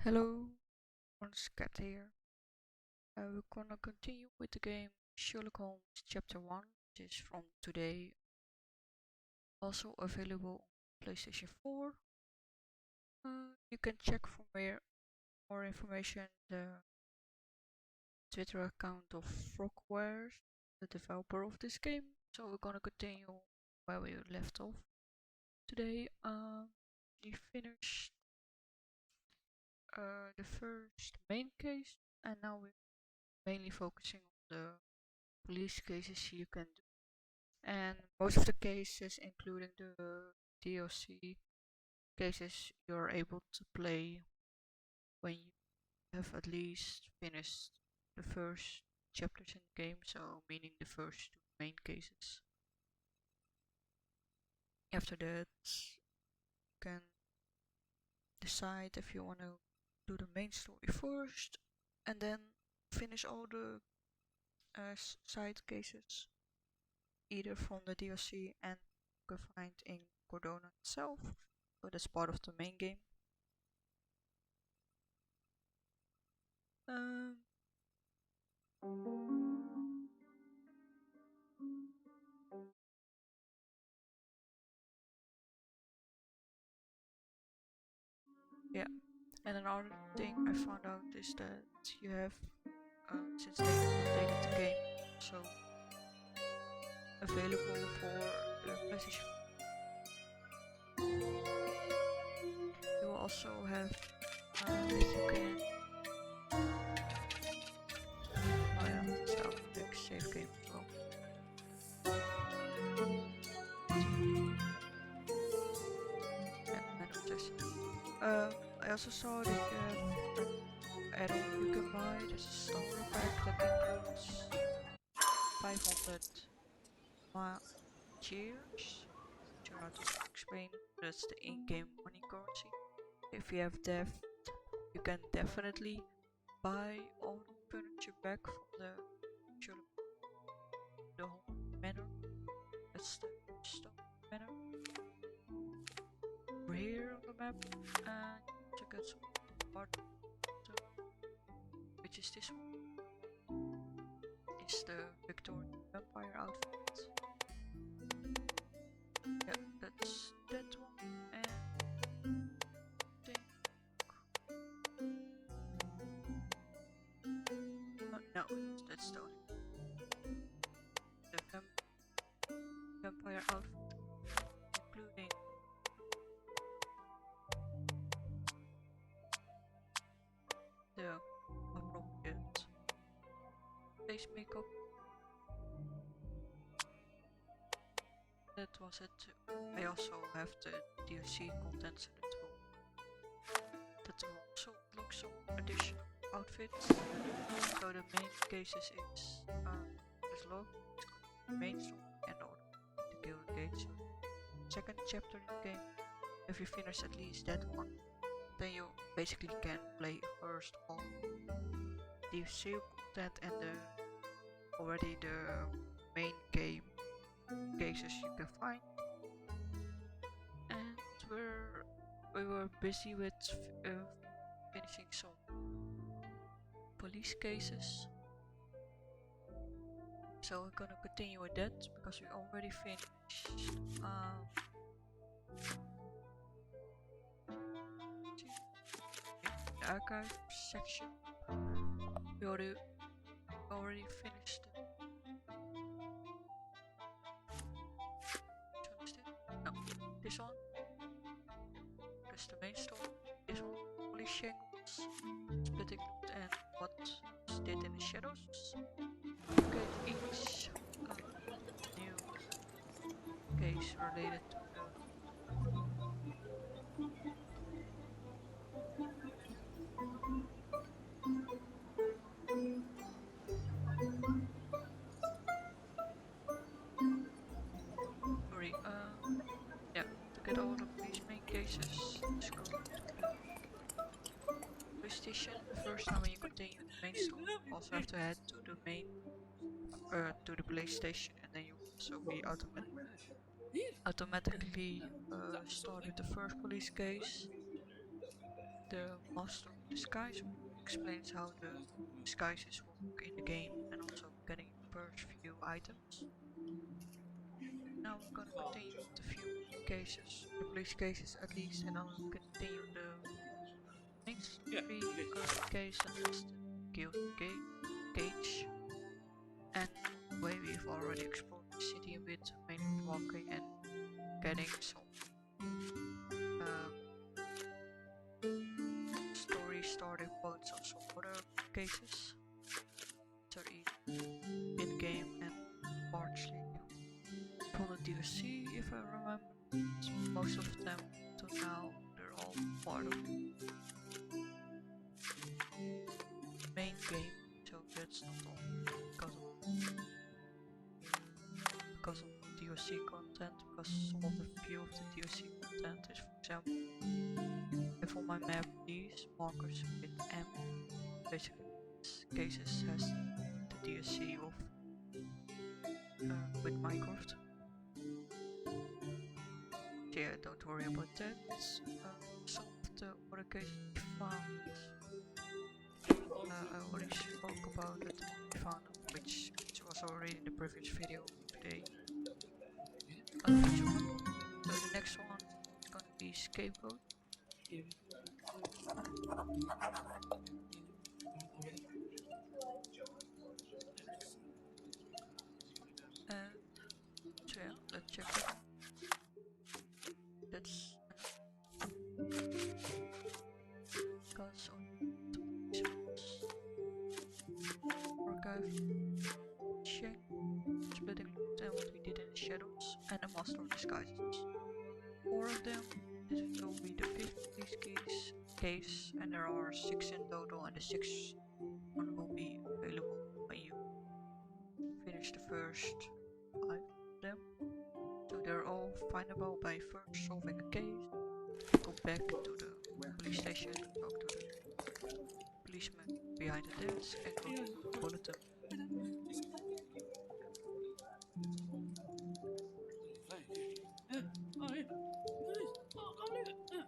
Hello, once Cat here. We're gonna continue with the game Sherlock Holmes Chapter 1, which is from today, also available on PlayStation 4. You can check for more information the Twitter account of Frogwares, the developer of this game. So we're gonna continue where we left off. Today, we finished the first main case, and now we're mainly focusing on the police cases you can do. And most of the cases, including the DLC cases, you're able to play when you have at least finished the first chapters in the game, so meaning the first two main cases. After that, you can decide if you want to do the main story first and then finish all the side cases, either from the DLC and you can find in Cordona itself, so that's part of the main game. Yeah, and another thing I found out is that you have, since they updated the game, so available for the PlayStation. You will also have that you can. Oh yeah, start the save game as well. Yeah, manual test. I also saw that you have an add-on you can buy. There's a starter pack that includes 500 cheers. I don't know how to explain. That's the in-game money currency. If you have depth, you can definitely buy all the furniture back from the whole manor. That's the stone manor. Over here on the map, and to get some part, which is this one, is the Victorian vampire outfit. Yeah, that's that one, and no, that's the only the vampire outfit, including the appropriate face makeup. That was it. I also have the DLC content that will also look some additional outfits. So the main cases is log, main story and all the Gilded Gates. Second chapter in the game. If you finish at least that one, then you basically can play first all DLC content and already the main game cases you can find. And we were busy with finishing some police cases, so we're gonna continue with that because we already finished the archive section. We already finished it. No, this one. That's the main story. This one, police shingles, splitting loot, and what is did in the shadows. Get each new case related to yeah, to get all the police main cases, just go to the police station. The first time when you continue the main story, you also have to head to the main to the police station, and then you also be automatically started the first police case, the master disguise, explains how the disguises work in the game and also getting your first few items. Now we're gonna continue with a few cases, the police cases at least, and I'll continue the main story case, and that's the Gilded Cage. And way we've already explored the city a bit, mainly walking and getting some story starting points of some other cases. So in game and partially from the DLC, if I remember. So most of them to now they're all part of the main game, so that's not all because of DLC content, because some of the few of the DLC content is, for example, if on my map these markers with M, basically this cases has the DLC of with Minecraft. So yeah, don't worry about that. Some of the other cases we found, I already spoke about it. We found which was already in the previous video today. So the next one is gonna be Scapegoat. So yeah, let's check that. That's because on archive check, splitting loot and what we did in the shadows, and a master of disguises. 4 of them. This will be the 5th police case, and there are 6 in total, and the 6th one will be available when you finish the first 5 of them. So they're all findable by first solving a case. Go back to the police station, talk to the policeman behind the desk, and go to the bulletin.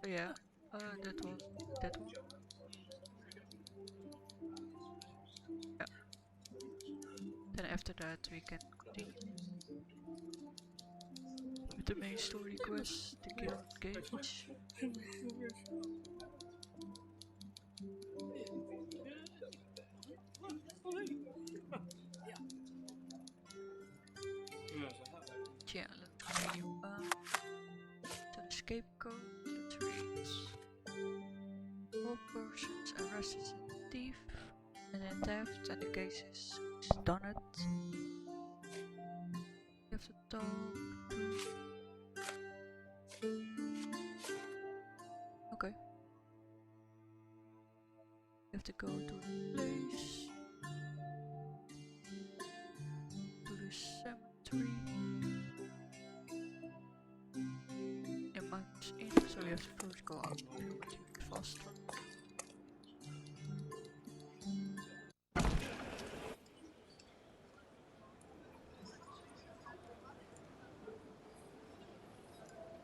So yeah, that was that one. Yeah. Then after that we can continue with the main story quest, the Gilded Cage. Yeah, let's continue. So the scapegoat, let's read. 4 persons arrested as a thief and in theft, and the case is done it. You have to talk to... Okay. You have to go to the place, to the cemetery. Yeah, mine's in, so you have to first go out a little bit faster.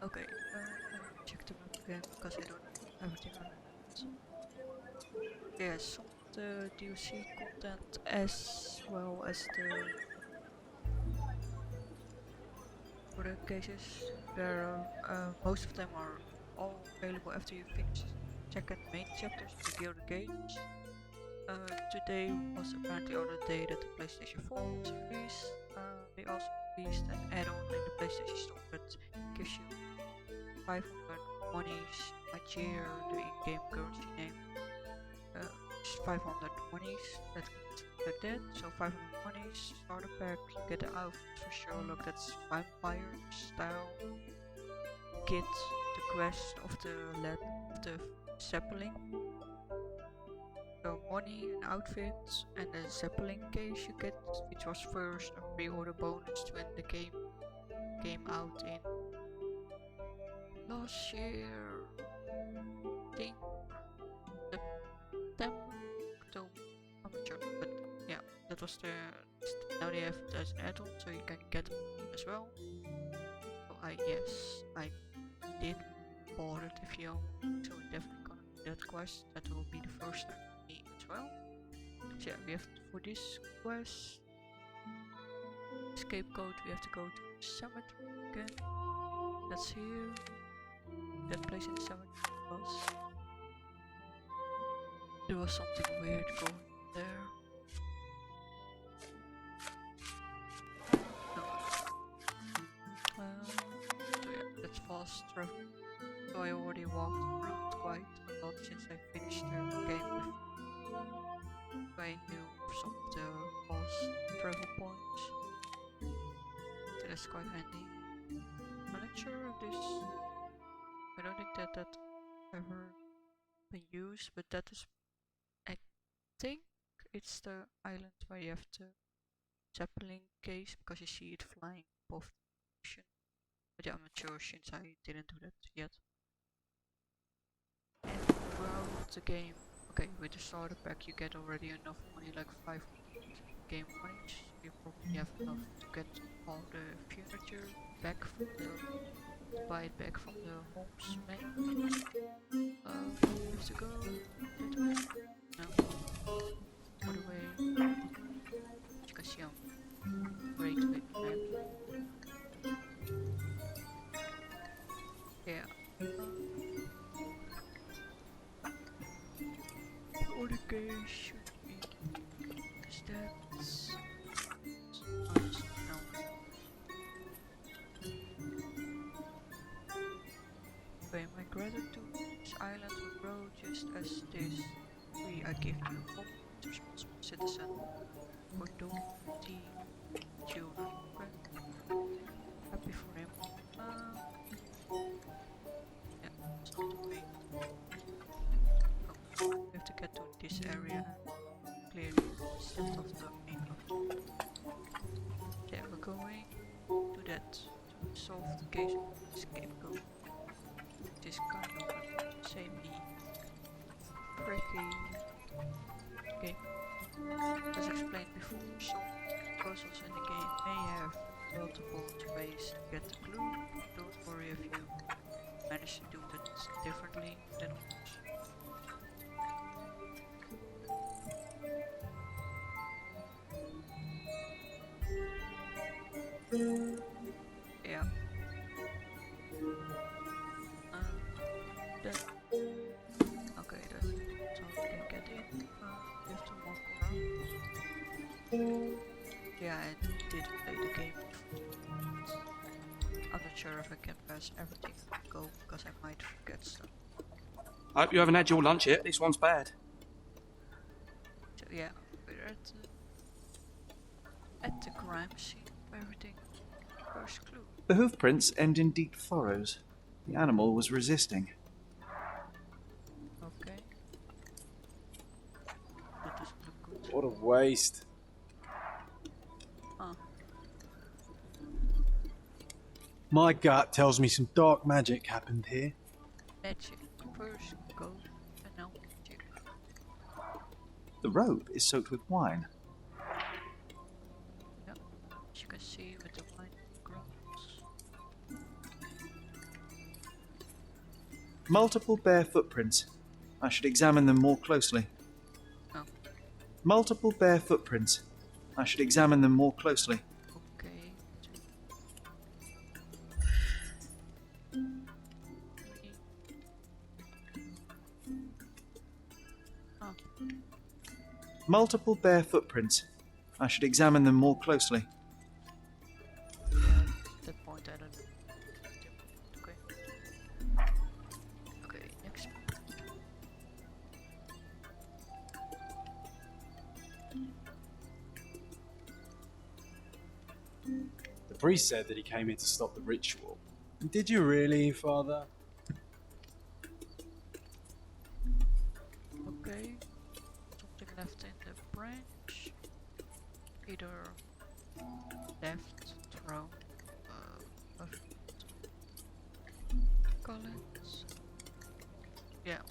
Okay, check the map again because I don't know everything on it. Yeah, some of the DLC content as well as the other cases, there are, most of them are all available after you finish the second main chapters of the Gilded Cage. Today was apparently the day that the PlayStation 4 was released. They also released an add-on in the PlayStation Store that gives you 500 monies a year, the in-game currency name. 500 monies, like that. So 500 monies, starter pack, you get the outfit for Sherlock, that's vampire style. Get the quest of the Zeppelin. So money and outfits, and the Zeppelin case you get, which was first a pre-order bonus when the game came out in last year, I think September, October, I'm not sure, but yeah, that was now they have it as an add-on, so you can get it as well. So I did bought it if you own, so definitely gonna do that quest. That will be the first time for me as well. So yeah, we have for this quest scapegoat we have to go to the cemetery again. That's here. That place in the cemetery there was something weird going on there. No. So yeah, that's fast travel. So I already walked around quite a lot since I finished the game before. I knew some of the fast travel points. So that's quite handy. I'm not sure if this... I don't think that ever been used, but that is... I think it's the island where you have the Zeppelin case, because you see it flying above the ocean. But yeah, I'm not sure since I didn't do that yet. And throughout the game, okay, with the starter pack you get already enough money, like 500 game money, so you probably have enough to get all the furniture back from the... buy it back from the Holmes man. We have to go that way? No. Other way. You can see I'm great with map. Yeah. Other game should be stats. No. Okay, my gratitude to this island will grow just as this free I give you home to responsible citizen for doing the children. Okay. Happy for him. Yeah, it's not the way. Oh, we have to get to this area and clear the set of the main road. Yeah, we're going to that to solve the case of the scapegoat. It is kind of a samey, tricky game. As explained before, some puzzles in the game may have multiple ways to get the clue. Don't worry if you manage to do that differently than others. Yeah. Okay, that's how we can get in. You have to walk around. Yeah, I did play the game before. I'm not sure if I can pass everything on the go, because I might forget stuff. I hope you haven't had your lunch yet. This one's bad. So yeah, we're at the crime scene of everything. First clue. The hoof prints end in deep furrows. The animal was resisting. Okay. That doesn't look good. What a waste. Huh. My gut tells me some dark magic happened here. Magic. First go and now magic. The robe is soaked with wine. Yeah, as you can see with the wine grounds. Multiple bare footprints. I should examine them more closely. Oh. Multiple bare footprints. I should examine them more closely. Okay. Oh. Multiple bare footprints. I should examine them more closely. Yeah, at that point I don't know. Okay. Okay, next. The priest said that he came here to stop the ritual. Did you really, Father? Okay. Something left in the branch. Either left, throw, college. Yeah.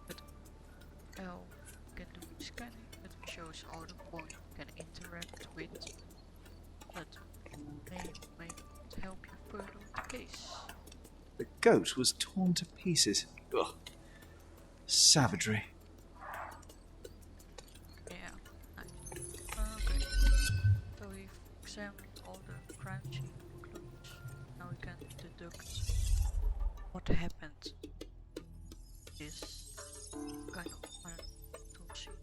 But L can do scanning, that shows all the points you can interact with. That may help you further with the case. The goat was torn to pieces. Ugh. savagery. Yeah, nice. Okay, so we've examined all the crime scene clues. Now we can deduct what happened. This kind of tool scene.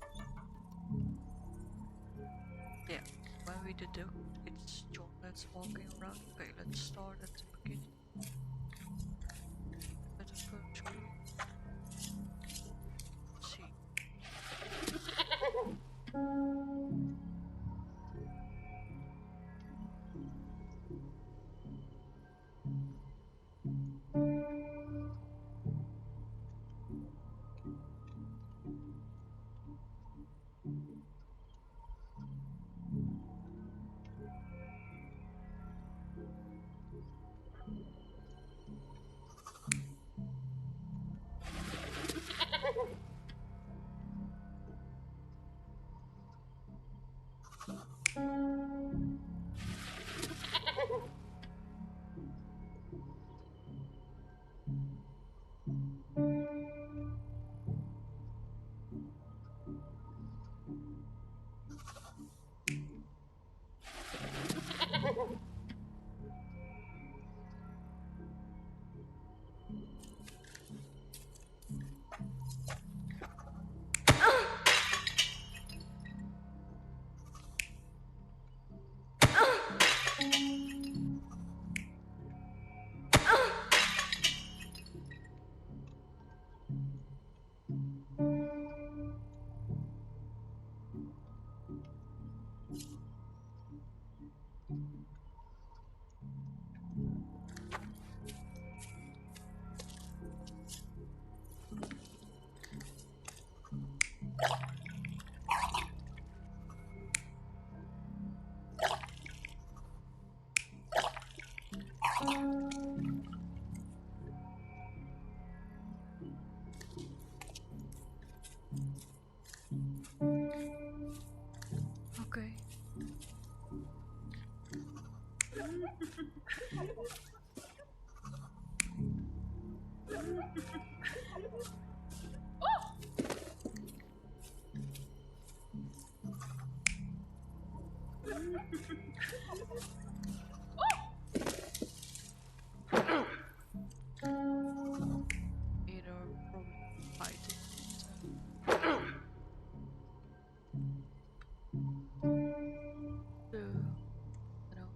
Yeah, when we deduct, it's John that's walking around. Okay, let's start at the beginning. At the first clue. Let's see. Okay. Either probably fighting. You know.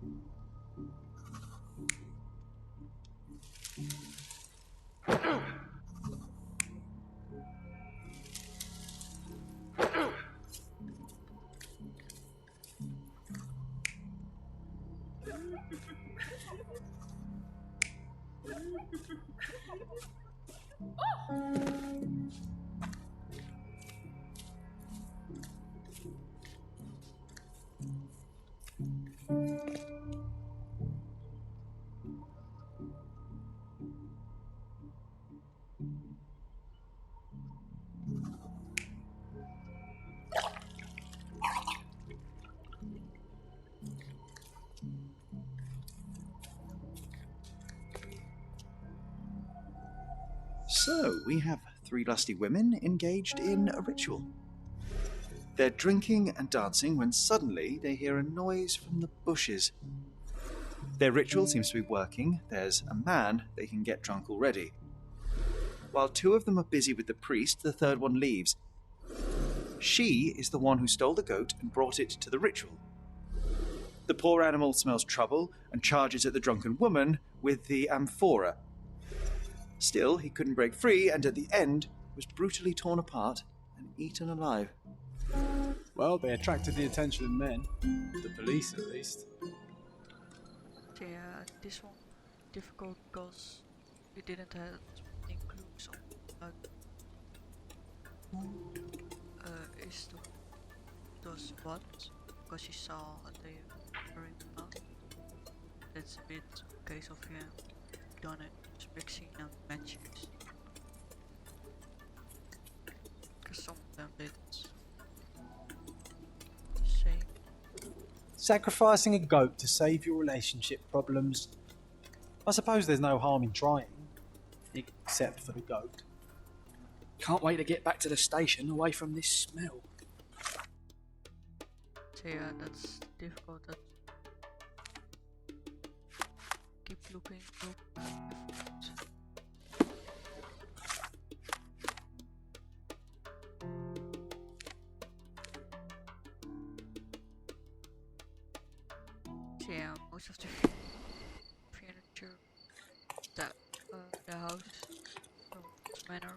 So, we have 3 lusty women engaged in a ritual. They're drinking and dancing when suddenly they hear a noise from the bushes. Their ritual seems to be working. There's a man they can get drunk already. While 2 of them are busy with the priest, the 3rd one leaves. She is the one who stole the goat and brought it to the ritual. The poor animal smells trouble and charges at the drunken woman with the amphora. Still, he couldn't break free, and at the end was brutally torn apart and eaten alive. Well, they attracted the attention of men. The police, at least. Yeah, this one difficult because we didn't have any clues on who is does what, because she saw the very mouth. That's a bit case of him done it mixing and matching. Because some of them did the same. Sacrificing a goat to save your relationship problems. I suppose there's no harm in trying, except for the goat. Can't wait to get back to the station away from this smell. So yeah, that's difficult. That keep looking at the food. So yeah, most of the furniture that the house from this manor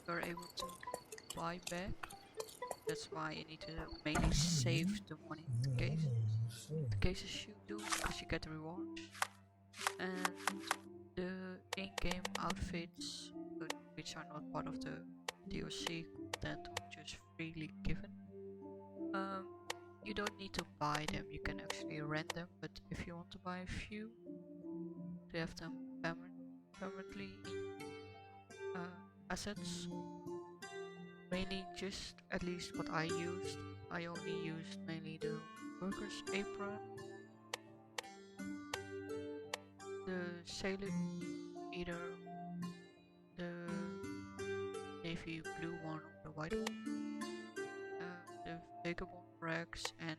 you're able to buy back. That's why you need to mainly save the money for the cases. The cases you do because you get the rewards. And the in-game outfits, which are not part of the DLC content, just freely given. You don't need to buy them, you can actually rent them, but if you want to buy a few, to have them permanently in assets, mainly just at least what I used. I only used mainly the worker's apron, the sailor, either the navy blue one or the white one, the vagabond rags and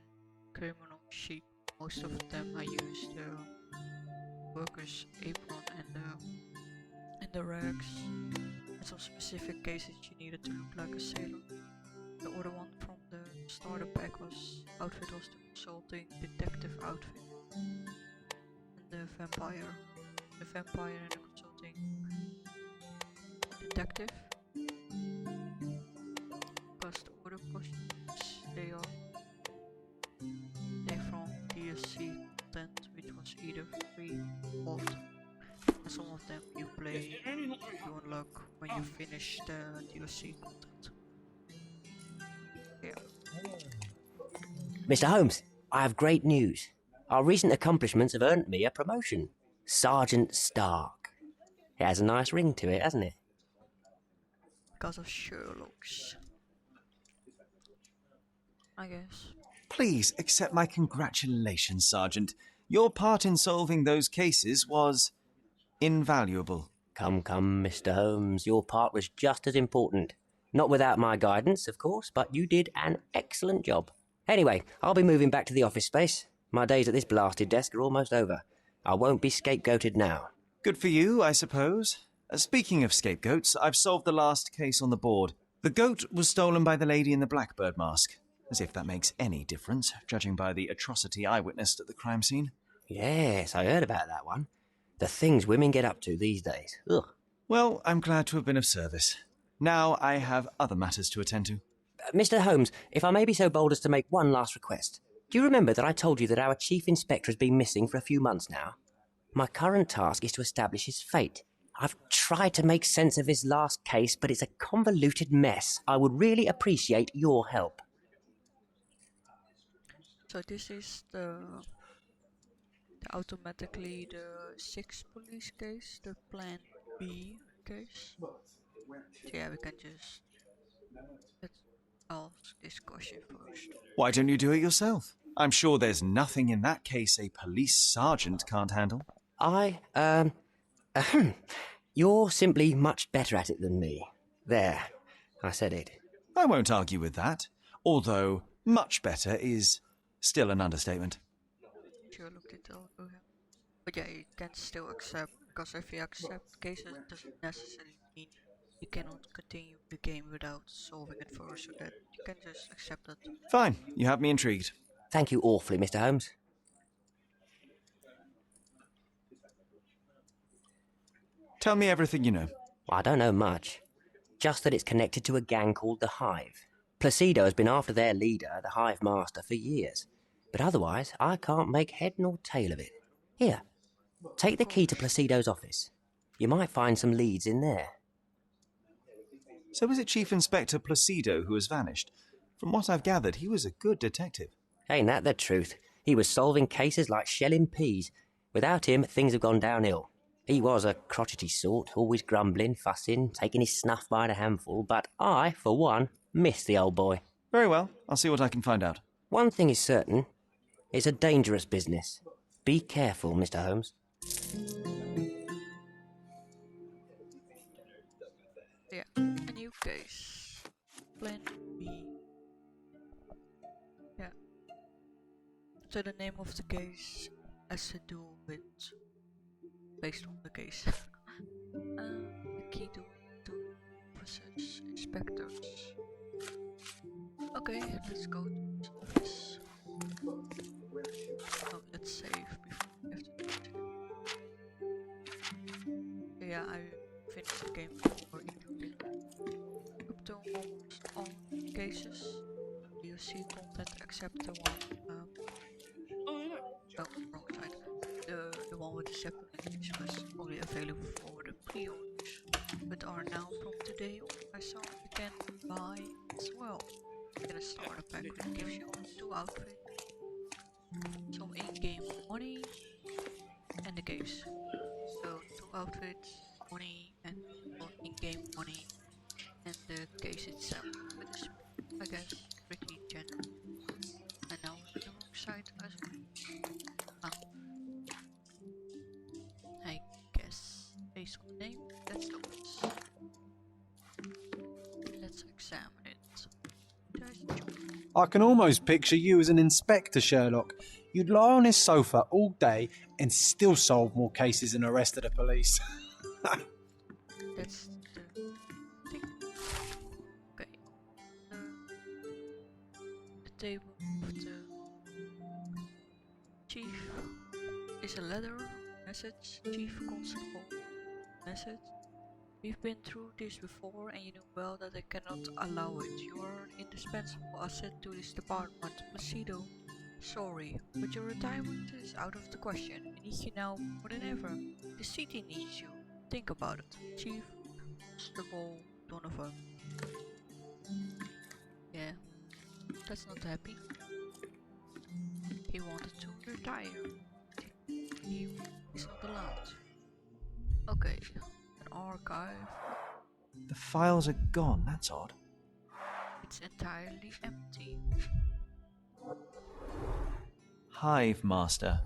criminal chic. Most of them I used the worker's apron and the rags. In some specific cases you needed to look like a sailor. The other one from the starter pack outfit was the consulting detective outfit. And the vampire. The vampire and the consulting detective. Because the other costumes they're from DLC content, which was either free or bought. And some of them you unlock when you finish the DLC content. Yeah. Mr. Holmes, I have great news. Our recent accomplishments have earned me a promotion. Sergeant Stark. It has a nice ring to it, hasn't it? Because of Sherlock's, I guess. Please accept my congratulations, Sergeant. Your part in solving those cases was invaluable. Come, Mr. Holmes, your part was just as important. Not without my guidance, of course, but you did an excellent job. Anyway, I'll be moving back to the office space. My days at this blasted desk are almost over. I won't be scapegoated now. Good for you, I suppose. Speaking of scapegoats, I've solved the last case on the board. The goat was stolen by the lady in the blackbird mask. As if that makes any difference, judging by the atrocity I witnessed at the crime scene. Yes, I heard about that one. The things women get up to these days. Ugh. Well, I'm glad to have been of service. Now I have other matters to attend to. Mr. Holmes, if I may be so bold as to make one last request. Do you remember that I told you that our chief inspector has been missing for a few months now? My current task is to establish his fate. I've tried to make sense of his last case, but it's a convoluted mess. I would really appreciate your help. So this is the automatically the 6 police case, the plan B case. So yeah, we can just let's ask this question first. Why don't you do it yourself? I'm sure there's nothing in that case a police sergeant can't handle. You're simply much better at it than me. There, I said it. I won't argue with that, although much better is still an understatement. Sherlock did all go ahead. But yeah, you can still accept, because if you accept cases, it doesn't necessarily mean you cannot continue the game without solving it first, so that you can just accept it. Fine, you have me intrigued. Thank you awfully, Mr. Holmes. Tell me everything you know. I don't know much. Just that it's connected to a gang called the Hive. Placido has been after their leader, the Hive Master, for years. But otherwise, I can't make head nor tail of it. Here, take the key to Placido's office. You might find some leads in there. So is it Chief Inspector Placido who has vanished? From what I've gathered, he was a good detective. Ain't that the truth? He was solving cases like shelling peas. Without him, things have gone downhill. He was a crotchety sort, always grumbling, fussing, taking his snuff by the handful, but I, for one, miss the old boy. Very well, I'll see what I can find out. One thing is certain. It's a dangerous business. Be careful, Mr. Holmes. Yeah, a new case. Plan B. Yeah. So the name of the case has to do with based on the case. The key to process inspectors. Okay, let's go to this office. Oh, let's save before we have to do it again. Yeah, I finished the game before including up to almost all cases. You see content except the one. Oh, wrong side. The one with the chapter which was only available for the pre-orders, but are now from today on. I saw you can buy as well. Get a starter pack which gives you 2 outfits, some in-game money, and the case. So 2 outfits, money, and in-game money, and the case itself, which is, I guess, pretty generous. And now on the wrong side as well. I guess based on the name, that's the office. Let's examine it. I can almost picture you as an inspector, Sherlock. You'd lie on his sofa all day and still solve more cases and arrested the police. That's the thing. Okay. The table of the chief is a letter message. Chief Constable message. We've been through this before and you know well that I cannot allow it. You are an indispensable asset to this department. Placido, sorry, but your retirement is out of the question. I need you now more than ever. The city needs you. Think about it. Chief Constable Donovan. Yeah, that's not happy. He wanted to retire. He is not allowed. Okay, an archive. The files are gone, that's odd. It's entirely empty. Hive Master.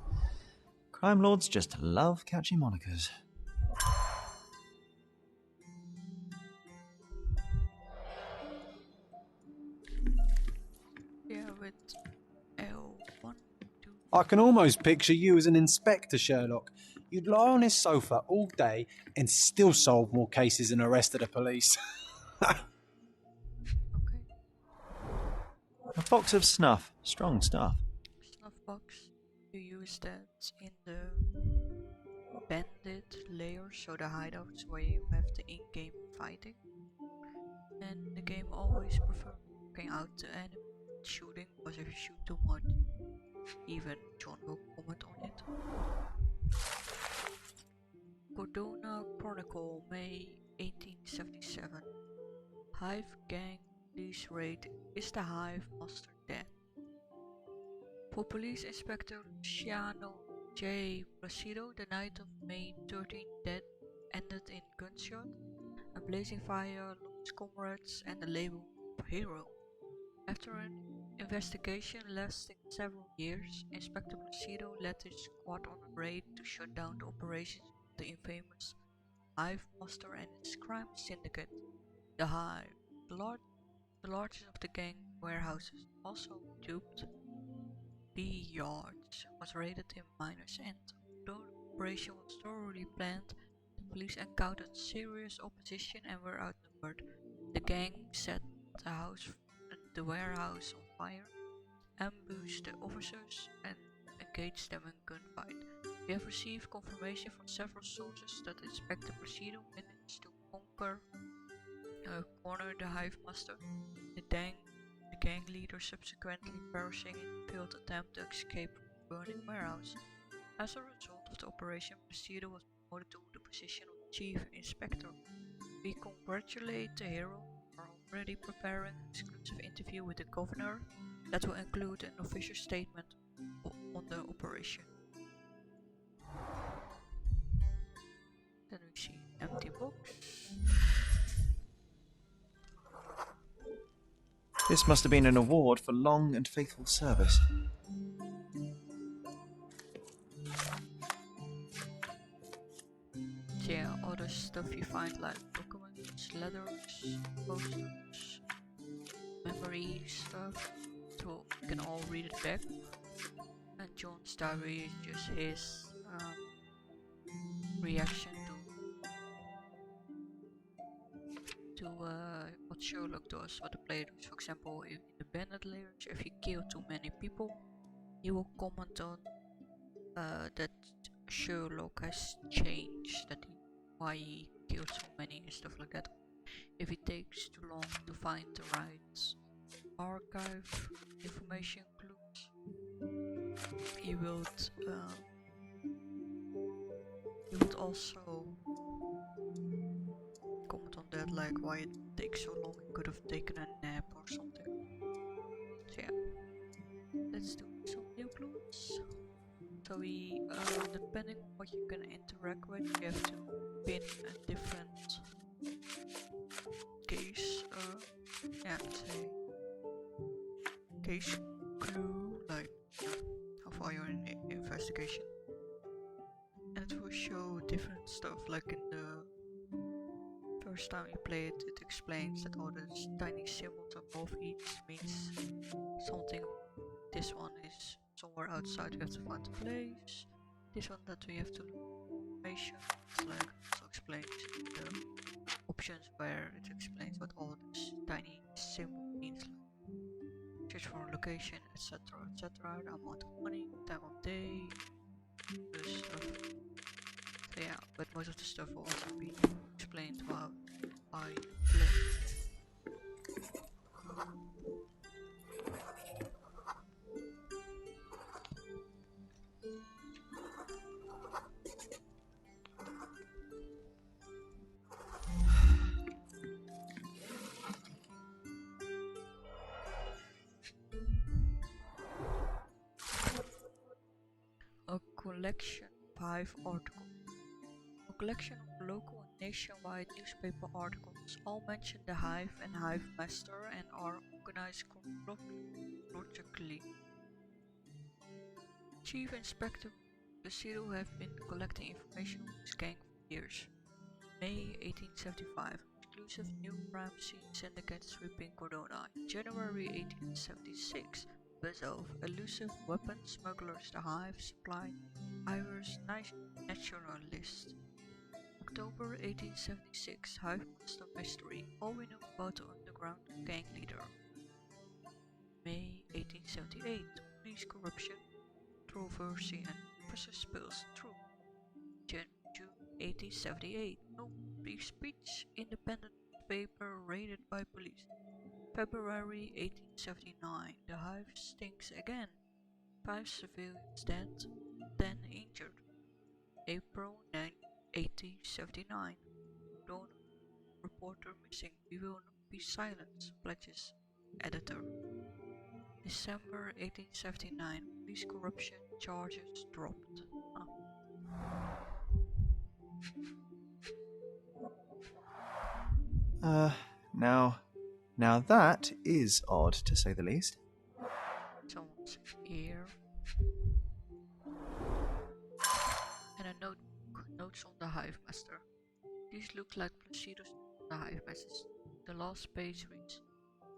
Crime lords just love catchy monikers. Yeah, with L1, 2. I can almost picture you as an inspector, Sherlock. You'd lie on his sofa all day and still solve more cases and arrested the police. Okay. A box of snuff. Strong stuff. Snuff box. You use that in the bandit layer, so the hideouts where you have the in-game fighting. And the game always prefers knocking out the enemy shooting, because if you shoot too much, even John will comment on it. Cordona Chronicle, May 1877. Hive gang police raid. Is the Hive Master dead? For Police Inspector Luciano J. Placido, the night of May 13th death ended in gunshot, a blazing fire, lost comrades, and the label of hero. After an investigation lasting several years, Inspector Placido led his squad on a raid to shut down the operations of the infamous Hive Master and its crime syndicate, the Hive. The largest of the gang warehouses, also duped B Yards, was raided in miner's end. Although the operation was thoroughly planned, the police encountered serious opposition and were outnumbered. The gang set the warehouse on fire, ambushed the officers, and engaged them in gunfight. We have received confirmation from several sources that Inspector Placido managed to corner the Hive Master, the gang leader subsequently perishing in a failed attempt to escape from the burning warehouse. As a result of the operation, Placido was promoted to the position of Chief Inspector. We congratulate the hero. We are already preparing an exclusive interview with the governor that will include an official statement on the operation. Then we see empty box. This must have been an award for long and faithful service. Yeah, other stuff you find like documents, letters, posters, memory stuff, so you can all read it back. And John's diary is just his reaction to what Sherlock does, what the player does. For example, in the bandit layers, if he killed too many people, he will comment on that Sherlock has changed, why he killed so many and stuff like that. If it takes too long to find the right archive information clues, he would also comment on that, like why it takes so long, he could have taken a nap or something. So yeah, let's do some new clues. So we, depending on what you're gonna interact with, you have to pin a different case, let's say case clue, like how far you're in investigation, and it will show different stuff. Like in the first time you play it, it explains that all those tiny symbols above each means something. This one is somewhere outside, you have to find the place. This one that we have to look information, it's like also explains the options where it explains what all this tiny symbol means, like search for a location, etc, etc, the amount of money, time of day, this stuff. So yeah, but most of the stuff will also be explained while I play. A collection of 5 articles. A collection of local and nationwide newspaper articles all mention the Hive and Hive Master and are organized chronologically. Chief Inspector Placido have been collecting information on his gang for years. May 1875, exclusive new crime scene syndicate sweeping Cordona. January 1876, buzz of elusive weapon smugglers the Hive supply Irish nationalist. October 1876, Hive Master mystery, all we know about the underground gang leader. May 1878, police corruption, controversy and officer spills truth. June 1878, no free speech, independent paper raided by police. February 1879, the Hive stinks again. 5 civilians dead, 10 injured. April 9, 1879, Cordona reporter missing. We will not be silent, pledges editor. December 1879, police corruption charges dropped. Now that is odd, to say the least. Someone's ear. And a notebook, notes on the Hive Master. These look like Placido's the Hive Masters. The last page reads,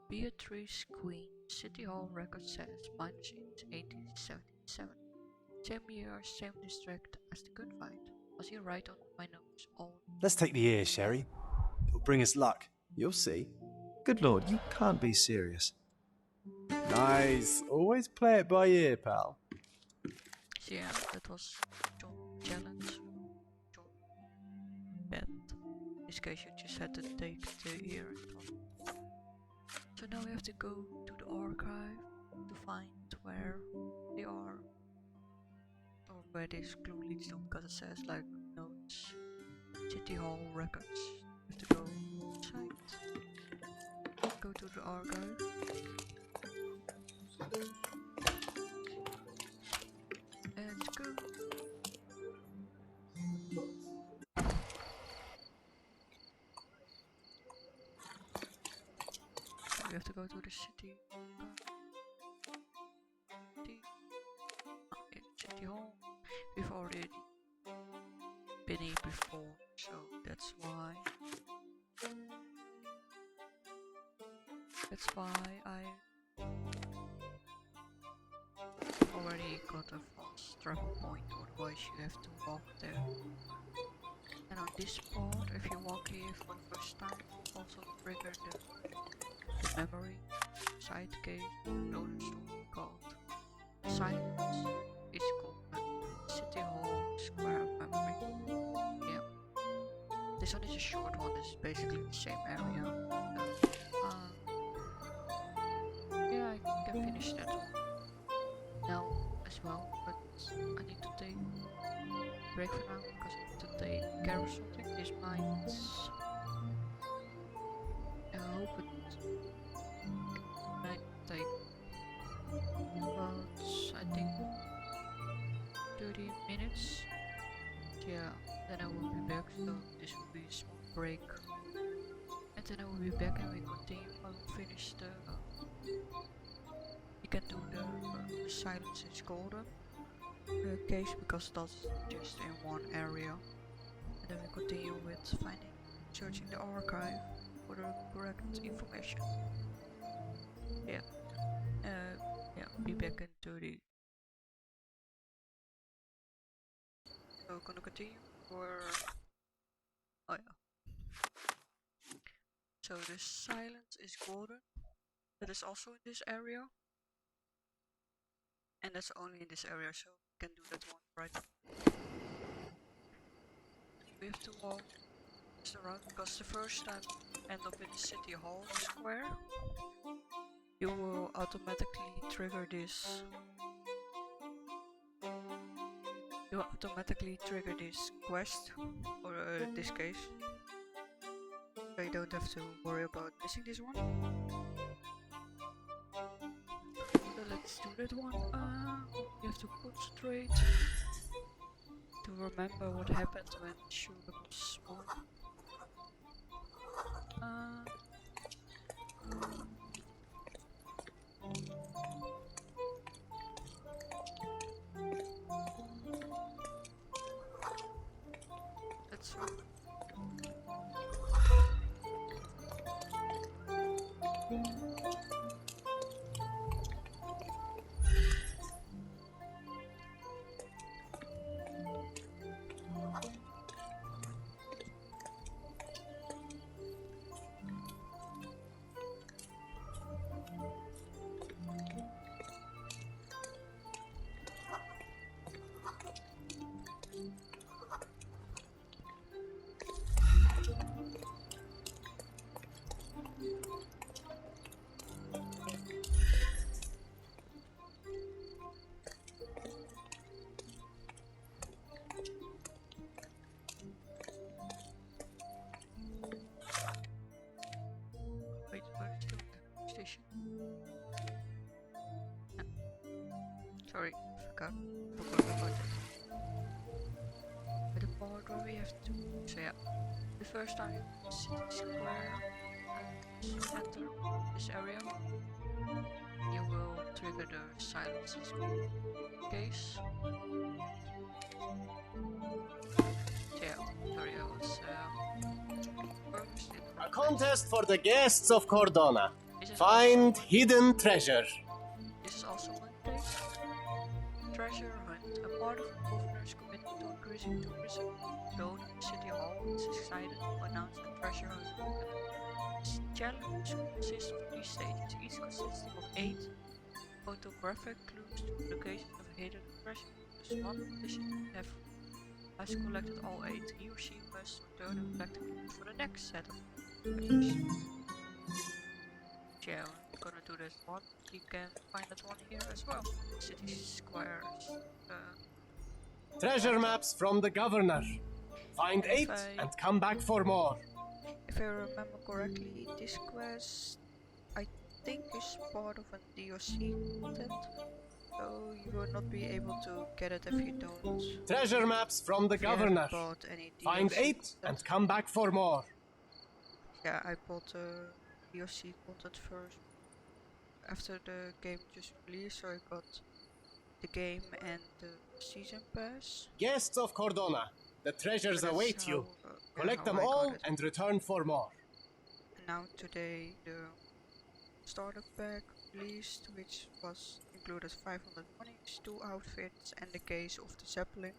Beatrice Queen, City Hall record says, minus 1877. Same year, same district as the gunfight. Was he right on my notes? All. Let's take the ear, Sherry. It'll bring us luck. You'll see. Good lord, you can't be serious. Nice. Always play it by ear, pal. So yeah, that was John challenge. John bet. In this case, you just had to take the ear and talk. So now we have to go to the archive to find where they are, or where this clue leads to, because it says like notes, City Hall records. You have to go outside, go to the archive. And go. We have to go to the city. City Hall. We've already been here before, so that's why. That's why I already got a fast travel point, otherwise you have to walk there. And on this part, if you walk here for the first time, you also trigger the memory side case loader story called Silence. It's called City Hall Square Memory. Yeah. This one is a short one, this is basically the same area. Yeah, I can finish that one now as well, but I need to take a break for now because I need to take care of something. This might, I hope it might take about, I think, 30 minutes. Yeah, then I will be back, so this will be a small break. And then I will be back and we continue. I will finish the, you can do the Silence is Golden case, because that's just in one area. And then we continue with searching the archive for the correct information. Yeah. Yeah, be back in 30. So gonna continue or oh yeah. So the Silence is Golden. That is also in this area. And that's only in this area, so we can do that one right. We have to walk just around, because the first time you end up in the City Hall Square, you will automatically trigger this. You will automatically trigger this quest, or this case. So you don't have to worry about missing this one. So let's do that one. You have to concentrate to remember what happened when Sherlock was small. That's right. Wait, where's the station? No. Sorry, forgot about that. But the part where we have to, so yeah, the first time you City Square enter this area, you will trigger the Silences case. So yeah, sorry, I was first in A contest for the guests of Cordona. This is Find also hidden treasure. This is also one case. Treasure hunt. A part of the governor's commitment to increasing tourism. Though the City Hall is excited to announce a treasure hunt. This challenge consists of 3 stages, each consisting of 8 photographic clues to locations of hidden treasure. There's one competition has collected all 8. He or she must return and collect the clues for the next set of clues. Yeah, we're gonna do this one. You can find that one here as well. City squares. Treasure maps from the governor. Find And 8 and come back for more. If I remember correctly, this quest I think is part of a DLC content. So you will not be able to get it if you don't. Treasure maps from the If you haven't governor. bought any Find DLC 8 content. and come back for more. Yeah, I bought the DLC content first after the game just released, so I got the game and the season pass. Guests of Cordona, the treasures So that's await you. how, Collect how them I got all it. and return for more. And now today the starter pack released, which was included 500 monies, 2 outfits, and the case of the Zeppelin,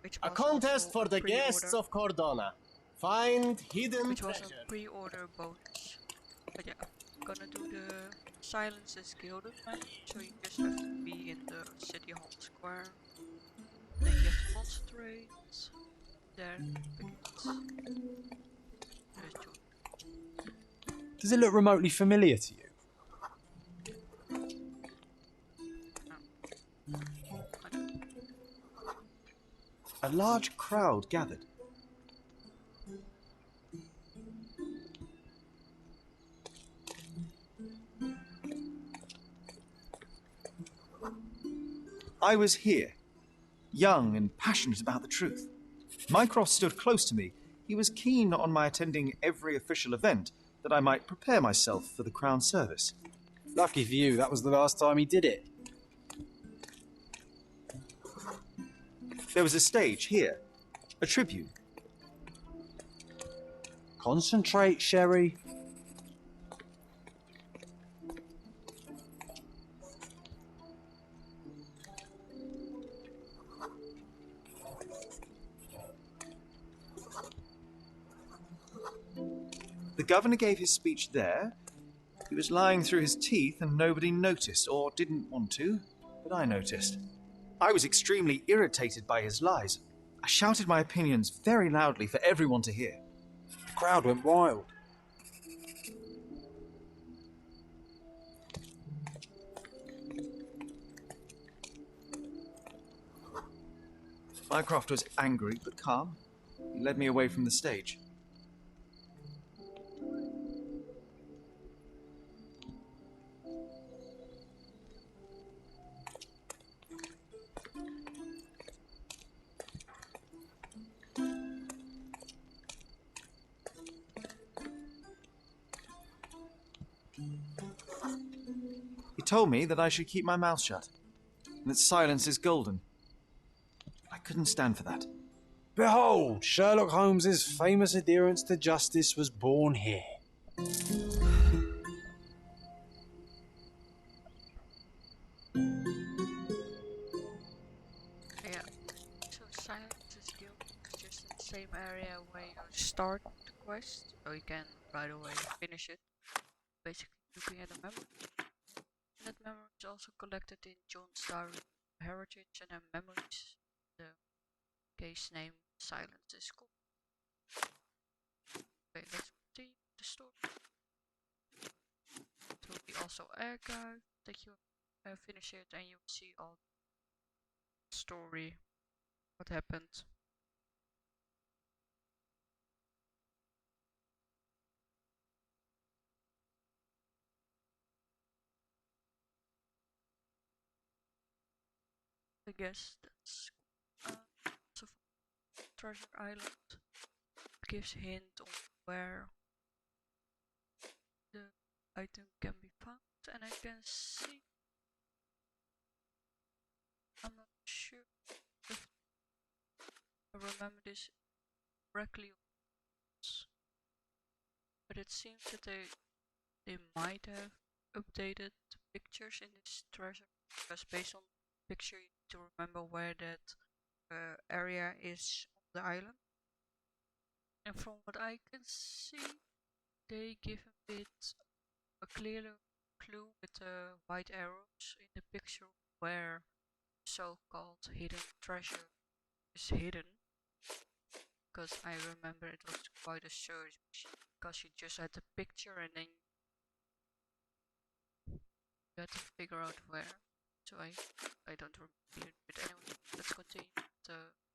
which A was contest also for a the pre-order, guests of Cordona. Find hidden which was a treasure. pre-order bonus. But yeah, I'm gonna do the Silences Gilded map, so you just have to be in the City Hall Square. Then you have to concentrate. There it begins. There's two. Does it look remotely familiar to you? I do. A large crowd gathered. I was here, young and passionate about the truth. Mycroft stood close to me. He was keen on my attending every official event, that I might prepare myself for the Crown service. Lucky for you, that was the last time he did it. There was a stage here, a tribune. Concentrate, Sherry. The governor gave his speech there. He was lying through his teeth and nobody noticed, or didn't want to, but I noticed. I was extremely irritated by his lies. I shouted my opinions very loudly for everyone to hear. The crowd went wild. Mycroft was angry but calm. He led me away from the stage. He told me that I should keep my mouth shut, and that silence is golden. I couldn't stand for that. Behold, Sherlock Holmes's famous adherence to justice was born here. Yeah, so Silences Guild is just in the same area where you start the quest, so you can right away finish it. Basically looking at a memory. And that memory is also collected in John's diary, heritage, and then memories. The case name Silences Guild. Okay, let's continue the story. It will be also archived that you finish it and you see all the story, what happened. I guess that's also for Treasure Island. It gives a hint on where the item can be found, and I can see. I'm not sure if I remember this correctly, but it seems that they might have updated the pictures in this treasure, because based on the picture you need to remember where that area is on the island. And from what I can see, they give a bit a clearer clue with the white arrows in the picture where so-called hidden treasure is hidden. Because I remember it was quite a search, because you just had the picture and then you had to figure out where. So I don't remember it, but anyway, let's continue with the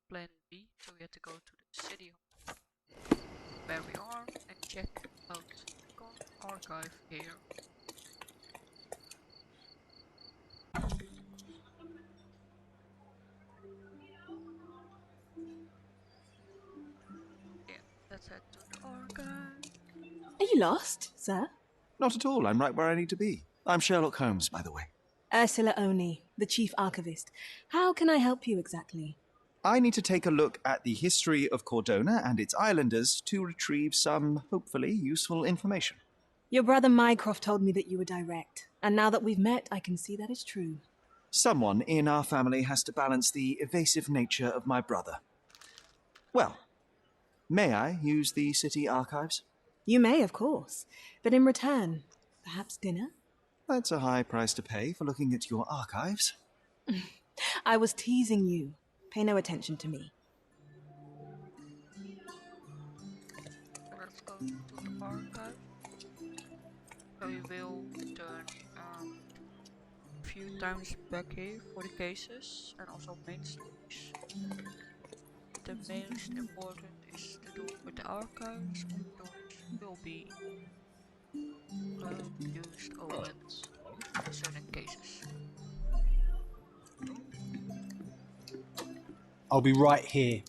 plan B. So we had to go to the city hall where we are and check out the archive here. Yeah, let's head to the archive. Are you lost, sir? Not at all, I'm right where I need to be. I'm Sherlock Holmes, by the way. Ursula Oni, the chief archivist. How can I help you exactly? I need to take a look at the history of Cordona and its islanders to retrieve some, hopefully, useful information. Your brother Mycroft told me that you were direct, and now that we've met, I can see that is true. Someone in our family has to balance the evasive nature of my brother. Well, may I use the city archives? You may, of course, but in return, perhaps dinner? That's a high price to pay for looking at your archives. I was teasing you. Pay no attention to me. Let's go to the archive. So we will return a few times back here for the cases and also main stories. The most important is to do with the archives. All doors will be used, opened for certain cases. I'll be right here.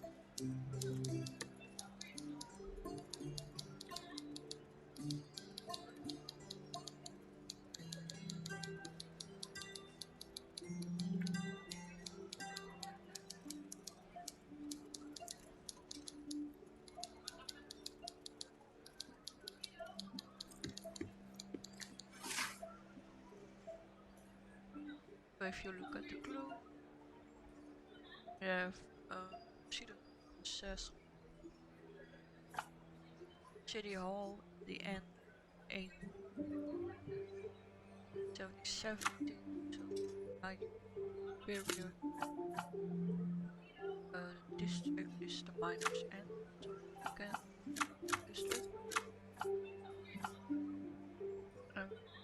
So if you look at the clue, we have see the says City Hall, the end 877 to like period. District is the miners end, so again district.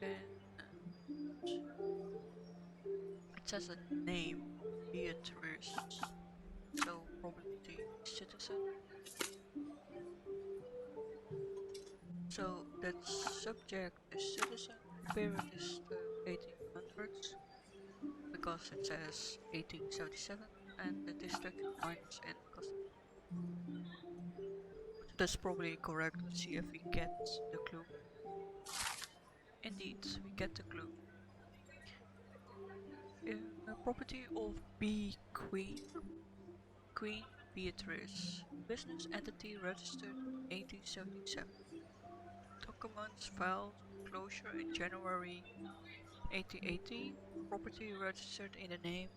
Then it says a name, Beatrice, so probably the citizen. So that subject is citizen, period is the 1800s, because it says 1877, and the district is miners end, because that's probably correct. Let's see if we get the clue. Indeed, we get the clue. Property of B. Queen Beatrice. Business entity registered in 1877. Documents filed closure in January 1880. Property registered in the name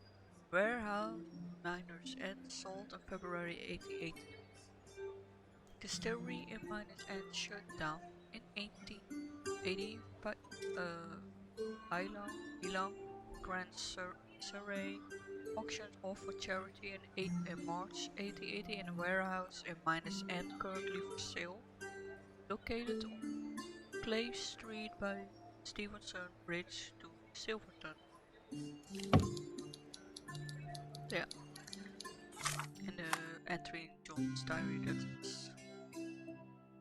Warehouse Miners End, sold in February 1880. Distillery in Miners End shut down in 1880 by Ilam Grand Surrey auctioned off for charity in March 1880 in a warehouse in Miners End currently for sale, located on Clay Street by Stevenson Bridge to Silverton. Yeah, and the entry in John's diary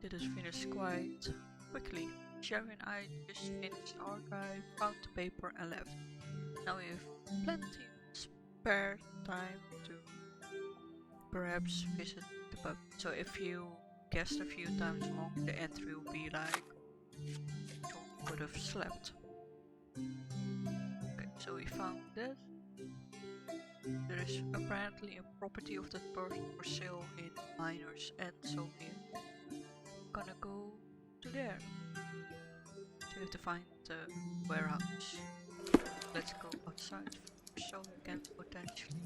that is finished quite quickly. Sherry and I just finished archive, found the paper and left. Now we have plenty of spare time to perhaps visit the pub. So if you guessed a few times wrong, the entry will be like John would have slept. Okay, so we found that. There is apparently a property of that person for sale in Miners End, so we're gonna go to there. So you have to find the warehouse. Let's go outside so we can potentially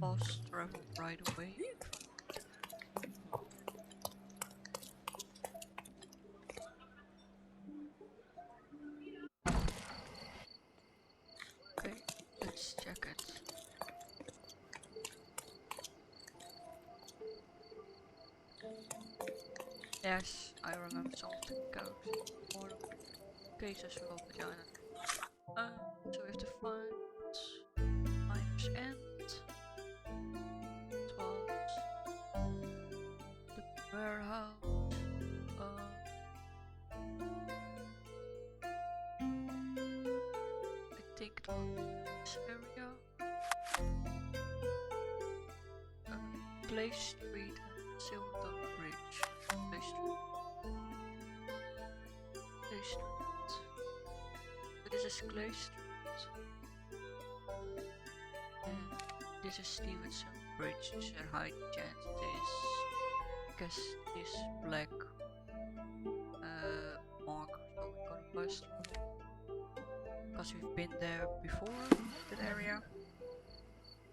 fast travel right away. Okay, let's check it. Yes, I remember some of the characters. More cases will be done. So we have to find Miners End. 12. The warehouse. I think it was this area. Clay Street and Silverton Bridge. Clay Street. Clay Street. So this is Clay Street. And this is Stevenson Bridge. There's a high chance it is, because this black fast because we've been there before, that area.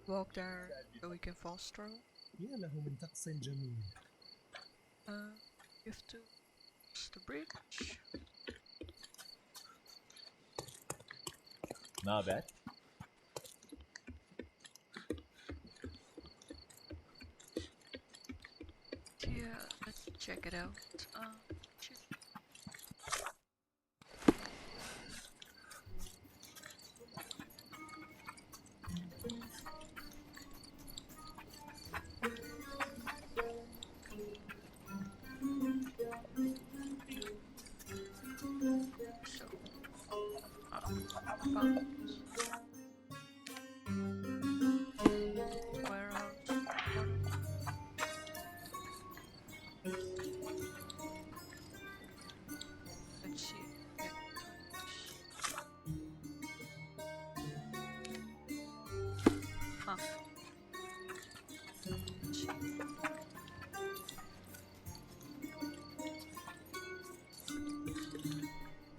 Walk there so we can fast travel. يا له من طقس جميل. You have to cross the bridge. Not bad. Yeah, let's check it out. Shit. So, found warehouse. Let's see. Huh. Let's see.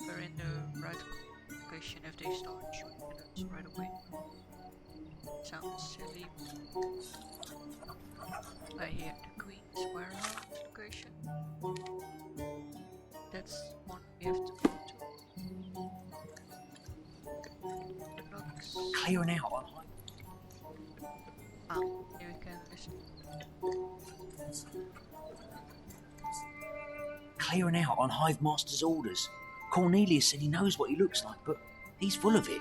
We're in the right location if they start shooting at us right away. Sounds silly. I hear the Queen's warehouse location. That's one we have to go to. Looks. Clearing out on Here we can listen. clearing out on Hive Master's orders. Cornelius said he knows what he looks like, but he's full of it.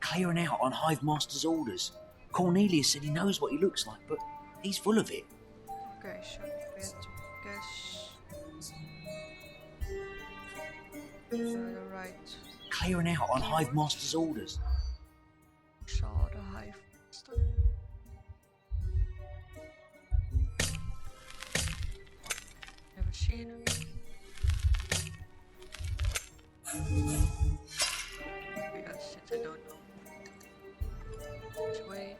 Clearing out on Hive Master's orders. Cornelius said he knows what he looks like, but he's full of it. Okay, so we have to guess the right. Clearing out on Hive Master's orders. Saw the Hive Master. Never seen him. Yes, since I don't know. Let's wait.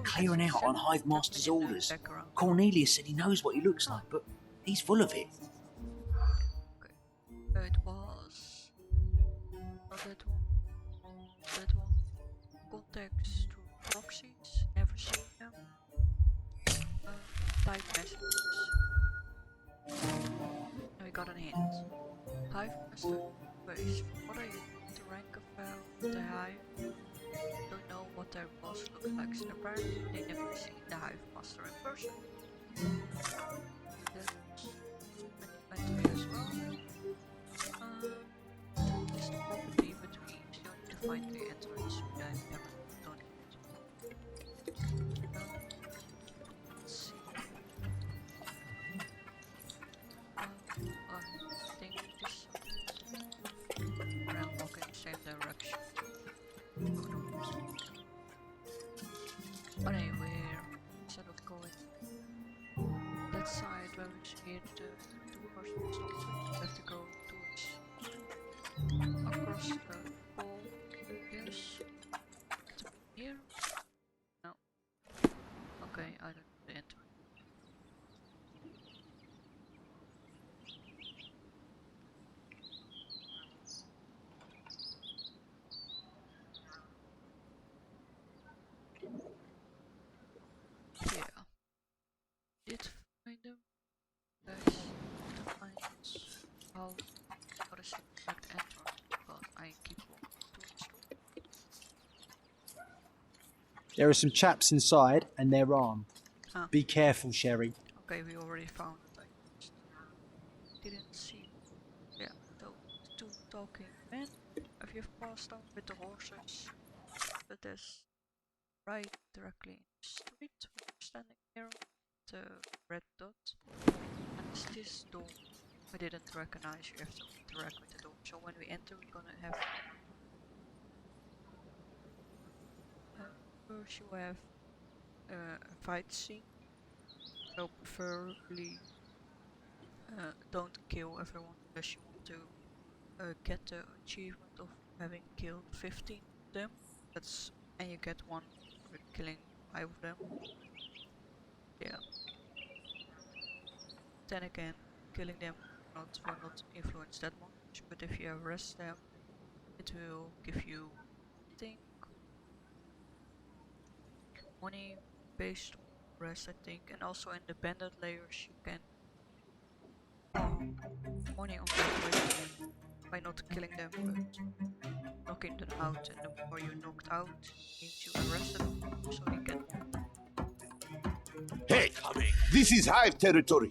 Clearing out on Hive Master's orders. Cornelius said he knows what he looks like, but he's full of it. It was not that one. That one. Contacts through proxies. Never seen them. Type messages. And we got a hint. Hive Master. Base. What are you? The rank of the Hive. Don't know what their boss looks like. So apparently they never seen the Hive Master in person. That's inventory as well. This is the property, but we still need to find the entrance. We have never done it. Let's see. I think this around walk in the same direction. But anyway, instead of going that side where we need the two-person stop, we have to go towards across the wall. Yes. Here? No. Okay, I don't know the enter. Yeah. Did find them. Guys, to find how to select enter, but I keep walking towards them. There are some chaps inside, and they're armed. Huh. Be careful, Sherry. Okay, we already found it. I just didn't see. Yeah, those two talking men. If you've passed on with the horses, that is right directly in the street. We're standing here with the red dot. And it's this door. I didn't recognize you have to interact with the door. So when we enter, we're gonna have. First, you have a fight scene. So preferably don't kill everyone unless you want to get the achievement of having killed 15 of them. And you get one for killing 5 of them. Yeah. Then again, killing them will not influence that much, but if you arrest them, it will give you, I think, money based on arrest, I think, and also in the bandit layers you can money on that way by not killing them, but knocking them out, and the more you knocked out means you arrested them, so you can. Hey, this is Hive territory.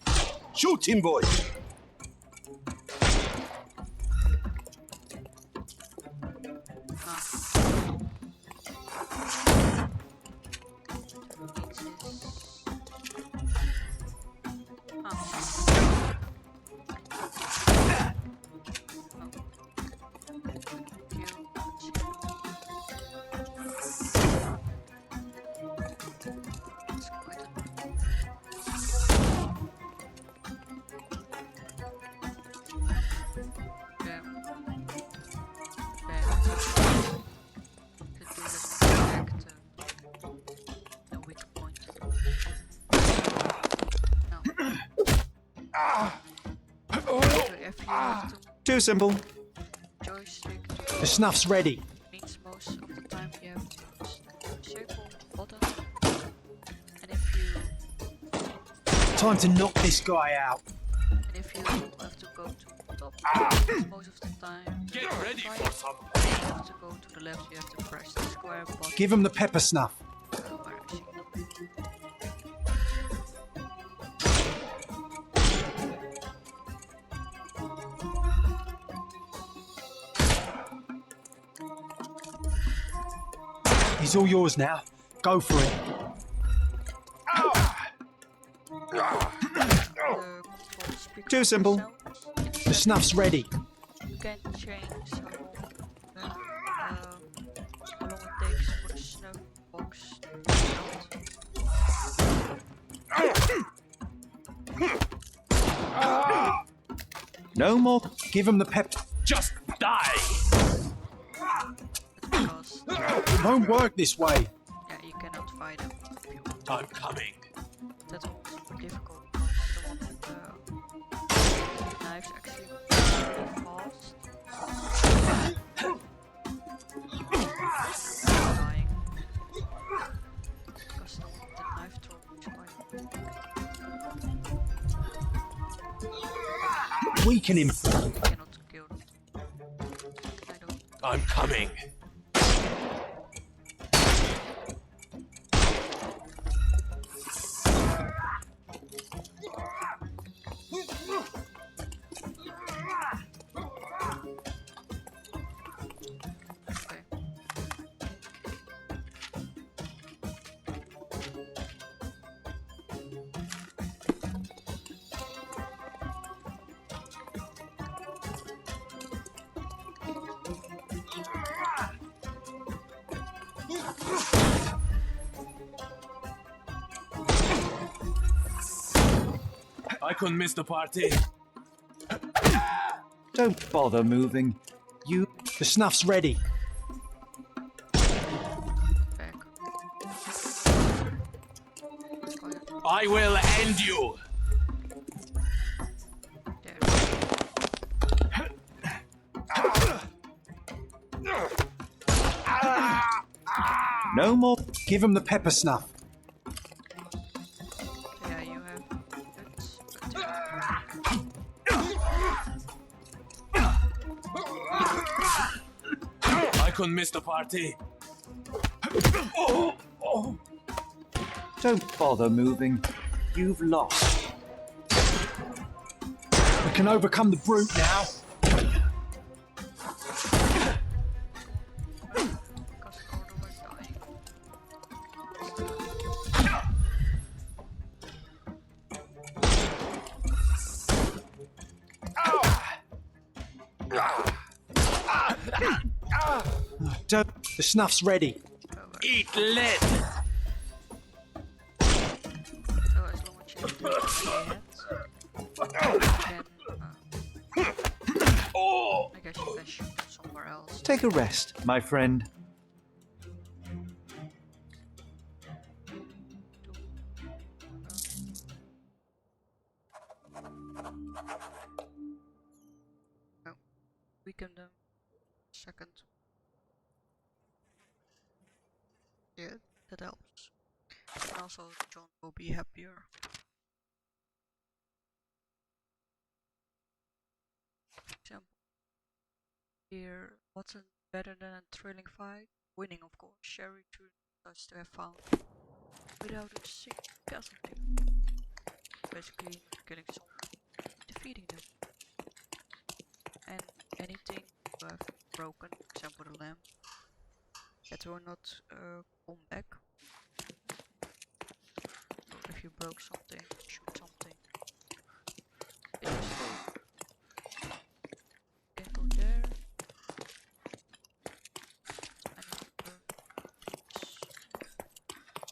Shoot him, boy. Too simple. Joystick The snuff's ready. means most of the time you have to use circle button, and if you Time to knock this guy out. have to go to the top most of the time. Get ready for some. You have to go to the left. You have to press the square button. Give him the pepper snuff. Where is he? He's all yours now. Go for it. Too simple. The snuff's ready. You can change how long it takes for the snuff box to out. No more. Give him the pepper. Just die. Because It won't work this way. yeah, you cannot fight them if you want. I'm coming. That's also more difficult because the one with the knives actually really fast. Dying. Because the one with the knife throw is quite. Weaken him. You cannot kill them. I don't. I'm coming. Okay. I couldn't miss the party. Don't bother moving. You. The snuff's ready. Back. I will end you. There. No more. Give him the pepper snuff. Yeah, you have guts, I couldn't miss the party. Don't bother moving. You've lost. We can overcome the brute now. because Cordona was dying. Don't. The snuff's ready. Eat lead. So as long as you have the hands, you can, I guess you can shoot them somewhere else. Take a rest, my friend. weaken them. Second. Yeah, that helps. And also John will be happier. Example. Here, what's better than a thrilling fight? Winning, of course. Sherry us to have fun without a single casualty. Basically, killing someone, defeating them. And anything you have broken, for example the lamp, that will not come back. So if you broke something, shoot something, it will stay. You can go there. And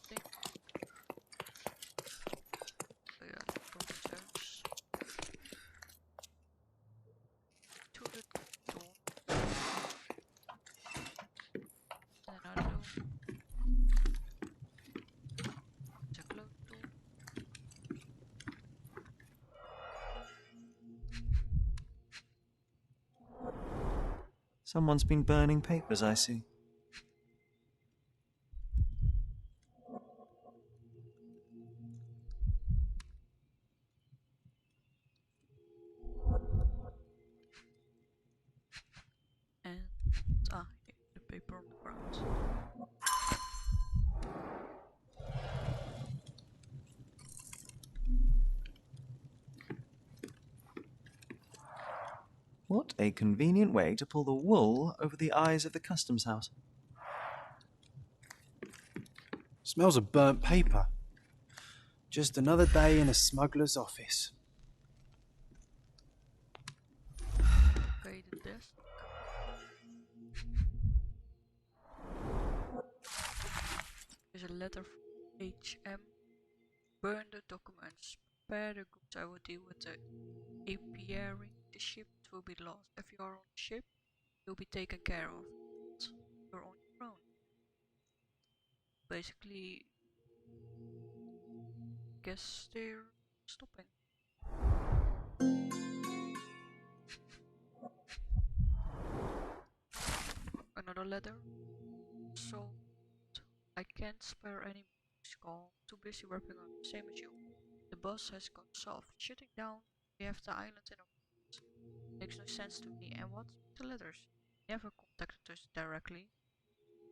thing. So yeah, let's go upstairs. To the door. And another door. It's a closed door. Someone's been burning papers, I see. And the paper on the ground. What a convenient way to pull the wool over the eyes of the customs house. Smells of burnt paper. Just another day in a smuggler's office. Okay, the desk. There's a letter from HM. Burn the documents. Prepare the goods. I will deal with the apiary. The ship will be lost. If you are on the ship, you'll be taken care of. You're on your own. Basically, guess they're stopping. Another letter. So I can't spare any call. Too busy working on the same as you. The boss has gone soft. Shutting down. We have the island in our hands. Makes no sense to me. And what? The letters. Never contacted us directly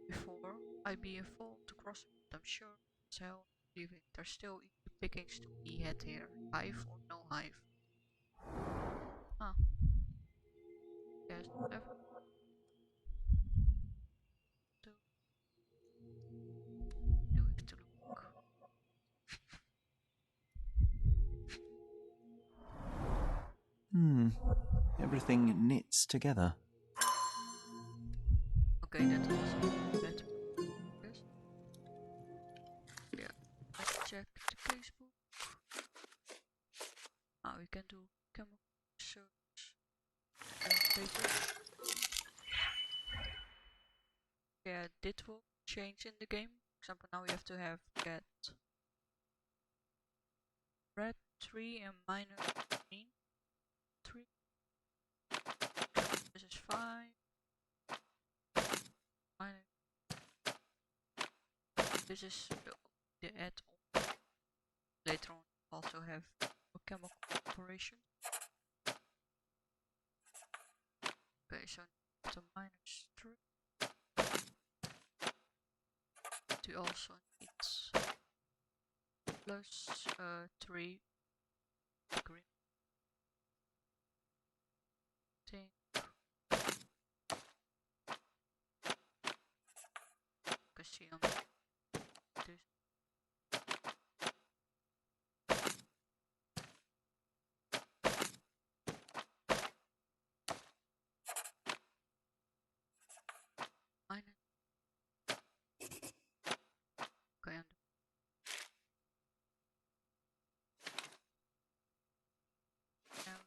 before. I'd be informed to cross it. I'm sure as hell leaving. There's still easy pickings to be had here. Hive or no hive. Huh. Yes, ever do it to look. Everything knits together. Okay, that was that. Yes. Yeah. Let's check the casebook. We can do chemical search. Paper. Yeah, dit will change in the game. For example, now we have to have get red 3 and minus green 3. This is 5. Minus. This is the add-on. Later on, also have a chemical operation. Okay, so the minus 3. We also need plus 3 green thing. You can see on this. Minus. Okay, and now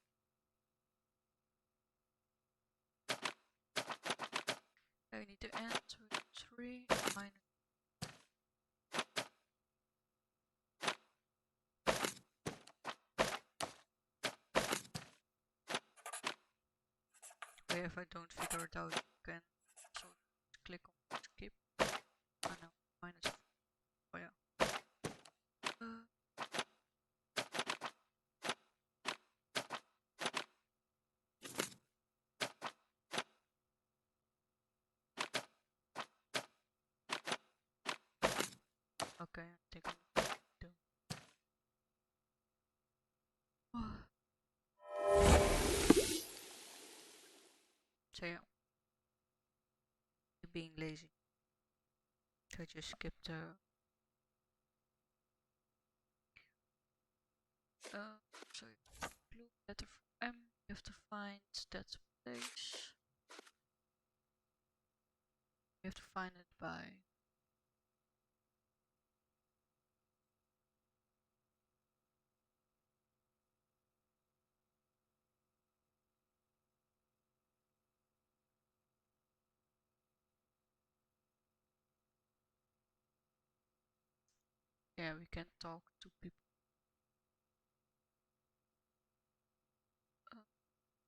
I need to add to 3 minus. Okay, Okay, if I don't figure it out, you can also click on skip. Oh no, minus. Oh yeah. Okay, I'm taking two. So yeah, you're being lazy. So I just skip the so blue letter for M, you have to find that place. You have to find it by yeah, we can talk to people.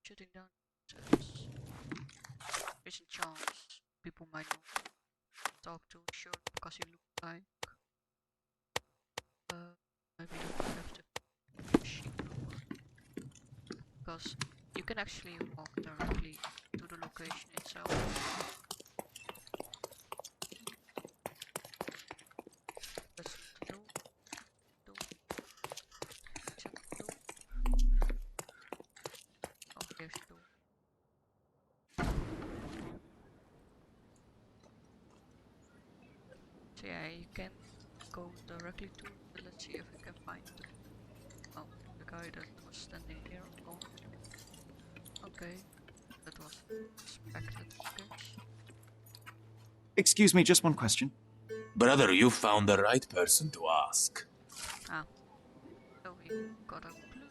Shutting down chats. There's a chance people might not talk to Sherlock because he looks like maybe you have to chic because you can actually walk directly to the location itself. That's not the door. Check the door. Oh, there's the door. So yeah, you can go directly to it, but let's see if we can find the the guy that was standing here. Oh, okay, that was expected, I guess. Excuse me, just one question. Brother, you found the right person to ask. Ah, so we got a clue.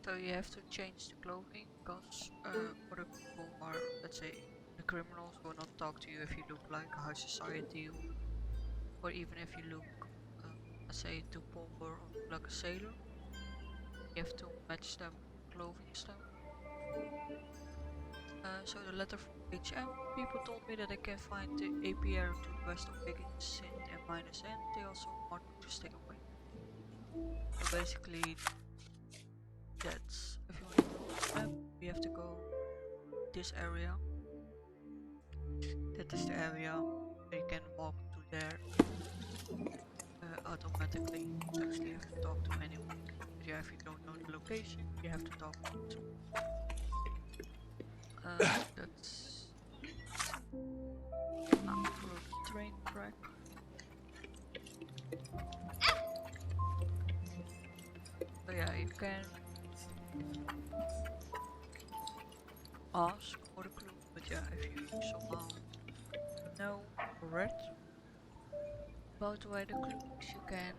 So you have to change the clothing because other people are, let's say, the criminals will not talk to you if you look like a high society or even if you look, let's say, too poor or like a sailor. You have to match them clothing style. So the letter from HM, people told me that I can find the APR to the west of Higgins and minus N. They also want me to stay away. So basically, that's if you want to know the map, we have to go this area. That is the area where you can walk to there automatically. You actually have to talk to anyone. But yeah, if you don't know the location, you have to talk to. That's for a train track. So yeah, you can ask for the clue, but yeah, if you somehow know or read about where the clue is, you can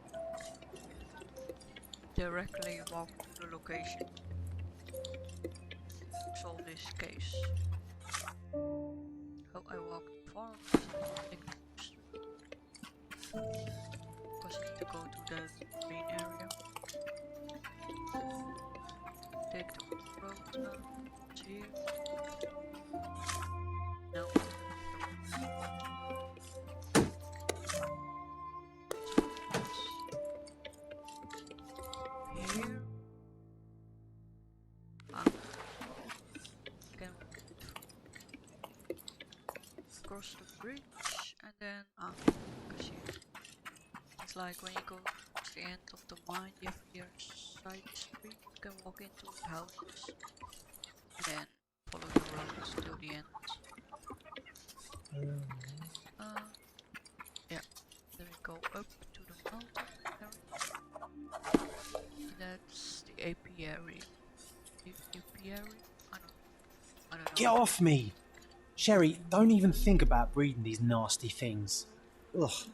directly walk to the location. Solve this case. Oh, I walked far because I take the street. Because I need to go to that main area. Take the road here. No. Here. Can cross the bridge and then because it's like when you go towards the end of the mine, you have your side street. You can walk into the houses and then follow the roads till the end. Yeah, then we go up to the mountain area. And that's the apiary. Apiary? I don't know. Get off me! Sherry, don't even think about breeding these nasty things. Ugh.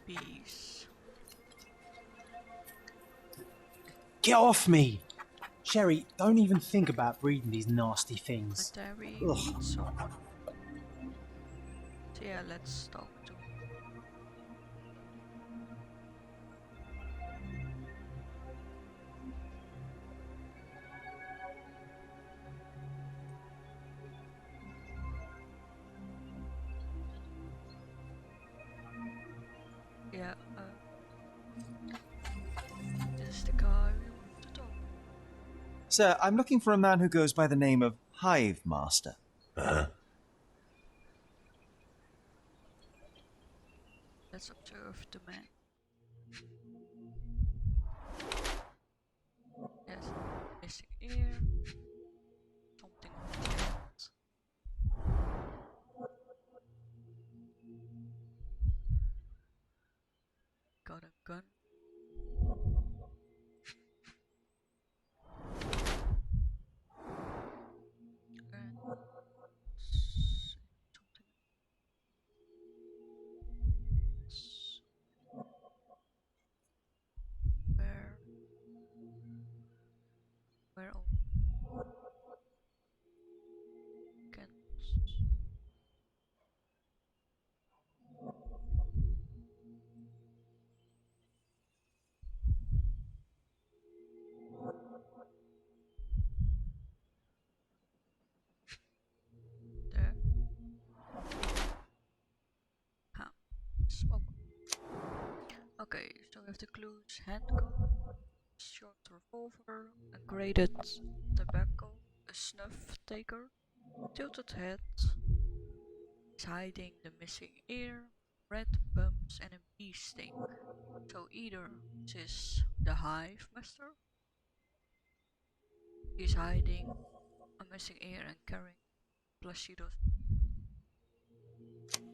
Bees. Get off me! Sherry, don't even think about breeding these nasty things. Ugh. Someone. So yeah, let's talk to. Sir, I'm looking for a man who goes by the name of Hive Master. Uh-huh. Let's observe the man. Yes, missing ear. Something on his head. Got a gun. And something else. Where all can there? Huh. Smoke. Okay, so we have the clues: handgun, short revolver, a grated tobacco, a snuff taker, tilted head, is hiding the missing ear, red bumps, and a bee sting. So either this is the hive master, he's hiding a missing ear and carrying Placido's,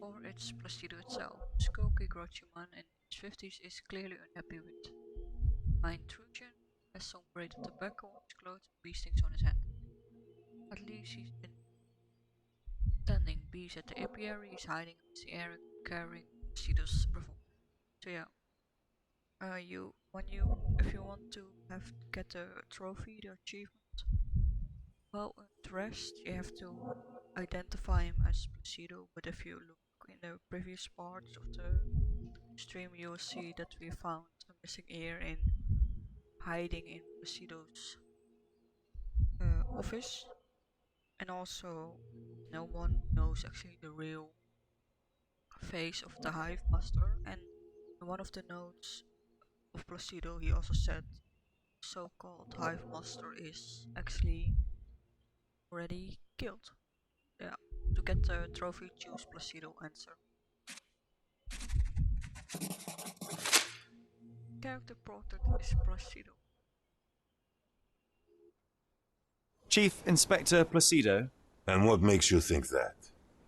or it's Placido itself. Skokie grouchy man in his 50s is clearly unhappy with my intrusion, has some grated tobacco on his clothes and bee stings on his hand. At least he's been tending bees at the apiary, he's hiding in the air and carrying Placido's revolver. So yeah, if you want to get a trophy, the achievement, well dressed, you have to identify him as Placido. But if you look in the previous parts of the stream, you will see that we found a missing ear in hiding in Placido's office, and also no one knows actually the real face of the hive master. And in one of the notes of Placido, he also said so-called hive master is actually already killed. Yeah, to get the trophy, choose Placido answer. Character portrait is Placido. Chief Inspector Placido. And what makes you think that?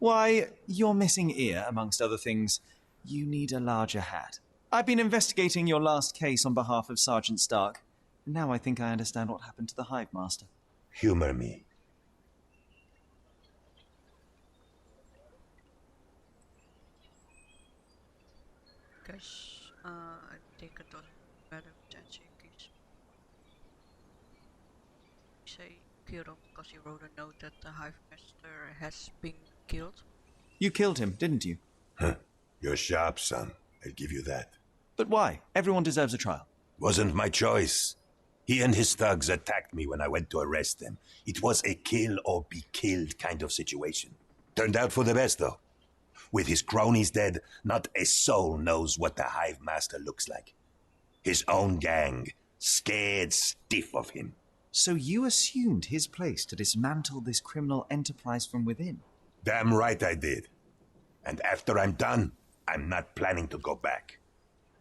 Why, your missing ear, amongst other things. You need a larger hat. I've been investigating your last case on behalf of Sergeant Stark. Now I think I understand what happened to the Hive Master. Humor me. Guess I think it doesn't matter which answer you say killed him because he wrote a note that the hive master has been killed. You killed him, didn't you? Huh. You're sharp, son. I'll give you that. But why? Everyone deserves a trial. Wasn't my choice. He and his thugs attacked me when I went to arrest them. It was a kill or be killed kind of situation. Turned out for the best, though. With his cronies dead, not a soul knows what the Hive Master looks like. His own gang, scared stiff of him. So you assumed his place to dismantle this criminal enterprise from within? Damn right I did. And after I'm done, I'm not planning to go back.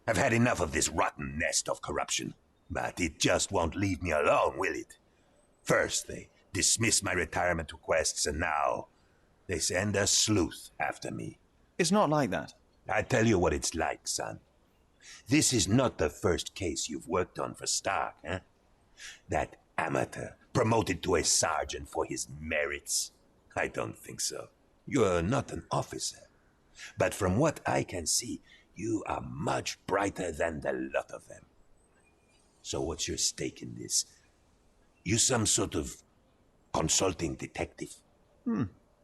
I've had enough of this rotten nest of corruption. But it just won't leave me alone, will it? First, they dismiss my retirement requests, and now they send a sleuth after me. It's not like that. I tell you what it's like, son. This is not the first case you've worked on for Stark, eh? That amateur promoted to a sergeant for his merits? I don't think so. You're not an officer. But from what I can see, you are much brighter than the lot of them. So what's your stake in this? You some sort of consulting detective?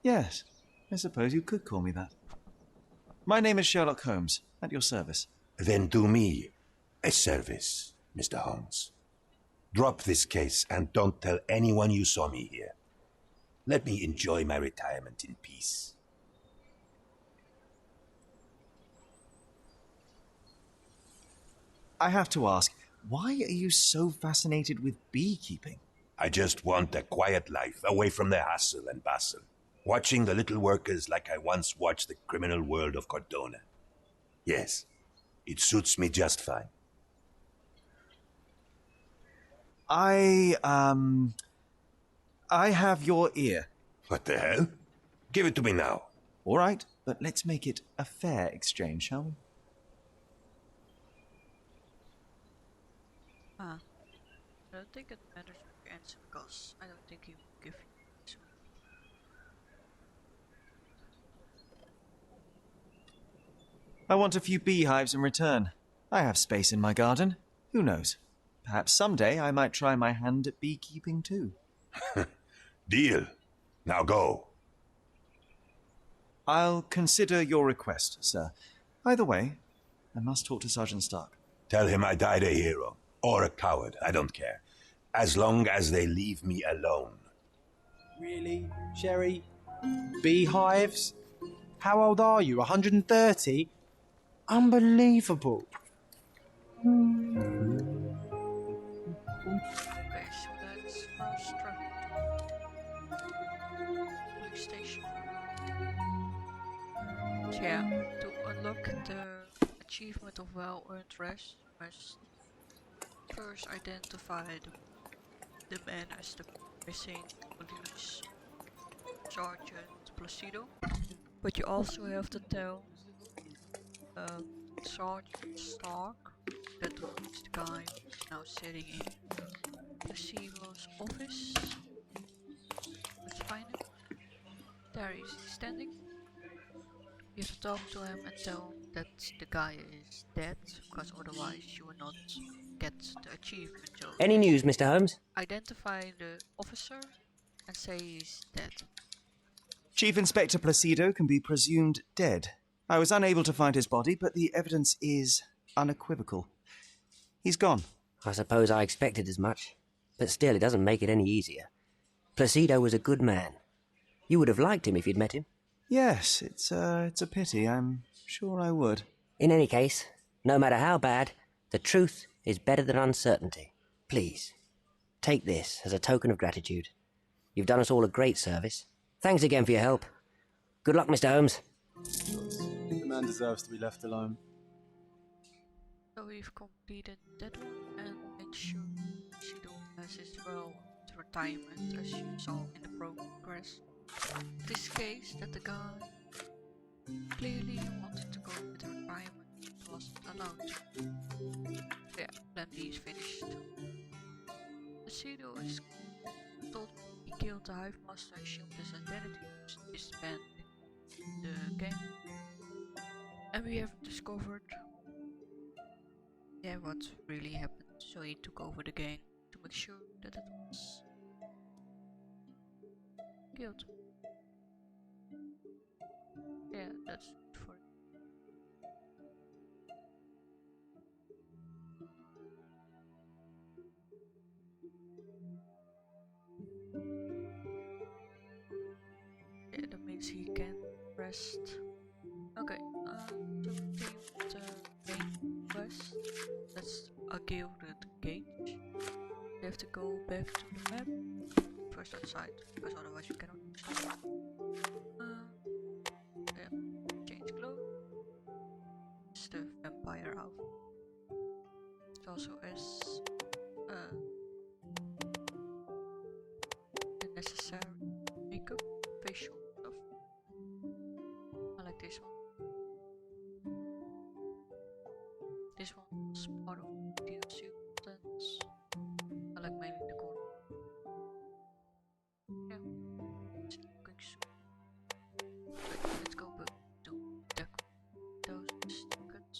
Yes, I suppose you could call me that. My name is Sherlock Holmes, at your service. Then do me a service, Mr. Holmes. Drop this case and don't tell anyone you saw me here. Let me enjoy my retirement in peace. I have to ask, why are you so fascinated with beekeeping? I just want a quiet life, away from the hustle and bustle. Watching the little workers like I once watched the criminal world of Cordona. Yes, it suits me just fine. I have your ear. What the hell? Give it to me now. All right, but let's make it a fair exchange, shall we? Ah, I don't think it matters what you answer because I don't think he will give you this one. I want a few beehives in return. I have space in my garden. Who knows? Perhaps someday I might try my hand at beekeeping too. Deal. Now go. I'll consider your request, sir. Either way, I must talk to Sergeant Stark. Tell him I died a hero. Or a coward, I don't care. As long as they leave me alone. Really, Sherry? Beehives? How old are you? 130? Unbelievable. Okay, so let's first travel to police station. So yeah, to unlock the achievement of well-earned rest, you must first identify the man as the missing police Sergeant Placido. But you also have to tell Sergeant Stark that was the guy who's now sitting in Placido's office. Let's find him. There he is standing. You have to talk to him and tell him that the guy is dead, because otherwise you will not get the achievement. So Any news, Mr. Holmes? identify the officer and say he's dead. Chief Inspector Placido can be presumed dead. I was unable to find his body, but the evidence is unequivocal. He's gone. I suppose I expected as much. But still, it doesn't make it any easier. Placido was a good man. You would have liked him if you'd met him. Yes, it's a pity. I'm sure I would. In any case, no matter how bad, the truth is better than uncertainty. Please, take this as a token of gratitude. You've done us all a great service. Thanks again for your help. Good luck, Mr. Holmes. The man deserves to be left alone. So we've completed that one and made sure Placido has as well the retirement as you saw in the progress. This case that the guy clearly wanted to go with retirement but wasn't allowed to. Yeah, plan B is finished. Placido is told he killed the Hive Master and shielded his identity was disbanding the game. And we have discovered what really happened, so he took over the gang to make sure that it was killed. Yeah, that's it for it. Yeah, that means he can rest. Okay, to continue with the main quest, that's a gilded gate. You have to go back to the map, first outside, because otherwise you cannot stop. Yeah, change clothes. It's the vampire outfit. It also has the necessary makeup, facial stuff. I like this one. This one is part of the DLC contents. I like mainly the corner. Yeah, it's looking super. Okay, let's go back to deco those tickets.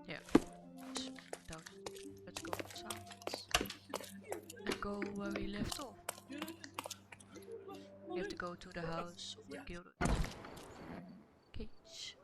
Yeah, let's go outside and go where we left off. We have to go to the house of the Gilded Cage.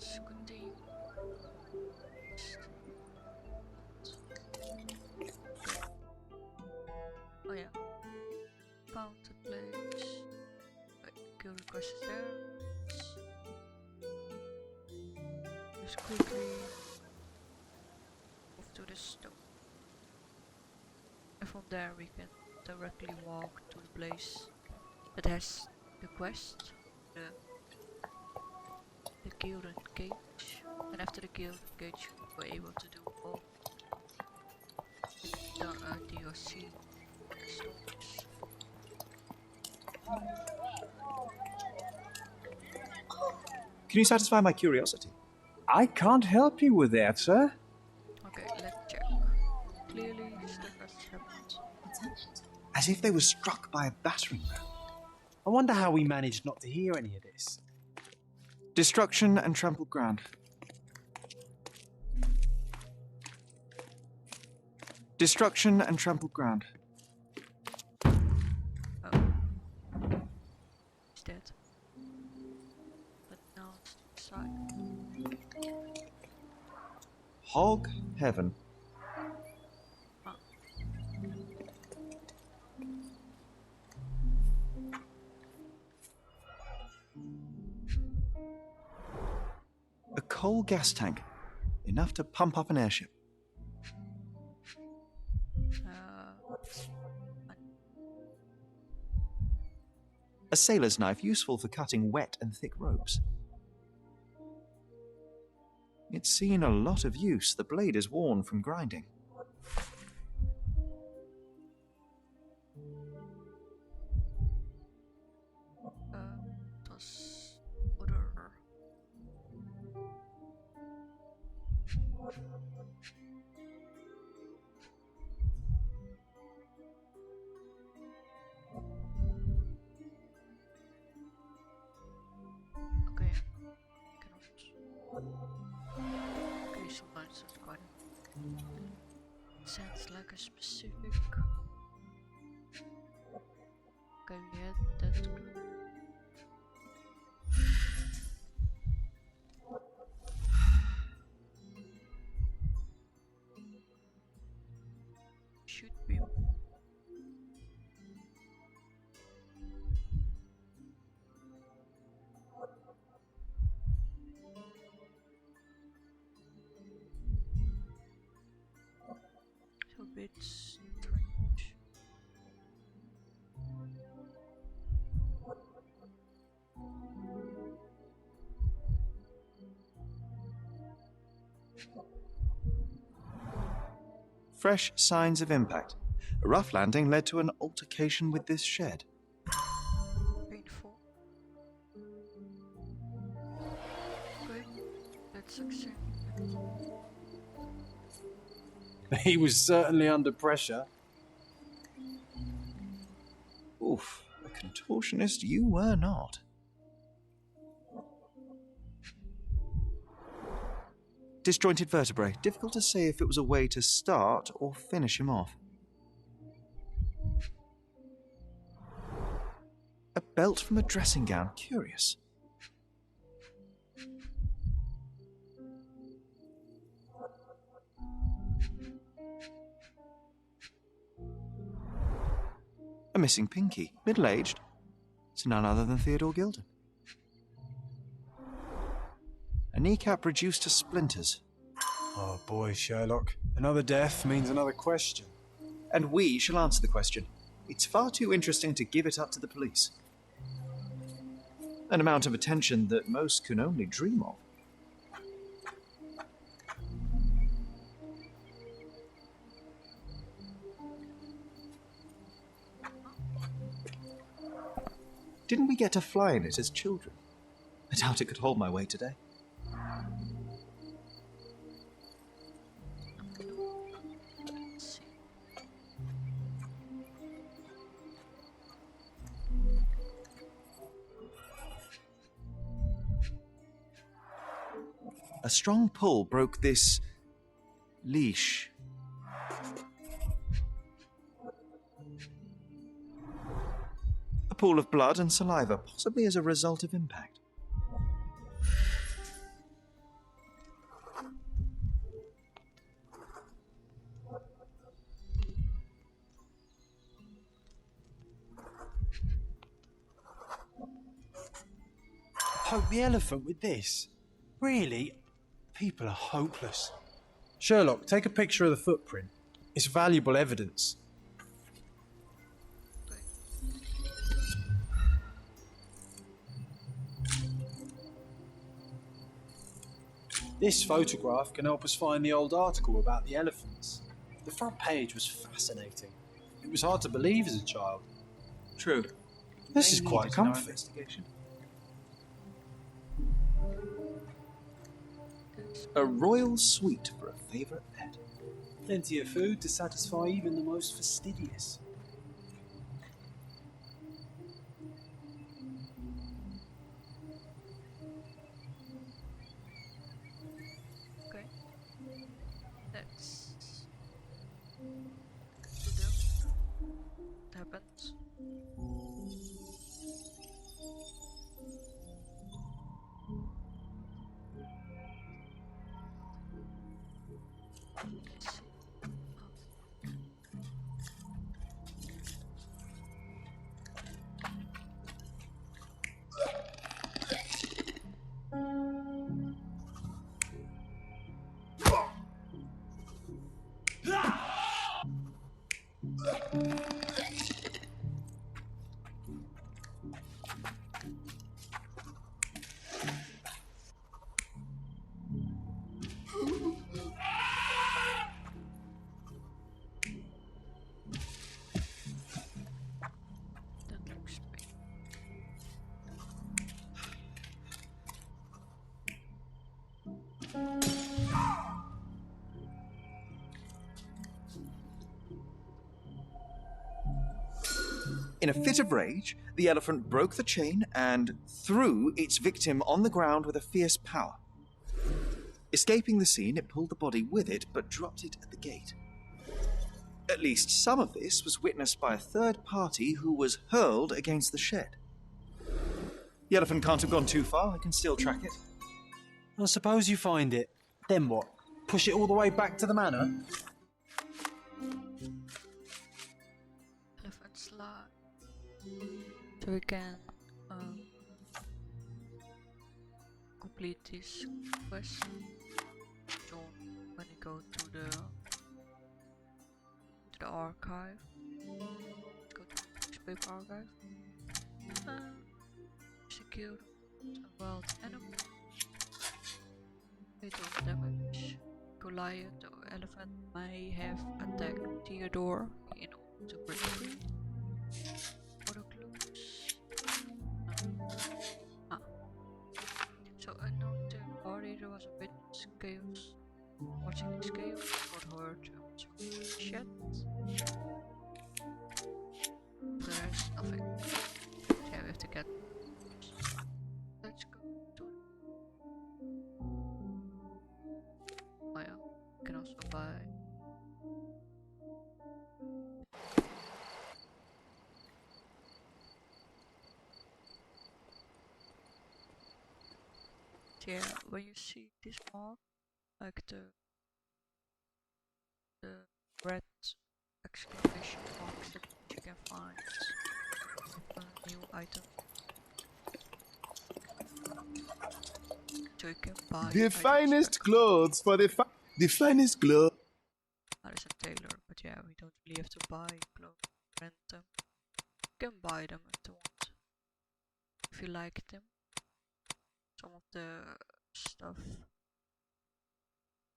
let's continue. Oh yeah, found the place. Wait, kill request is there. Just quickly move to the stone. And from there we can directly walk to the place that has the quest, the Gilded cage. And after the Gilded cage we're able to do all the DLC stories. Can you satisfy my curiosity? I can't help you with that, sir. Okay, let's check. Clearly stuff has happened. As if they were struck by a battering ram. I wonder how we managed not to hear any of this. Destruction and trampled ground. Destruction and trampled ground. Oh. He's dead. But now it's inside. Hog heaven. Ah. A coal gas tank. Enough to pump up an airship. A sailor's knife useful for cutting wet and thick ropes. It's seen a lot of use. The blade is worn from grinding. Das oder okay, cannot. Okay, sometimes it's quite. Sounds like a specific. Okay, we had that. Should be. So a bit strange. Fresh signs of impact. A rough landing led to an altercation with this shed. Painful. Okay, let's succeed. He was certainly under pressure. Oof, a contortionist you were not. Disjointed vertebrae. Difficult to say if it was a way to start or finish him off. A belt from a dressing gown. Curious. A missing pinky. Middle-aged. It's none other than Theodore Gilded. A kneecap reduced to splinters. Oh boy, Sherlock. Another death means another question. And we shall answer the question. It's far too interesting to give it up to the police. An amount of attention that most can only dream of. Didn't we get to fly in it as children? I doubt it could hold my weight today. Let's see. A strong pull broke this leash. A pool of blood and saliva, possibly as a result of impact. poke the elephant with this? Really? People are hopeless. Sherlock, take a picture of the footprint. It's valuable evidence. This photograph can help us find the old article about the elephants. The front page was fascinating. It was hard to believe as a child. True. This May is need quite it in our comfy. investigation. A royal suite for a favourite pet. Plenty of food to satisfy even the most fastidious. Okay. Let's do what happens. Let's see. That looks big. In a fit of rage, the elephant broke the chain and threw its victim on the ground with a fierce power. Escaping the scene, it pulled the body with it, but dropped it at the gate. At least some of this was witnessed by a third party who was hurled against the shed. The elephant can't have gone too far. I can still track it. I suppose you find it. Then what? Push it all the way back to the manor? Elephant slide. So we can complete this quest. John, when you go to the archive, let's go to the newspaper archive. Secure a wild animal. Little damage. Goliath, the elephant, may have attacked Theodore in order to break free. Other clues. So unknown to the party, there was a witness chaos. Watching this chaos, got hurt and was shed. There's nothing. Yeah, we have to get. Let's go to. Oh yeah, we can also buy. Yeah, when you see this mark, like the red exclamation marks that you can find a new item. So you can buy The items finest back. clothes for the finest clothes. There's a tailor, but yeah, we don't really have to buy clothes, rent them. You can buy them if you want. If you like them. Some of the stuff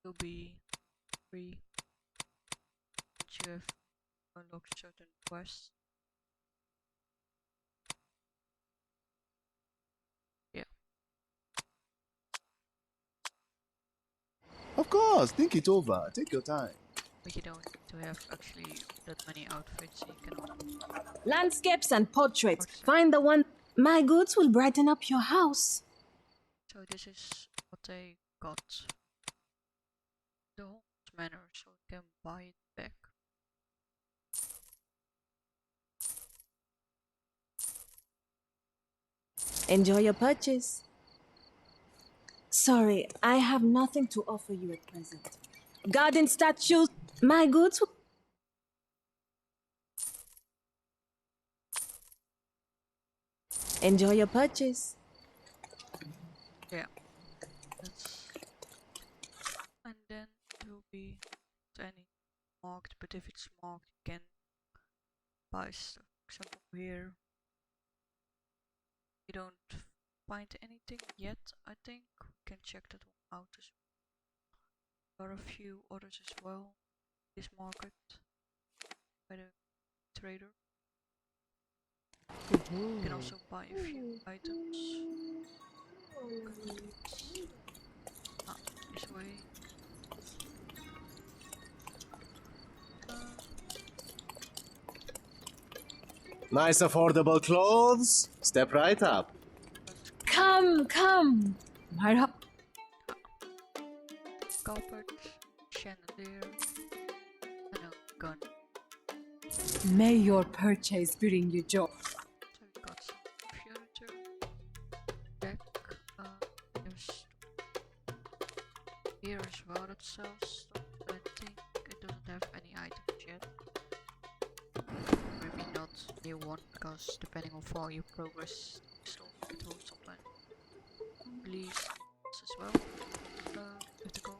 will be free once you have unlocked certain quests. Yeah. Of course, think it over. Take your time. But you don't need to have actually that many outfits, so you can only Landscapes and portraits. Portrait. Find the one. My goods will brighten up your house. So this is what they got. The Holmes manor, so you can buy it back. Enjoy your purchase. Sorry, I have nothing to offer you at present. Garden statues. My goods will. Enjoy your purchase. marked, but if it's marked you can buy stuff. For example here you don't find anything yet, I think. We can check that one out as well. There are a few others as well. This market by the trader. You can also buy a few items. This way. Nice affordable clothes. Step right up. Come, come. Marhab. Carpet, chandelier, and a gun. May your purchase bring you joy. So we got some furniture, deck, there's here as well that sells stuff. I think it doesn't have any items yet. Maybe not new one, because depending on how you progress stuff, it will sometimes release as well. Have to go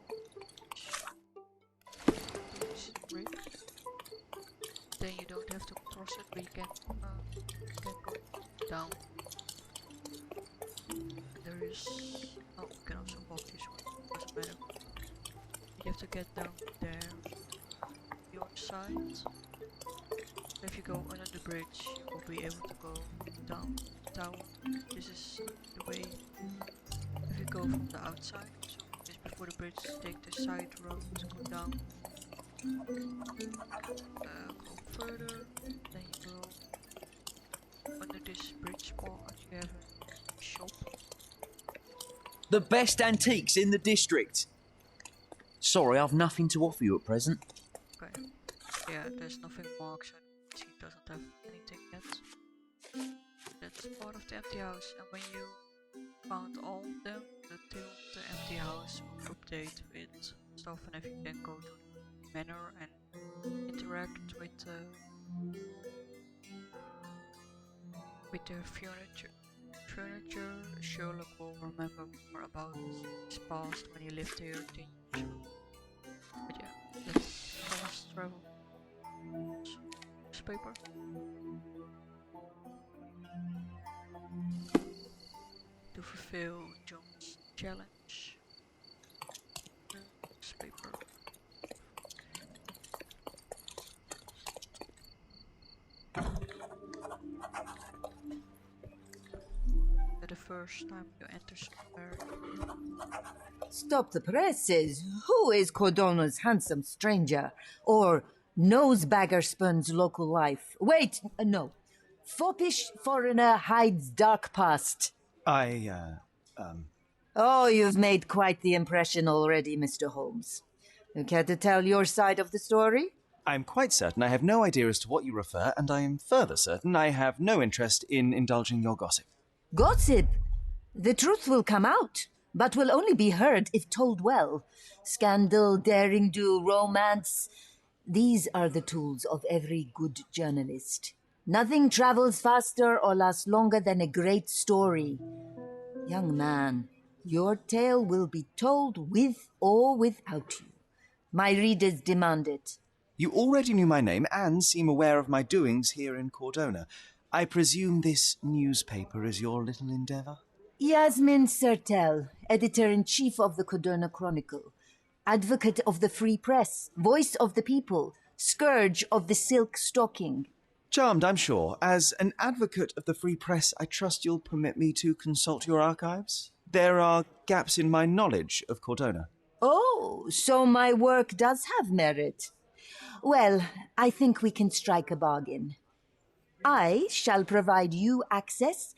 brick. Then you don't have to cross it, but you can go down. And there is, oh, you can also walk this way, doesn't matter. You have to get down there, the other side. If you go under the bridge, you will be able to go down the tower. This is the way. If you go from the outside, so just before the bridge, take the side road to go down. Go further, then you go under this bridge part. You have a shop. The best antiques in the district. Sorry, I've nothing to offer you at present. Okay. Yeah, there's nothing marked, so he doesn't have anything yet. That's part of the empty house, and when you found all of them, the empty house will update with stuff, and if you can go to the manor and interact with the furniture. Sherlock will remember more about his past when he lived here 10 years ago. But yeah, let's fast travel. Newspaper. To fulfill John's challenge. Newspaper. For the first time you enter somewhere. Stop the presses. Who is Cordona's handsome stranger? Or nosebagger spurns local life? Wait, no. Foppish foreigner hides dark past. Oh, you've made quite the impression already, Mr. Holmes. You care to tell your side of the story? I'm quite certain I have no idea as to what you refer, and I am further certain I have no interest in indulging your gossip. Gossip? The truth will come out, but will only be heard if told well. Scandal, daring-do, romance. These are the tools of every good journalist. Nothing travels faster or lasts longer than a great story. Young man, your tale will be told with or without you. My readers demand it. You already knew my name and seem aware of my doings here in Cordona. I presume this newspaper is your little endeavour? Yasmin Sertel, editor-in-chief of the Cordona Chronicle, advocate of the free press, voice of the people, scourge of the silk stocking. Charmed, I'm sure. As an advocate of the free press, I trust you'll permit me to consult your archives? There are gaps in my knowledge of Cordona. Oh, so my work does have merit. Well, I think we can strike a bargain. I shall provide you access,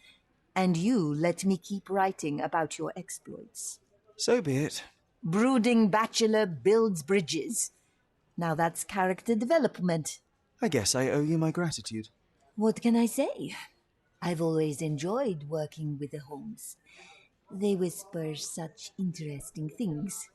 and you let me keep writing about your exploits. So be it. Brooding bachelor builds bridges. Now that's character development. I guess I owe you my gratitude. What can I say? I've always enjoyed working with the Holmes. They whisper such interesting things.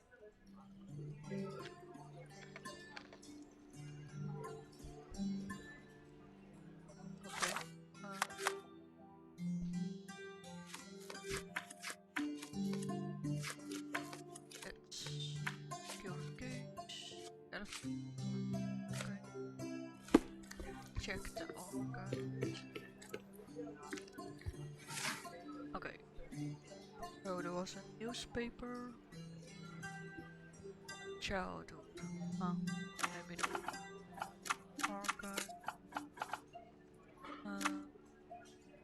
check the organ. Okay. So there was a newspaper. Childhood. Maybe the organ.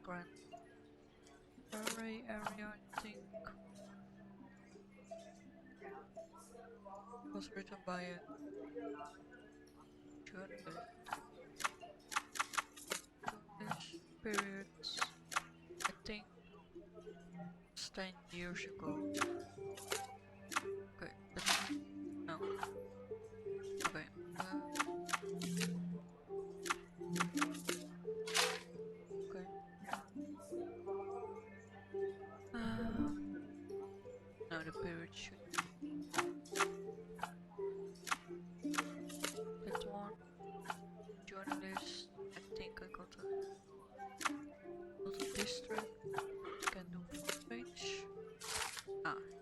Grand Array area, I think. It was written by a journalist. This periods, I think, 10 years ago. Okay, no. Okay. Okay. No, the period should. That one. Journalist. I think I got a little district. Can do front page.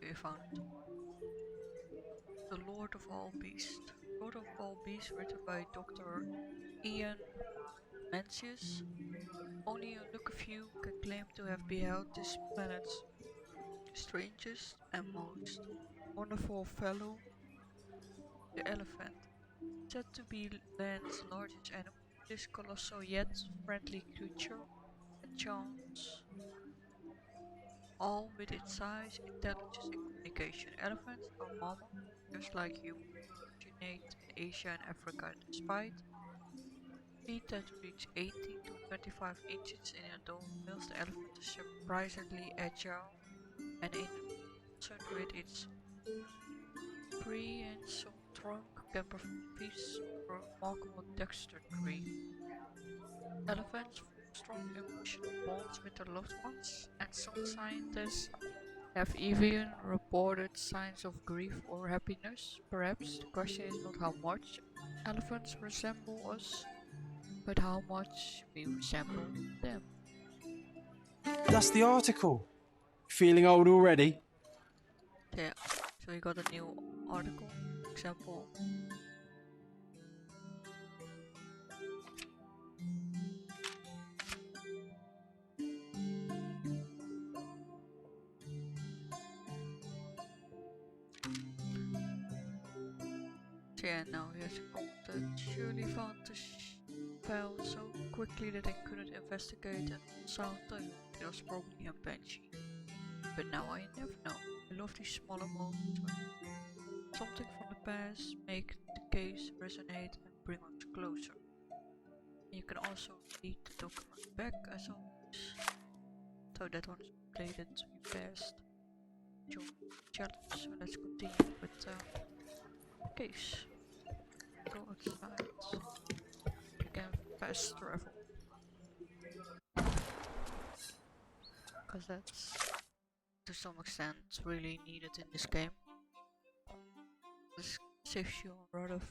We found it. The Lord of All Beasts. Lord of All Beasts, written by Dr. Ian Mencius. Only a lucky few can claim to have beheld this planet's strangest and most wonderful fellow, the elephant. Said to be land's largest animal, this colossal yet friendly creature enchants all with its size, intelligence and communication. Elephants are mammals, just like humans, originate in Asia and Africa. Despite feet that reach 18 to 25 inches in adult males, the elephant is surprisingly agile and in concern with its prehensile trunk can perform feats of remarkable dexterity. Elephants form strong emotional bonds with their loved ones, and some scientists have even reported signs of grief or happiness. Perhaps the question is not how much elephants resemble us, but how much we resemble them. That's the article. Feeling old already? Yeah, so we got a new article, example. So yeah, now here's a comment that surely found the file so quickly that I couldn't investigate and sound it was probably a banshee. But now I never know. I love these smaller moments when something from the past make the case resonate and bring us closer. And you can also read the document back as always. So that one is updated to be passed. Challenge. So let's continue with the case. Go outside. You can fast travel. Because that's to some extent really needed in this game. This saves you a lot of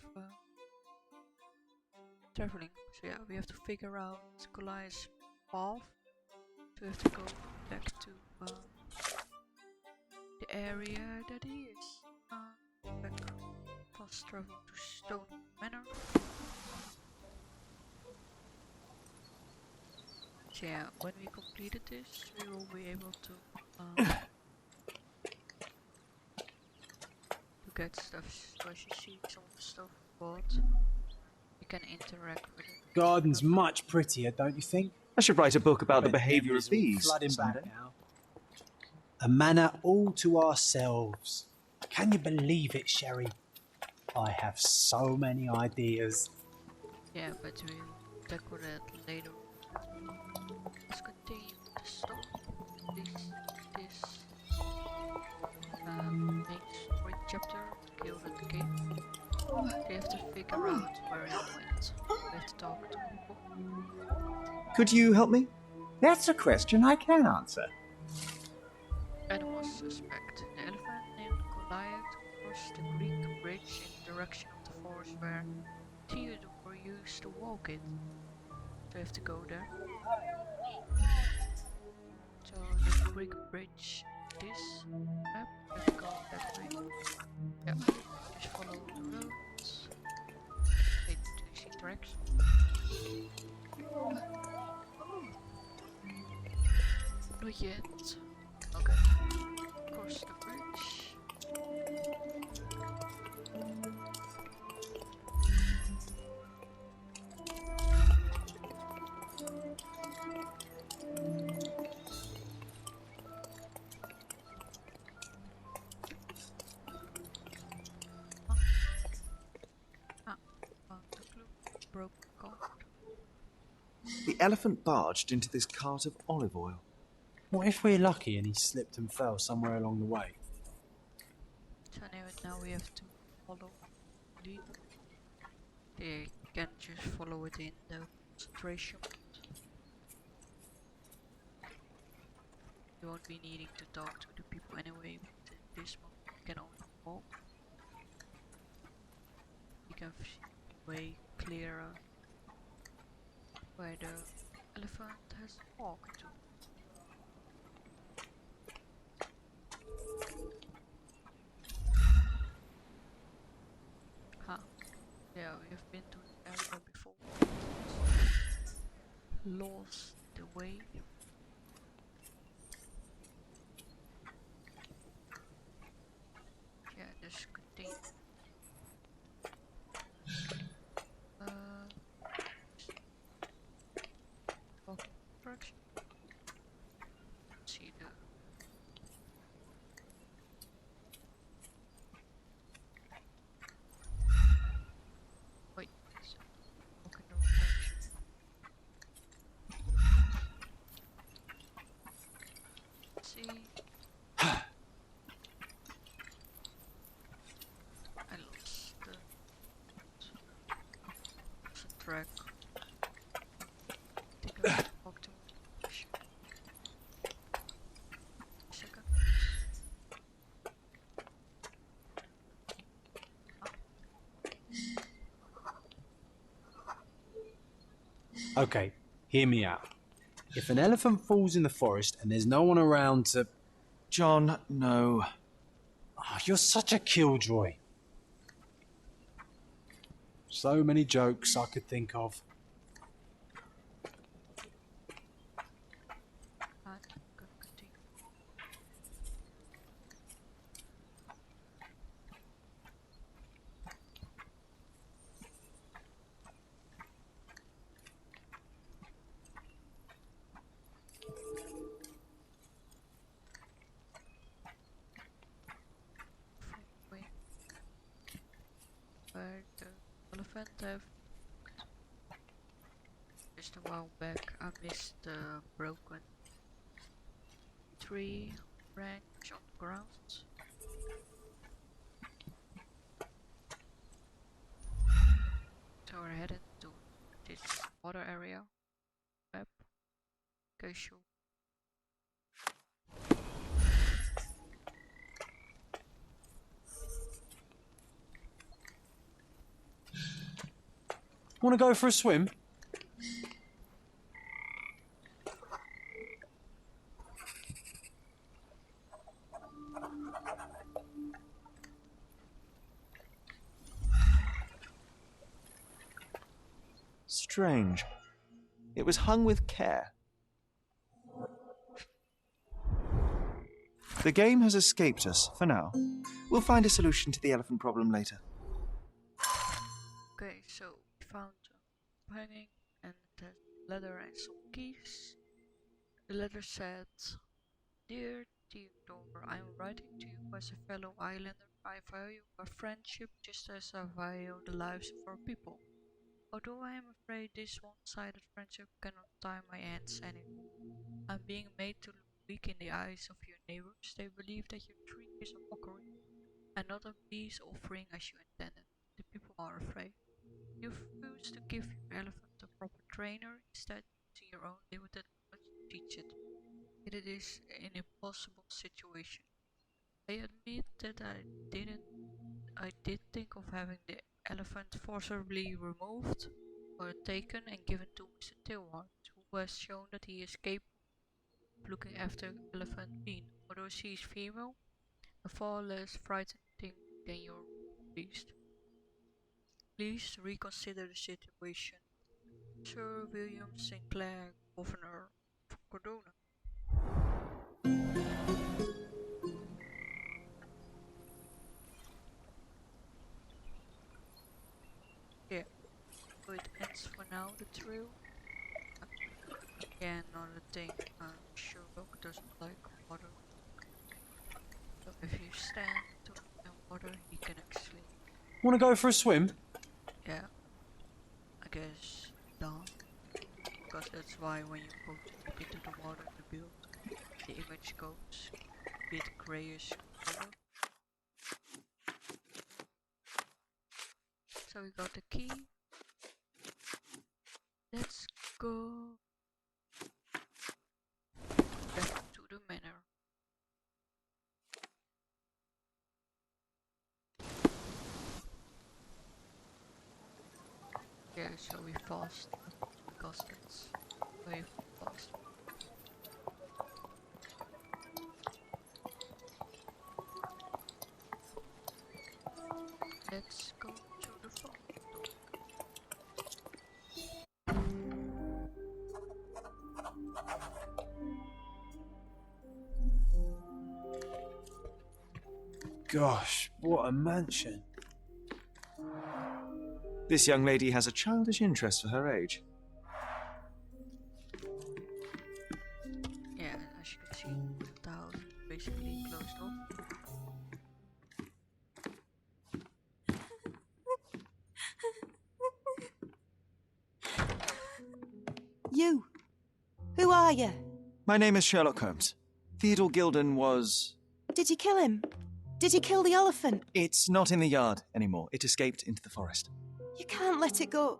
traveling. So yeah, we have to figure out Goliath's path. So we have to go back to the area that he is. Back fast travel to Stone Manor. So yeah, when we completed this, we will be able to get stuff. So as you see, some of the stuff bought, you can interact with it. Garden's much prettier, don't you think? I should write a book about the Bet behaviour memories of will bees flood him someday. back now. A manor all to ourselves. Can you believe it, Sherry? I have so many ideas. Yeah, but we'll tackle that later. Let's continue with the story. This main story chapter, Gilded game. They have to figure out where he went. We have to talk to people. Could you help me? That's a question I can answer. Animals suspect. The elephant named Goliath crossed the Greek bridge in the direction of the forest where Theodore used to walk it. So we have to go there. So the Greek bridge, this map, we have to go that way. Yeah, just follow the roads. Wait, do you see tracks? Not yet. Okay. Cross the bridge. Found the clue. Broke card. The elephant barged into this cart of olive oil. What if we're lucky and he slipped and fell somewhere along the way? So now we have to follow lead. You can just follow it in the concentration. You won't be needing to talk to the people anyway, but in this mode you can only walk. You can see way clearer where the elephant has walked to. Yeah, we have been to the area before. Lost the way. Yeah, just continue. Walking direction. See the wait. Walk in the wrong direction. See. I lost the track. I think I have to walk to direction. Second. Okay, hear me out. If an elephant falls in the forest and there's no one around to... John, no. Oh, you're such a killjoy. So many jokes I could think of. Continue. Where the elephant have just a while back I missed the broken tree branch on the ground. So we're headed to this water area map. Okay, sure. Want to go for a swim? Strange. It was hung with care. The game has escaped us for now. We'll find a solution to the elephant problem later. Okay, so we found hanging and it has leather and some keys. The letter said, "Dear Theodore, I am writing to you as a fellow islander. I value our friendship just as I value the lives of our people. Although I am afraid this one-sided friendship cannot tie my hands anymore. I'm being made to look weak in the eyes of your neighbors. They believe that your tree is a mockery and not a peace offering as you intended. The people are afraid. You refuse to give your elephant a proper trainer, instead using your own limited knowledge to teach it. It is an impossible situation. I admit that I did think of having the elephant forcibly removed or taken and given to Mr. Tilward, who has shown that he is capable of looking after elephant Bean, although she is female, a far less frightening than your beast. Please reconsider the situation. Sir William Sinclair, Governor of Cordona." now the thrill. Yeah, another thing, Sherlock doesn't like water. So if you stand in water, he can actually, Want to go for a swim? yeah, I guess, down. Because that's why when you go deep into the water, the image goes a bit grayish color. So we got the key. Let's go back to the manor. Yeah, so we fast because it's very fast. Let's go to the front door. Gosh, what a mansion. This young lady has a childish interest for her age. Yeah, as you can see, the house is basically closed off. You! Who are you? My name is Sherlock Holmes. Theodore Gilded was... Did you kill him? Did you kill the elephant? It's not in the yard anymore. It escaped into the forest. You can't let it go.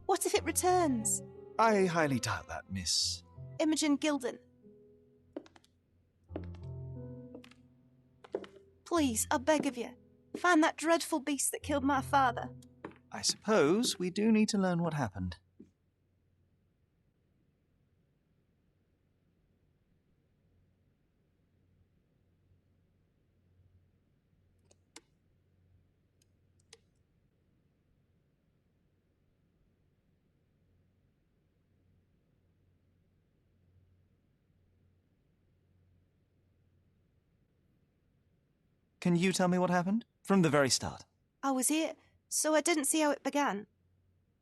What if it returns? I highly doubt that, Miss. Imogen Gilded. Please, I beg of you, find that dreadful beast that killed my father. I suppose we do need to learn what happened. Can you tell me what happened? From the very start. I was here, so I didn't see how it began.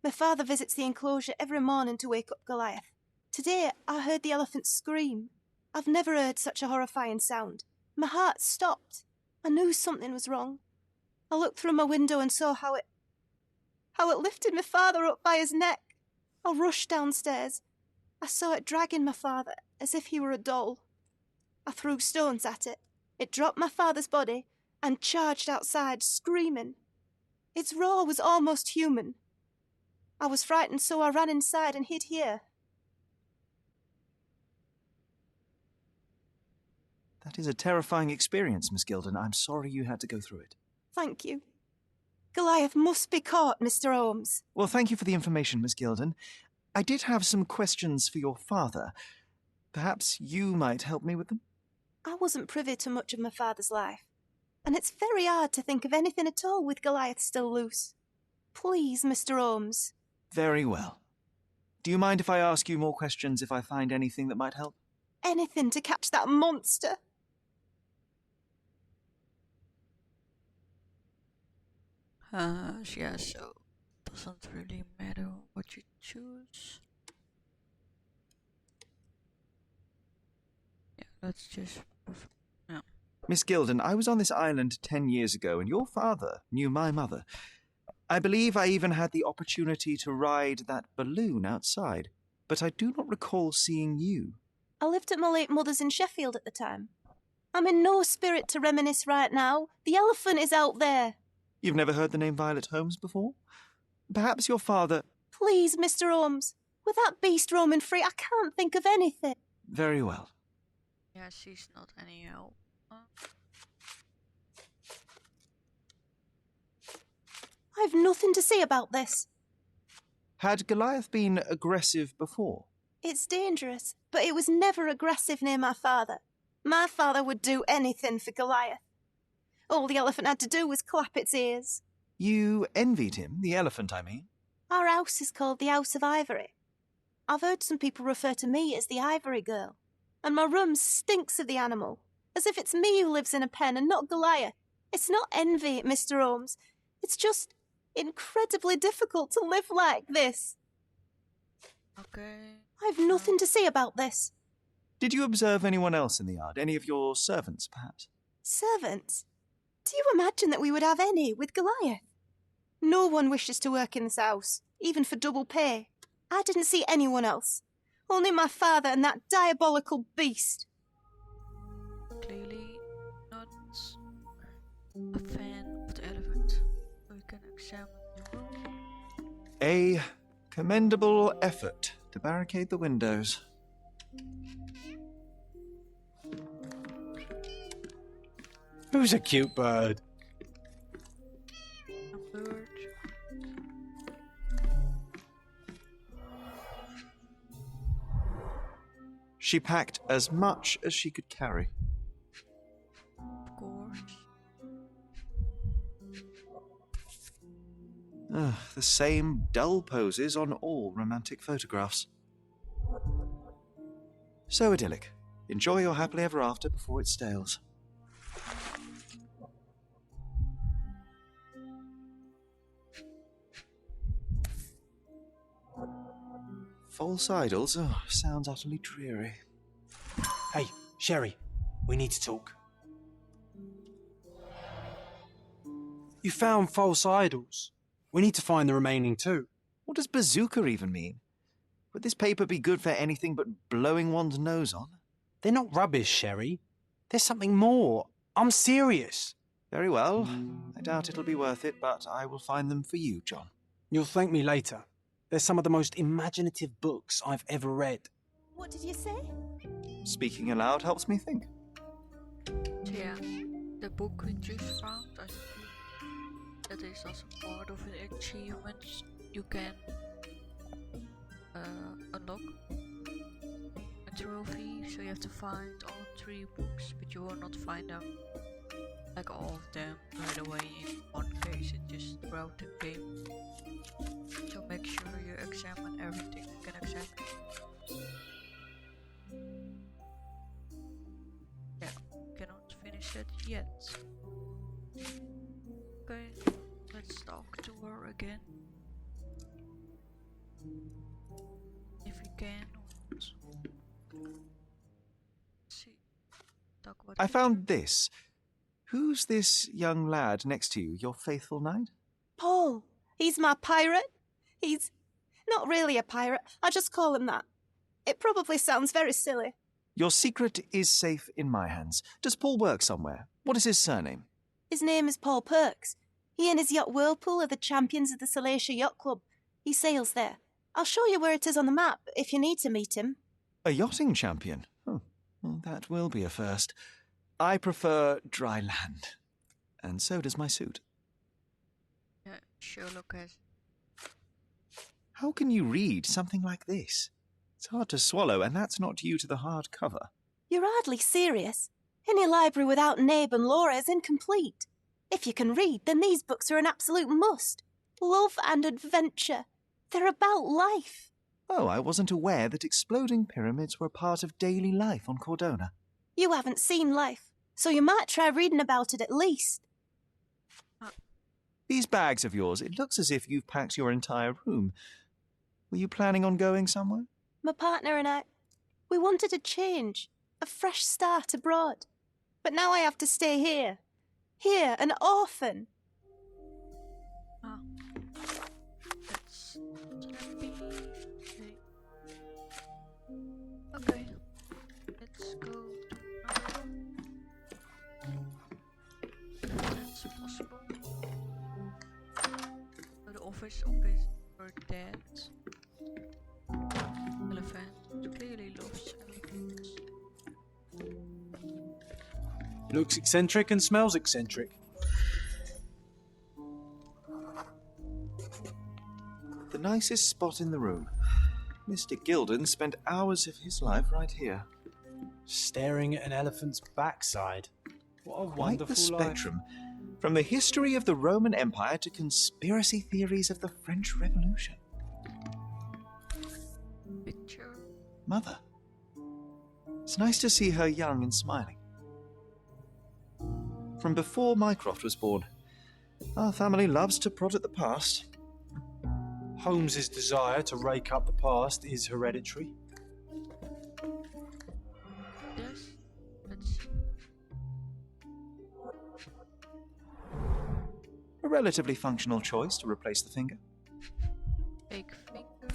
My father visits the enclosure every morning to wake up Goliath. Today, I heard the elephant scream. I've never heard such a horrifying sound. My heart stopped. I knew something was wrong. I looked through my window and saw how it lifted my father up by his neck. I rushed downstairs. I saw it dragging my father as if he were a doll. I threw stones at it. It dropped my father's body and charged outside, screaming. Its roar was almost human. I was frightened, so I ran inside and hid here. That is a terrifying experience, Miss Gilded. I'm sorry you had to go through it. Thank you. Goliath must be caught, Mr. Holmes. Well, thank you for the information, Miss Gilded. I did have some questions for your father. Perhaps you might help me with them? I wasn't privy to much of my father's life, and it's very hard to think of anything at all with Goliath still loose. Please, Mr. Holmes. Very well. Do you mind if I ask you more questions if I find anything that might help? Anything to catch that monster. Yeah, so doesn't really matter what you choose. Yeah, let's just... Yeah. Miss Gilded, I was on this island 10 years ago, and your father knew my mother. I believe I even had the opportunity to ride that balloon outside, but I do not recall seeing you. I lived at my late mother's in Sheffield at the time. I'm in no spirit to reminisce right now. The elephant is out there. You've never heard the name Violet Holmes before? Perhaps your father... Please, Mr. Holmes. With that beast roaming free, I can't think of anything. Very well. Yeah, she's not any help. I've nothing to say about this. Had Goliath been aggressive before? It's dangerous, but it was never aggressive near my father. My father would do anything for Goliath. All the elephant had to do was clap its ears. You envied him, the elephant, I mean? Our house is called the House of Ivory. I've heard some people refer to me as the Ivory Girl, and my room stinks of the animal, as if it's me who lives in a pen and not Goliath. It's not envy, Mr. Holmes. It's just incredibly difficult to live like this. Okay. I've nothing to say about this. Did you observe anyone else in the yard? Any of your servants, perhaps? Servants? Do you imagine that we would have any with Goliath? No one wishes to work in this house, even for double pay. I didn't see anyone else. Only my father and that diabolical beast. Clearly not a fan of the elephant. We can examine the room. A commendable effort to barricade the windows. Who's a cute bird? A bird. She packed as much as she could carry. Of course. The same dull poses on all romantic photographs. So idyllic. Enjoy your happily ever after before it stales. False idols? Oh, sounds utterly dreary. Hey, Sherry, we need to talk. You found false idols. We need to find the remaining two. What does bazooka even mean? Would this paper be good for anything but blowing one's nose on? They're not rubbish, Sherry. There's something more. I'm serious. Very well. I doubt it'll be worth it, but I will find them for you, John. You'll thank me later. They're some of the most imaginative books I've ever read. What did you say? Speaking aloud helps me think. So yeah, the book we just found, I think that is also part of the achievements you can unlock. A trophy, so you have to find all 3 books, but you will not find them, like all of them, right away in one case, it just throughout the game. So make sure you examine everything you can examine. Yeah, cannot finish it yet. Okay, let's talk to her again. If we can. Let's see. Talk about I future. found this. Who's this young lad next to you, your faithful knight? Paul. He's my pirate. He's not really a pirate. I just call him that. It probably sounds very silly. Your secret is safe in my hands. Does Paul work somewhere? What is his surname? His name is Paul Perks. He and his yacht Whirlpool are the champions of the Salacia Yacht Club. He sails there. I'll show you where it is on the map if you need to meet him. A yachting champion? Oh, well, that will be a first. I prefer dry land. And so does my suit. Yeah, Sherlock has. How can you read something like this? It's hard to swallow, and that's not due to the hard cover. You're hardly serious. Any library without Nabe and Laura is incomplete. If you can read, then these books are an absolute must. Love and adventure. They're about life. Oh, I wasn't aware that exploding pyramids were part of daily life on Cordona. You haven't seen life, so you might try reading about it at least. These bags of yours, it looks as if you've packed your entire room. Were you planning on going somewhere? My partner and I, we wanted a change, a fresh start abroad. But now I have to stay here. Here, an orphan. Ah, that's happy. Okay, let's go to that's possible. The office of her dad. Elephant clearly loves elephants. Looks eccentric and smells eccentric. The nicest spot in the room. Mr. Gilded spent hours of his life right here. Staring at an elephant's backside. What a Quite wonderful the spectrum. From the history of the Roman Empire to conspiracy theories of the French Revolution. Picture. Mother. It's nice to see her young and smiling. From before Mycroft was born, our family loves to prod at the past. Holmes's desire to rake up the past is hereditary. Yes. Let's see. A relatively functional choice to replace the finger. Fake finger.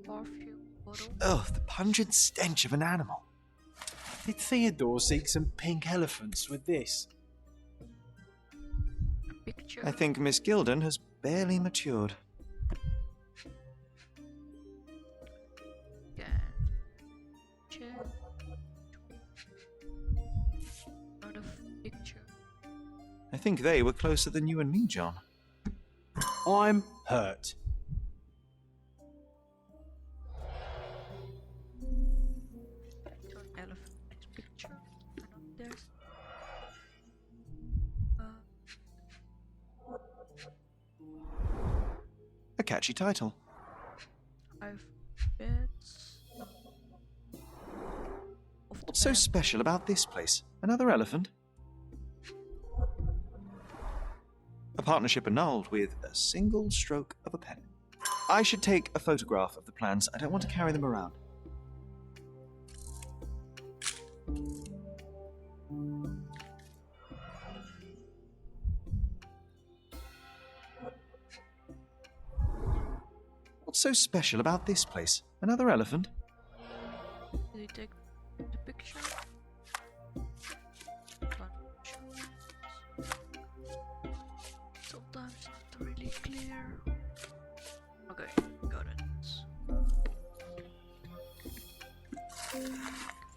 Perfume bottle. Oh, the pungent stench of an animal. Did Theodore seek some pink elephants with this? Picture. I think Miss Gilded has barely matured. Check. Another picture. I think they were closer than you and me, John. I'm hurt. To an elephant picture. And on this. A catchy title. I've beds. What's so special about this place? Another elephant? A partnership annulled with a single stroke of a pen. I should take a photograph of the plans. I don't want to carry them around. What's so special about this place? Another elephant? Did you take the picture? Sometimes not really clear. Okay, got it.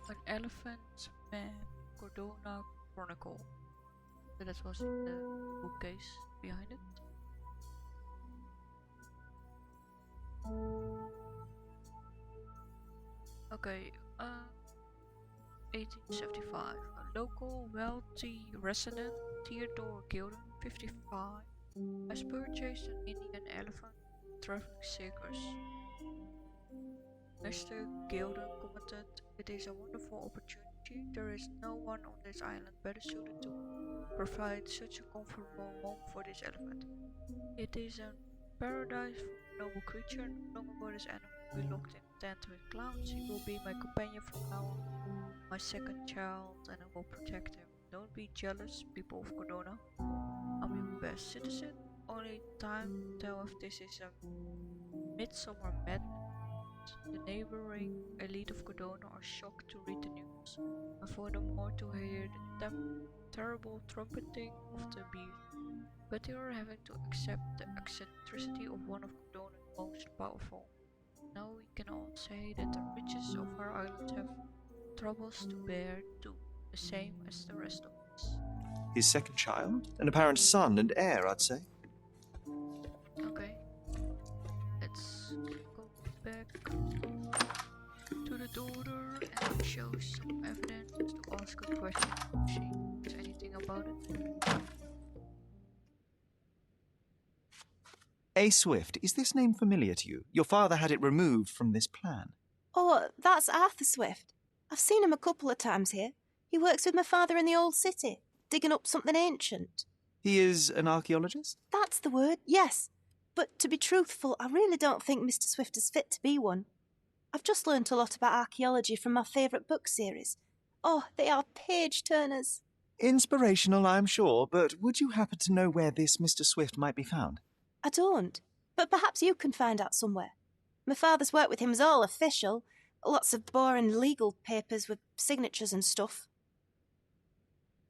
An elephant man, Cordona Chronicle. So that was in the bookcase behind it. Okay, 1875. A local wealthy resident, Theodore Gilded, 55, has purchased an Indian elephant traveling circus. Mr. Gilded commented, "It is a wonderful opportunity. There is no one on this island better suited to provide such a comfortable home for this elephant. It is a paradise for a noble creature. No longer will this animal be locked in a tent with clowns. He will be my companion from now on, my second child, and I will protect him. Don't be jealous, people of Cordona. I'm your best citizen. Only time will tell if this is a midsummer madness. The neighboring elite of Cordona are shocked to read the news, and furthermore to hear the terrible trumpeting of the beast. But they are having to accept the eccentricity of one of Cordona's most powerful. Now we can all say that the riches of our island have troubles to bear too, the same as the rest of us." His second child? An apparent son and heir, I'd say. Okay, let's go back to the daughter and show some evidence to ask a question if she knows anything about it. A. Swift, is this name familiar to you? Your father had it removed from this plan. Oh, that's Arthur Swift. I've seen him a couple of times here. He works with my father in the old city, digging up something ancient. He is an archaeologist? That's the word, yes. But to be truthful, I really don't think Mr. Swift is fit to be one. I've just learnt a lot about archaeology from my favourite book series. Oh, they are page-turners. Inspirational, I'm sure, but would you happen to know where this Mr. Swift might be found? I don't, but perhaps you can find out somewhere. My father's work with him is all official. Lots of boring legal papers with signatures and stuff.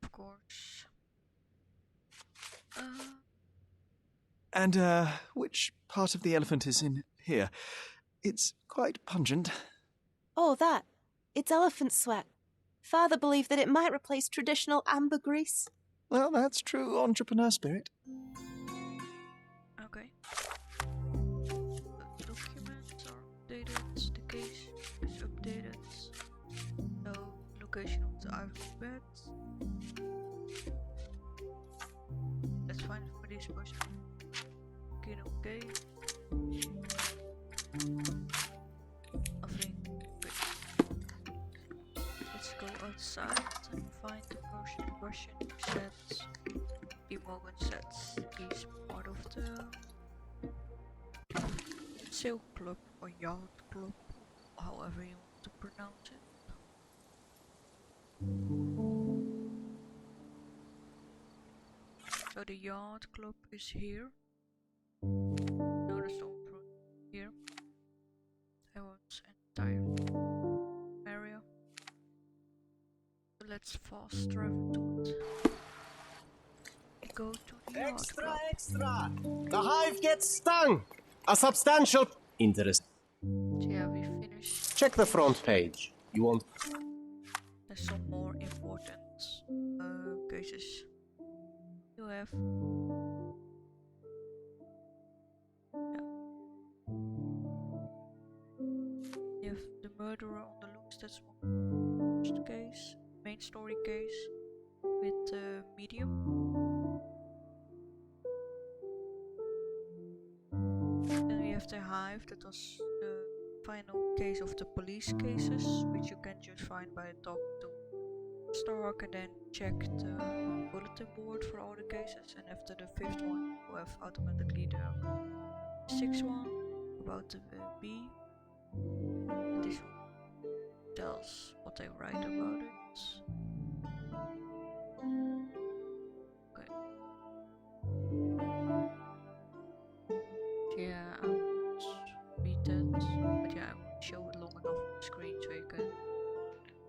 Of course. And, which part of the elephant is in here? It's quite pungent. Oh, that. It's elephant sweat. Father believed that it might replace traditional ambergris. Well, that's true entrepreneur spirit. Okay. The documents are updated, the case is updated. So, location of the ivory beds. Let's find it for this person. Okay. Nothing. Okay. Let's go outside and find the person who says Imogen says he's part of the Sail Club or Yacht Club, however you want to pronounce it. So the Yacht Club is here. Notice on front here. Everyone's entire area. So let's fast travel to it. We go to the Yacht Extra, Club. extra! The hive gets stung! A substantial interest. So yeah, we finished. Check the front page. You want. There's some more important cases. You have the murderer on the loose. That's one first case, main story case with medium. Then we have the hive. That was the final case of the police cases, which you can just find by talking to Stark and then check the bulletin board for all the cases. And after the 5th one, you have automatically the 6th one about the bee. And this one tells what they write about it. Okay. Yeah, I won't read that, but yeah, I will show it long enough on the screen so you can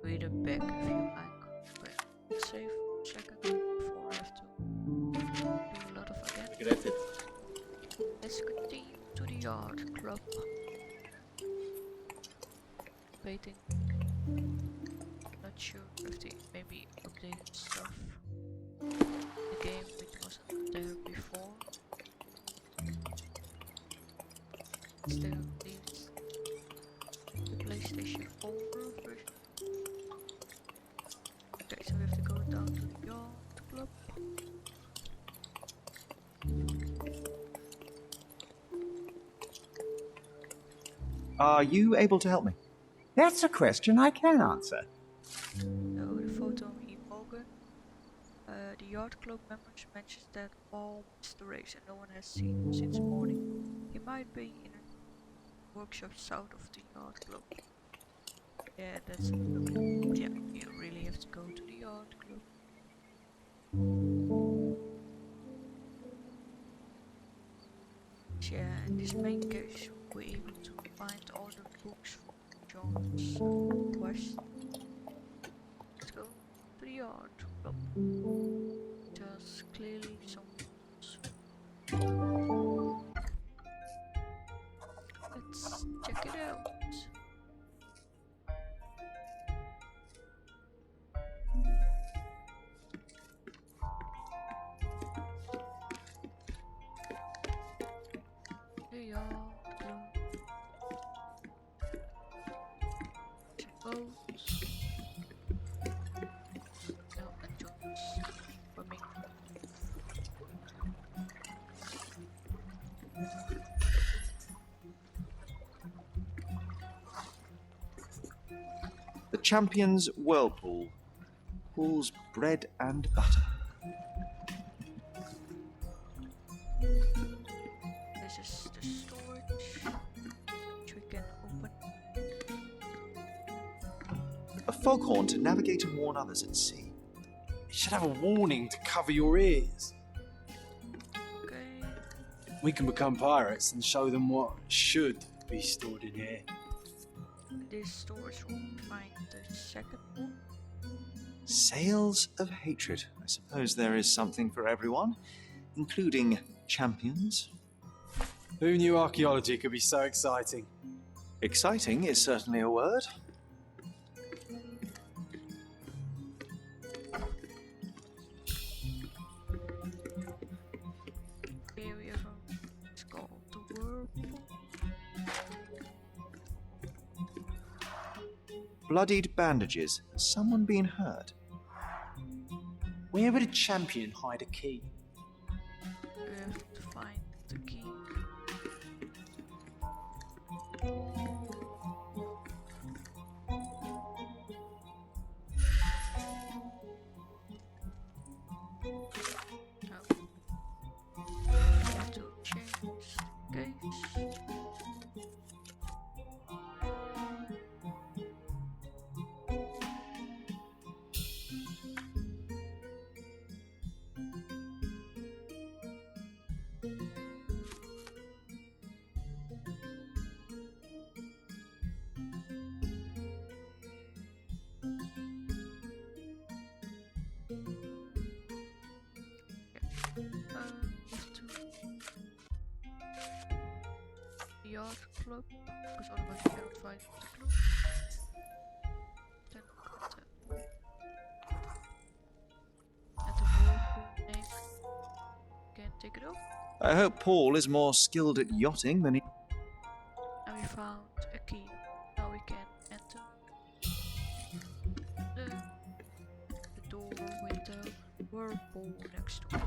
read it back if you like. Okay, let's save for a second before I have to do a lot of again. Regret it. Let's continue to the Yacht Club. Waiting. Not sure if they maybe updated stuff in the game which wasn't there before. It's there at least the PlayStation 4 version. Okay, so we have to go down to the Yacht Club. Are you able to help me? That's a question I can answer. So the photo of Imogen. The Yacht Club members mentions that Paul missed the race and no one has seen him since morning. He might be in a workshop south of the Yacht Club. Yeah, that's it. Yeah, you really have to go to the Yacht Club. Yeah, in this main case we're able to find all the books from John's quest. Let's go to the Yacht Club. Just clearly some books. Let's check it out. The Yacht Club. Check boats. No, and John's for me. The Champion's Whirlpool. Pool's bread and butter. This is the storage, which we can open. A foghorn to navigate and warn others at sea. It should have a warning to cover your ears. Okay. We can become pirates and show them what should be stored in here. This storage room, find the second one. Sails of hatred. I suppose there is something for everyone, including champions. Who knew archaeology could be so exciting? Exciting is certainly a word. Here we have it's called the Whirlpool. Bloodied bandages. Has someone been hurt? Where would a champion hide a key? We have to find the key. We have to change the case. Yacht Club, because otherwise you cannot find the clue. Then at the whirlpool name. Can take it off. I hope Paul is more skilled at yachting than he... And we found a key. Now we can enter the door with the whirlpool next to it.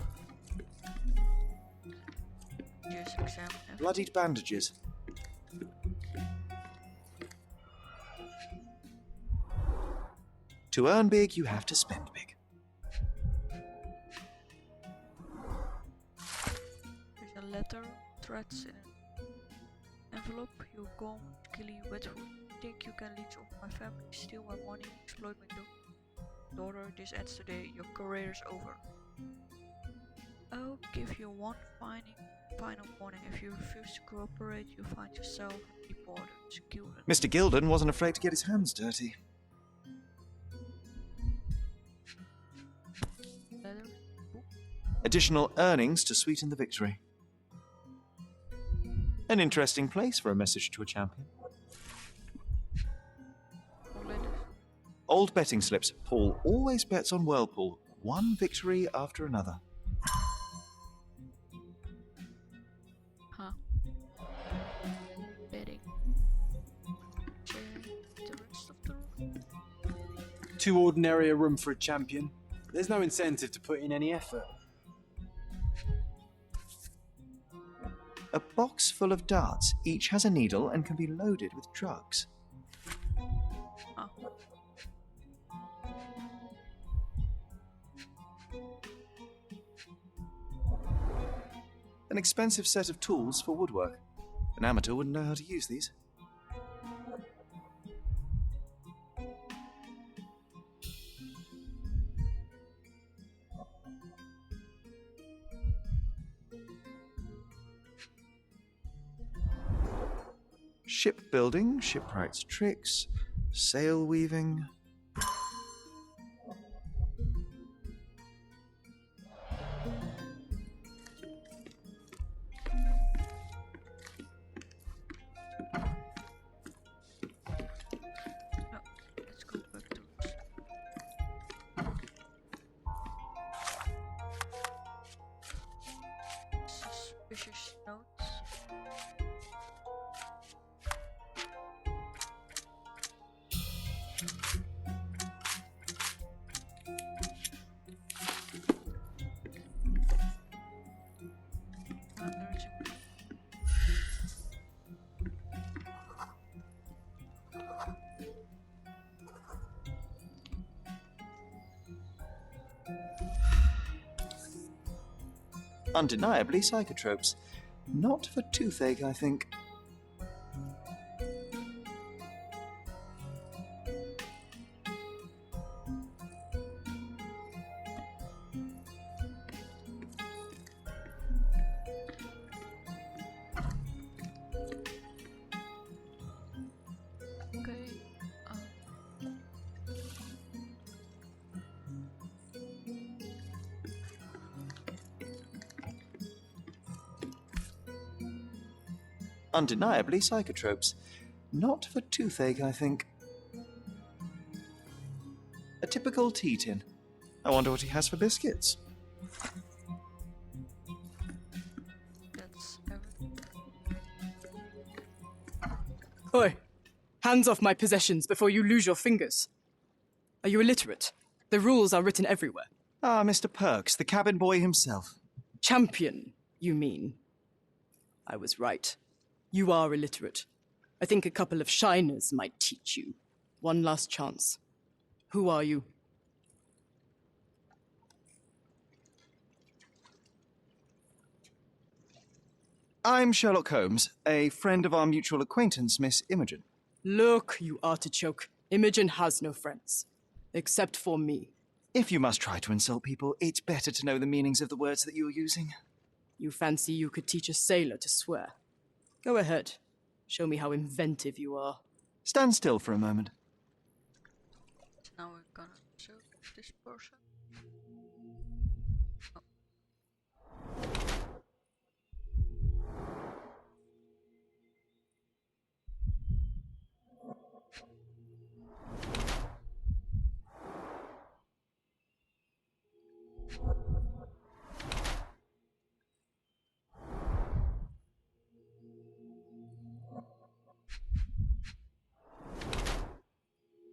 Just examine everything. Bloodied bandages. To earn big, you have to spend big. There's a letter, threats in an envelope. You're gone, killing wet food. Think you can leech off my family, steal my money, exploit my daughter. This ends today. Your career is over. I'll give you one final warning. If you refuse to cooperate, you'll find yourself deported to Gilded. Mr. Gilden wasn't afraid to get his hands dirty. Letter, book. Additional earnings to sweeten the victory. An interesting place for a message to a champion. Old betting slips. Paul always bets on Whirlpool. One victory after another. Huh. Betting. Check the rest of the room. Too ordinary a room for a champion. There's no incentive to put in any effort. A box full of darts. Each has a needle and can be loaded with drugs. Oh. An expensive set of tools for woodwork. An amateur wouldn't know how to use these. Shipbuilding, shipwright's tricks, sail weaving. Let's go back to this. Suspicious notes. Undeniably psychotropes. Not for toothache, I think. Okay. Undeniably psychotropes. Not for toothache, I think. A typical tea tin. I wonder what he has for biscuits. That's everything. Oi! Hands off my possessions before you lose your fingers. Are you illiterate? The rules are written everywhere. Ah, Mr. Perks, the cabin boy himself. Champion, you mean? I was right. You are illiterate. I think a couple of shiners might teach you. One last chance. Who are you? I'm Sherlock Holmes, a friend of our mutual acquaintance, Miss Imogen. Look, you artichoke. Imogen has no friends. Except for me. If you must try to insult people, it's better to know the meanings of the words that you're using. You fancy you could teach a sailor to swear? Go ahead. Show me how inventive you are. Stand still for a moment. Now we're gonna show this person.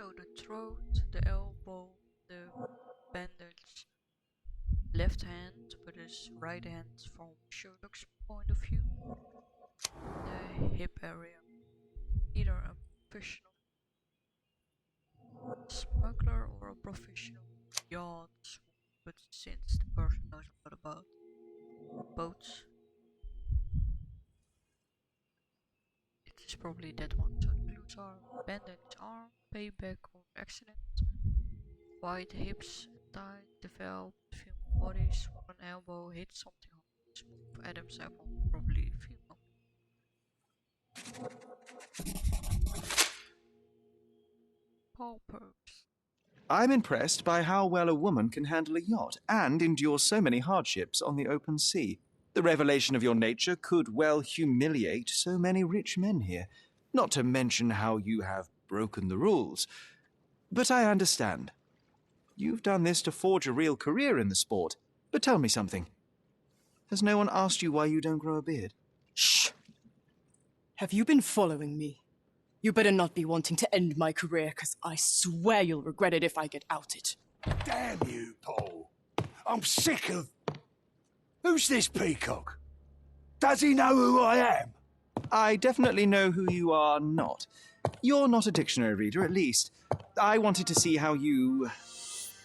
So the throat, the elbow, the bandage, left hand, but his right hand from Sherlock's point of view, the hip area, either a professional smuggler or a professional yacht, but since the person knows a lot about boats, it is probably that one. So the clues are bandaged arm, payback or accident, wide hips and tight, developed female body, swollen elbow, hit something hard, smooth Adam's apple, probably female. Paupers. I'm impressed by how well a woman can handle a yacht and endure so many hardships on the open sea. The revelation of your nature could well humiliate so many rich men here, not to mention how you have broken the rules. But I understand. You've done this to forge a real career in the sport. But tell me something. Has no one asked you why you don't grow a beard? Shh! Have you been following me? You better not be wanting to end my career, because I swear you'll regret it if I get outed. Damn you, Paul. I'm sick of... Who's this peacock? Does he know who I am? I definitely know who you are not. You're not a dictionary reader, at least. I wanted to see how you...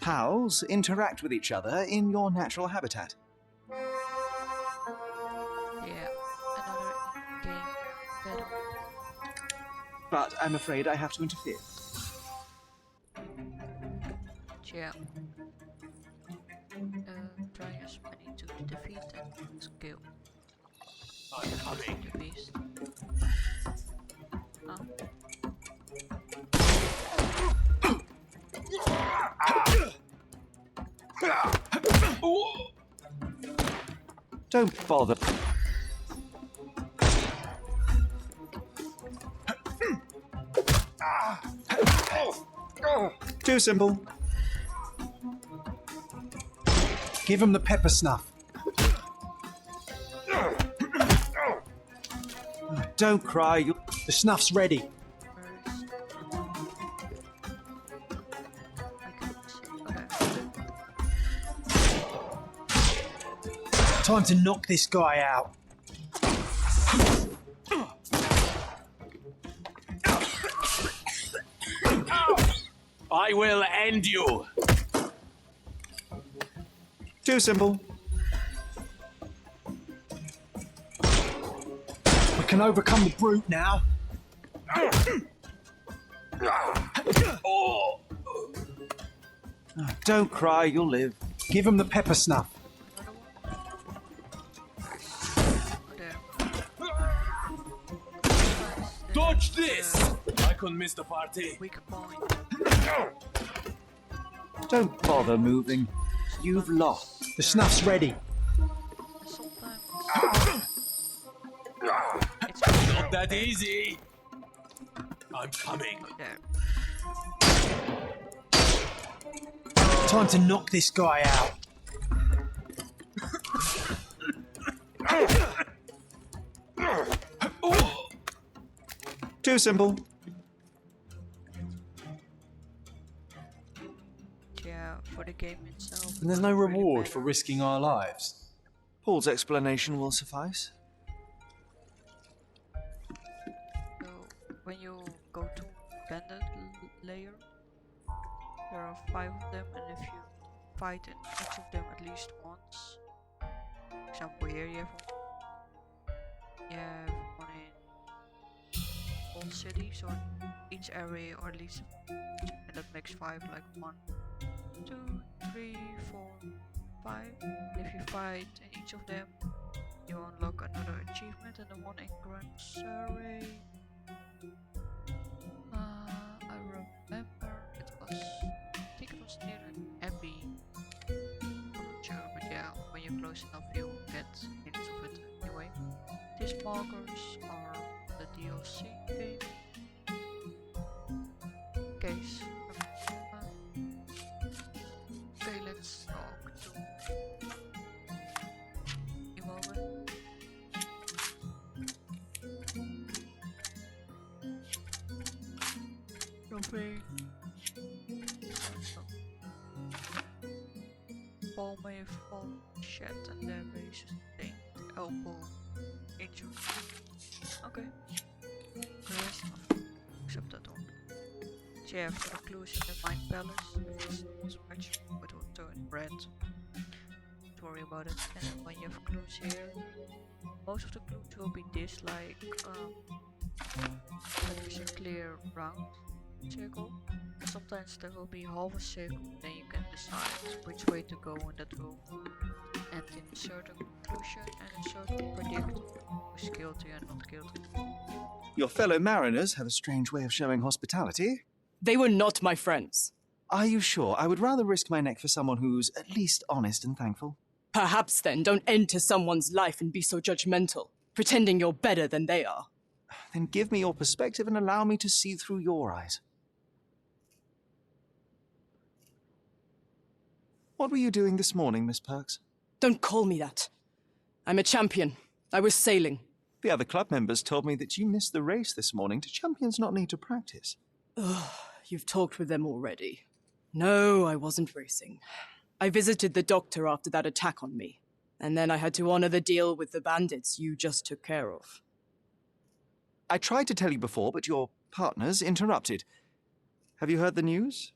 pals interact with each other in your natural habitat. Yeah, another game battle. But I'm afraid I have to interfere. Yeah. Try as many to defeat and kill. I'm coming. The beast. Don't bother. Too simple. Give him the pepper snuff. Don't cry. The snuff's ready. Time to knock this guy out. I will end you. Too simple. We can overcome the brute now. Don't cry, you'll live. Give him the pepper snuff. Dodge this! I can miss the party. Weak point. Don't bother moving. You've lost. The snuff's ready. Not that easy. I'm coming. Time to knock this guy out. Too simple. Yeah, for the game itself. And there's no reward for risking our lives. Paul's explanation will suffice. So, when you go to bandit layer, there are 5 of them, and if you fight in each of them at least once, for example here you have one in all city, so in each area or at least, and that makes 5, like 1, 2, 3, 4, 5. If you fight in each of them, you unlock another achievement, and the one in Grand Surrey. I remember it was, I think it was near an Abbey. I'm not sure, but yeah, when you're close enough, you get hints of it anyway. These markers are the DLC game. Case. Okay, let's talk to Immobile. So something. Paul may have fallen shed and their base sustained elbow injury. Okay. The rest of them, except that one. Chair for the clues in the Mind Palace. If it's not scratched, it will turn red. Don't worry about it. And then when you have clues here, most of the clues will be this, like there is a clear round circle. And sometimes there will be half a circle, then you can decide which way to go in that room. And in a certain conclusion and a certain predict who's guilty and not guilty. Your fellow mariners have a strange way of showing hospitality. They were not my friends. Are you sure? I would rather risk my neck for someone who's at least honest and thankful. Perhaps then don't enter someone's life and be so judgmental, pretending you're better than they are. Then give me your perspective and allow me to see through your eyes. What were you doing this morning, Miss Perks? Don't call me that. I'm a champion. I was sailing. The other club members told me that you missed the race this morning. Do champions not need to practice? Ugh, you've talked with them already. No, I wasn't racing. I visited the doctor after that attack on me, and then I had to honor the deal with the bandits you just took care of. I tried to tell you before, but your partners interrupted. Have you heard the news?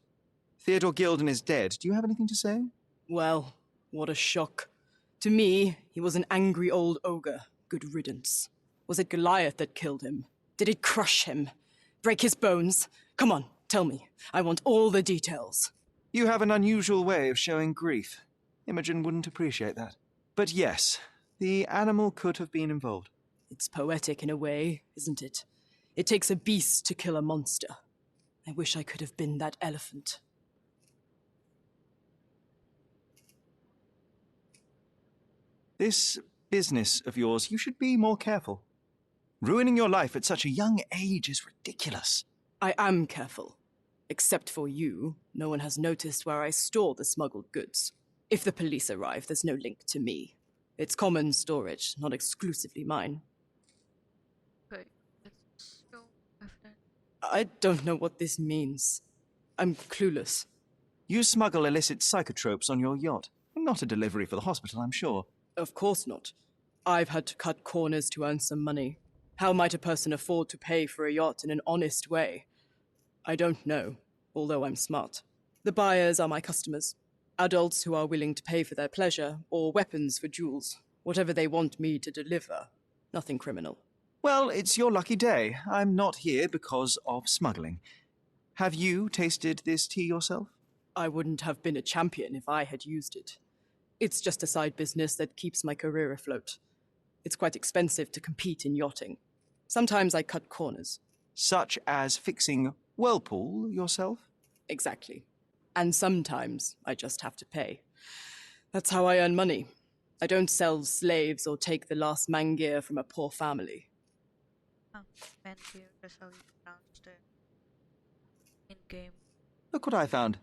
Theodore Gilded is dead. Do you have anything to say? Well, what a shock. To me, he was an angry old ogre. Good riddance. Was it Goliath that killed him? Did it crush him? Break his bones? Come on, tell me. I want all the details. You have an unusual way of showing grief. Imogen wouldn't appreciate that. But yes, the animal could have been involved. It's poetic in a way, isn't it? It takes a beast to kill a monster. I wish I could have been that elephant. This business of yours, you should be more careful. Ruining your life at such a young age is ridiculous. I am careful. Except for you, no one has noticed where I store the smuggled goods. If the police arrive, there's no link to me. It's common storage, not exclusively mine. Okay, let's go after. I don't know what this means. I'm clueless. You smuggle illicit psychotropes on your yacht. Not a delivery for the hospital, I'm sure. Of course not. I've had to cut corners to earn some money. How might a person afford to pay for a yacht in an honest way? I don't know, although I'm smart. The buyers are my customers. Adults who are willing to pay for their pleasure, or weapons for jewels. Whatever they want me to deliver. Nothing criminal. Well, it's your lucky day. I'm not here because of smuggling. Have you tasted this tea yourself? I wouldn't have been a champion if I had used it. It's just a side business that keeps my career afloat. It's quite expensive to compete in yachting. Sometimes I cut corners. Such as fixing whirlpool yourself? Exactly. And sometimes I just have to pay. That's how I earn money. I don't sell slaves or take the last man gear from a poor family. Oh, man gear, that's how you pronounce the in-game. Look what I found.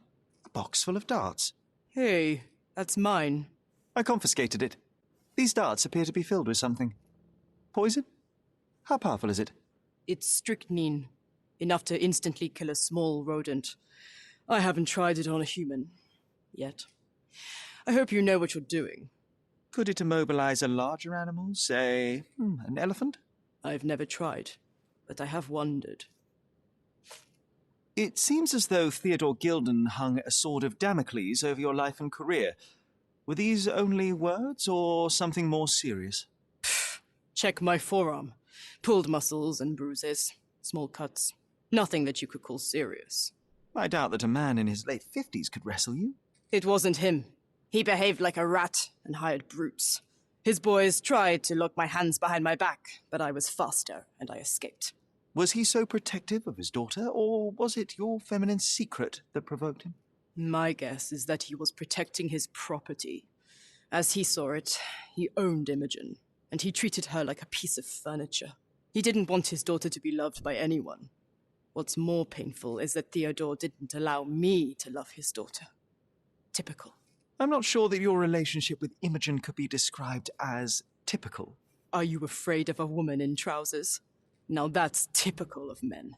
A box full of darts. Hey, that's mine. I confiscated it. These darts appear to be filled with something. Poison? How powerful is it? It's strychnine. Enough to instantly kill a small rodent. I haven't tried it on a human. Yet. I hope you know what you're doing. Could it immobilize a larger animal, say, an elephant? I've never tried, but I have wondered. It seems as though Theodore Gilded hung a sword of Damocles over your life and career. Were these only words, or something more serious? Check my forearm. Pulled muscles and bruises. Small cuts. Nothing that you could call serious. I doubt that a man in his late 50s could wrestle you. It wasn't him. He behaved like a rat and hired brutes. His boys tried to lock my hands behind my back, but I was faster and I escaped. Was he so protective of his daughter, or was it your feminine secret that provoked him? My guess is that he was protecting his property. As he saw it, he owned Imogen, and he treated her like a piece of furniture. He didn't want his daughter to be loved by anyone. What's more painful is that Theodore didn't allow me to love his daughter. Typical. I'm not sure that your relationship with Imogen could be described as typical. Are you afraid of a woman in trousers? Now that's typical of men.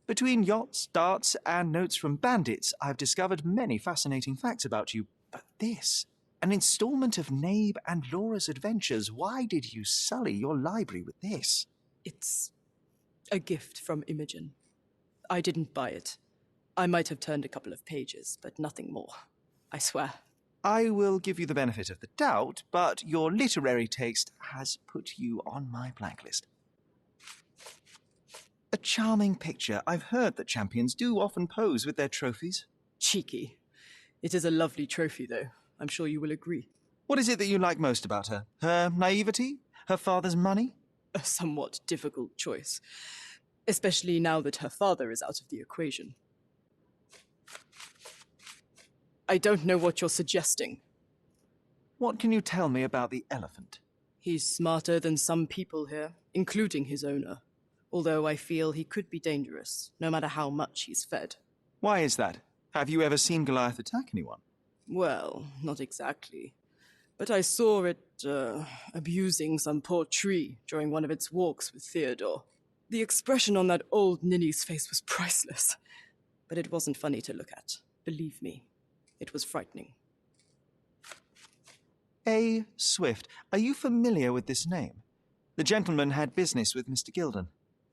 Between yachts, darts, and notes from bandits, I've discovered many fascinating facts about you. But this, an installment of Nabe and Laura's adventures. Why did you sully your library with this? It's a gift from Imogen. I didn't buy it. I might have turned a couple of pages, but nothing more. I swear. I will give you the benefit of the doubt, but your literary taste has put you on my blacklist. A charming picture. I've heard that champions do often pose with their trophies. Cheeky. It is a lovely trophy, though. I'm sure you will agree. What is it that you like most about her? Her naivety? Her father's money? A somewhat difficult choice, especially now that her father is out of the equation. I don't know what you're suggesting. What can you tell me about the elephant? He's smarter than some people here, including his owner. Although I feel he could be dangerous, no matter how much he's fed. Why is that? Have you ever seen Goliath attack anyone? Well, not exactly. But I saw it, abusing some poor tree during one of its walks with Theodore. The expression on that old ninny's face was priceless. But it wasn't funny to look at. Believe me, it was frightening. A. Swift. Are you familiar with this name? The gentleman had business with Mr. Gilded.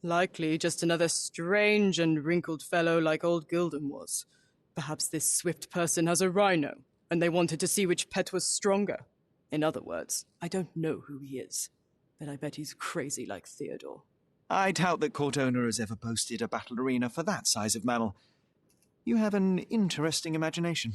Likely just another strange and wrinkled fellow like old Gilded was. Perhaps this Swift person has a rhino, and they wanted to see which pet was stronger. In other words, I don't know who he is, but I bet he's crazy like Theodore. I doubt that Cordona has ever boasted a battle arena for that size of mammal. You have an interesting imagination.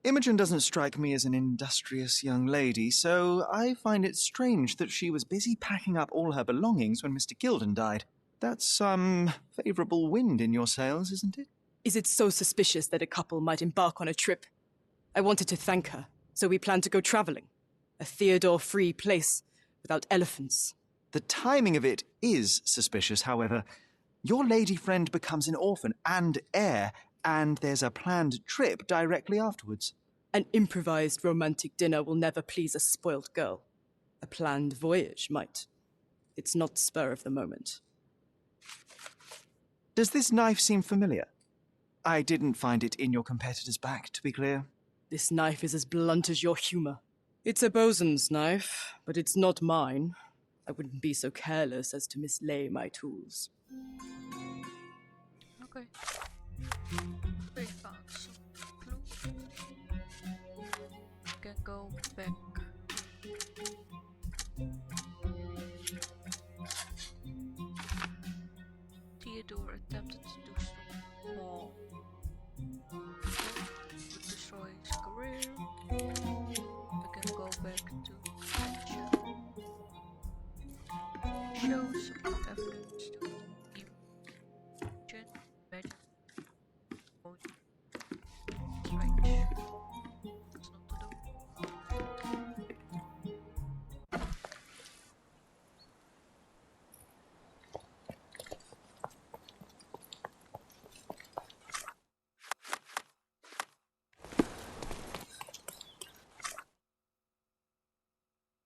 Imogen doesn't strike me as an industrious young lady, so I find it strange that she was busy packing up all her belongings when Mr. Gilded died. That's some favourable wind in your sails, isn't it? Is it so suspicious that a couple might embark on a trip? I wanted to thank her, so we planned to go travelling. A Theodore-free place, without elephants. The timing of it is suspicious, however. Your lady friend becomes an orphan and heir, and there's a planned trip directly afterwards. An improvised romantic dinner will never please a spoilt girl. A planned voyage might. It's not spur of the moment. Does this knife seem familiar? I didn't find it in your competitor's back, to be clear. This knife is as blunt as your humour. It's a bosun's knife, but it's not mine. I wouldn't be so careless as to mislay my tools. Okay. They found some clue. Can go back. Theodore attempted to destroy Paul. To destroy his career. We can go back to adventure. Show some evidence to Imogen, magic, strange. What's not to do?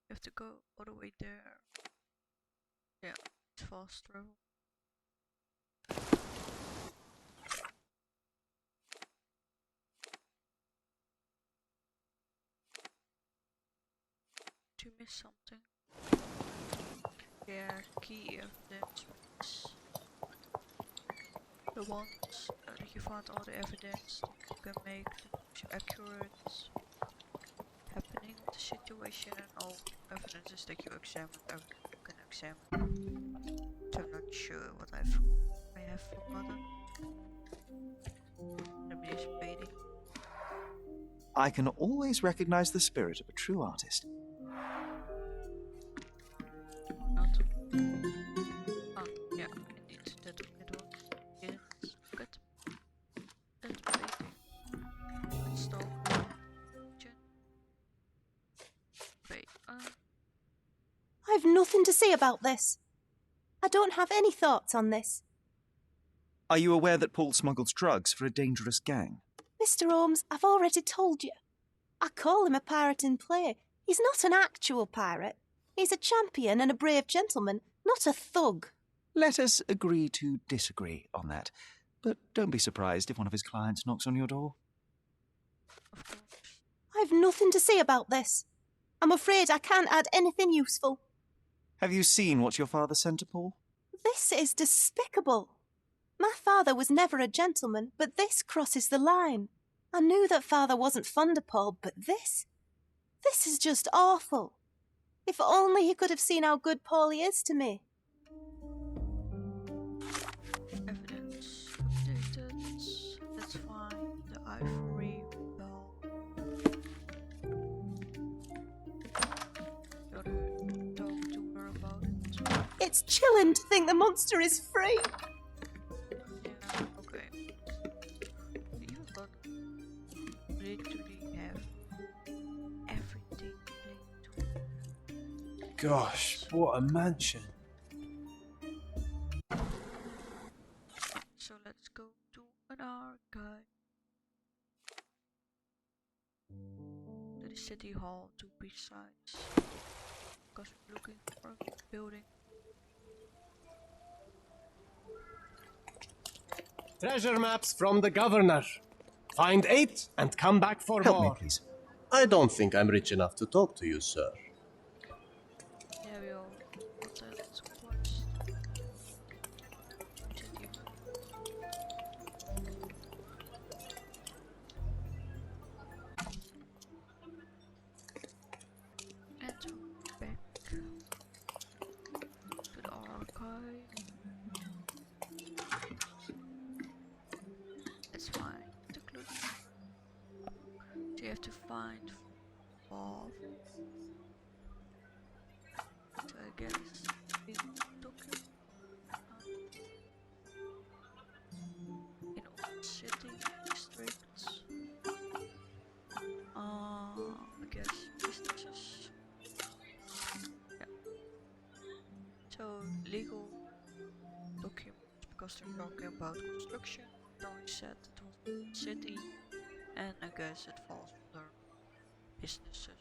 You have to go all the way there. Yeah, it's fast travel. Did you miss something? Yeah, key evidence means the ones that you found all the evidence that you can make the most accurate happening of the situation, and all evidences that you examine, everything you can examine. So I'm not sure what I have forgotten. Maybe it's baiting. I can always recognize the spirit of a true artist. Not. Ah, yeah, indeed, that it was. Yes, good. That's baiting. Let's stop. Wait, I've nothing to say about this. I don't have any thoughts on this. Are you aware that Paul smuggles drugs for a dangerous gang? Mr. Holmes, I've already told you. I call him a pirate in play. He's not an actual pirate. He's a champion and a brave gentleman, not a thug. Let us agree to disagree on that. But don't be surprised if one of his clients knocks on your door. I've nothing to say about this. I'm afraid I can't add anything useful. Have you seen what your father sent to Paul? This is despicable. My father was never a gentleman, but this crosses the line. I knew that father wasn't fond of Paul, but this is just awful. If only he could have seen how good Paulie is to me. Evidence updated. Let's find the ivory bell. Gotta talk to her about it. It's chilling to think the monster is free. Yeah, okay. You got literally have everything linked to. Gosh, what a mansion. So let's go to an archive. To the city hall to be precise. Because we're looking for a building. Treasure maps from the governor. Find 8 and come back for Help more. me, please. I don't think I'm rich enough to talk to you, sir. Yeah, we all got that quest. City hall. And back to the archive. Let's find the clue. So you have to find Bob. So I guess in document in all city districts. I guess businesses. Yeah. So legal documents because they're talking about construction. Tony said it was city, and I guess it falls under businesses.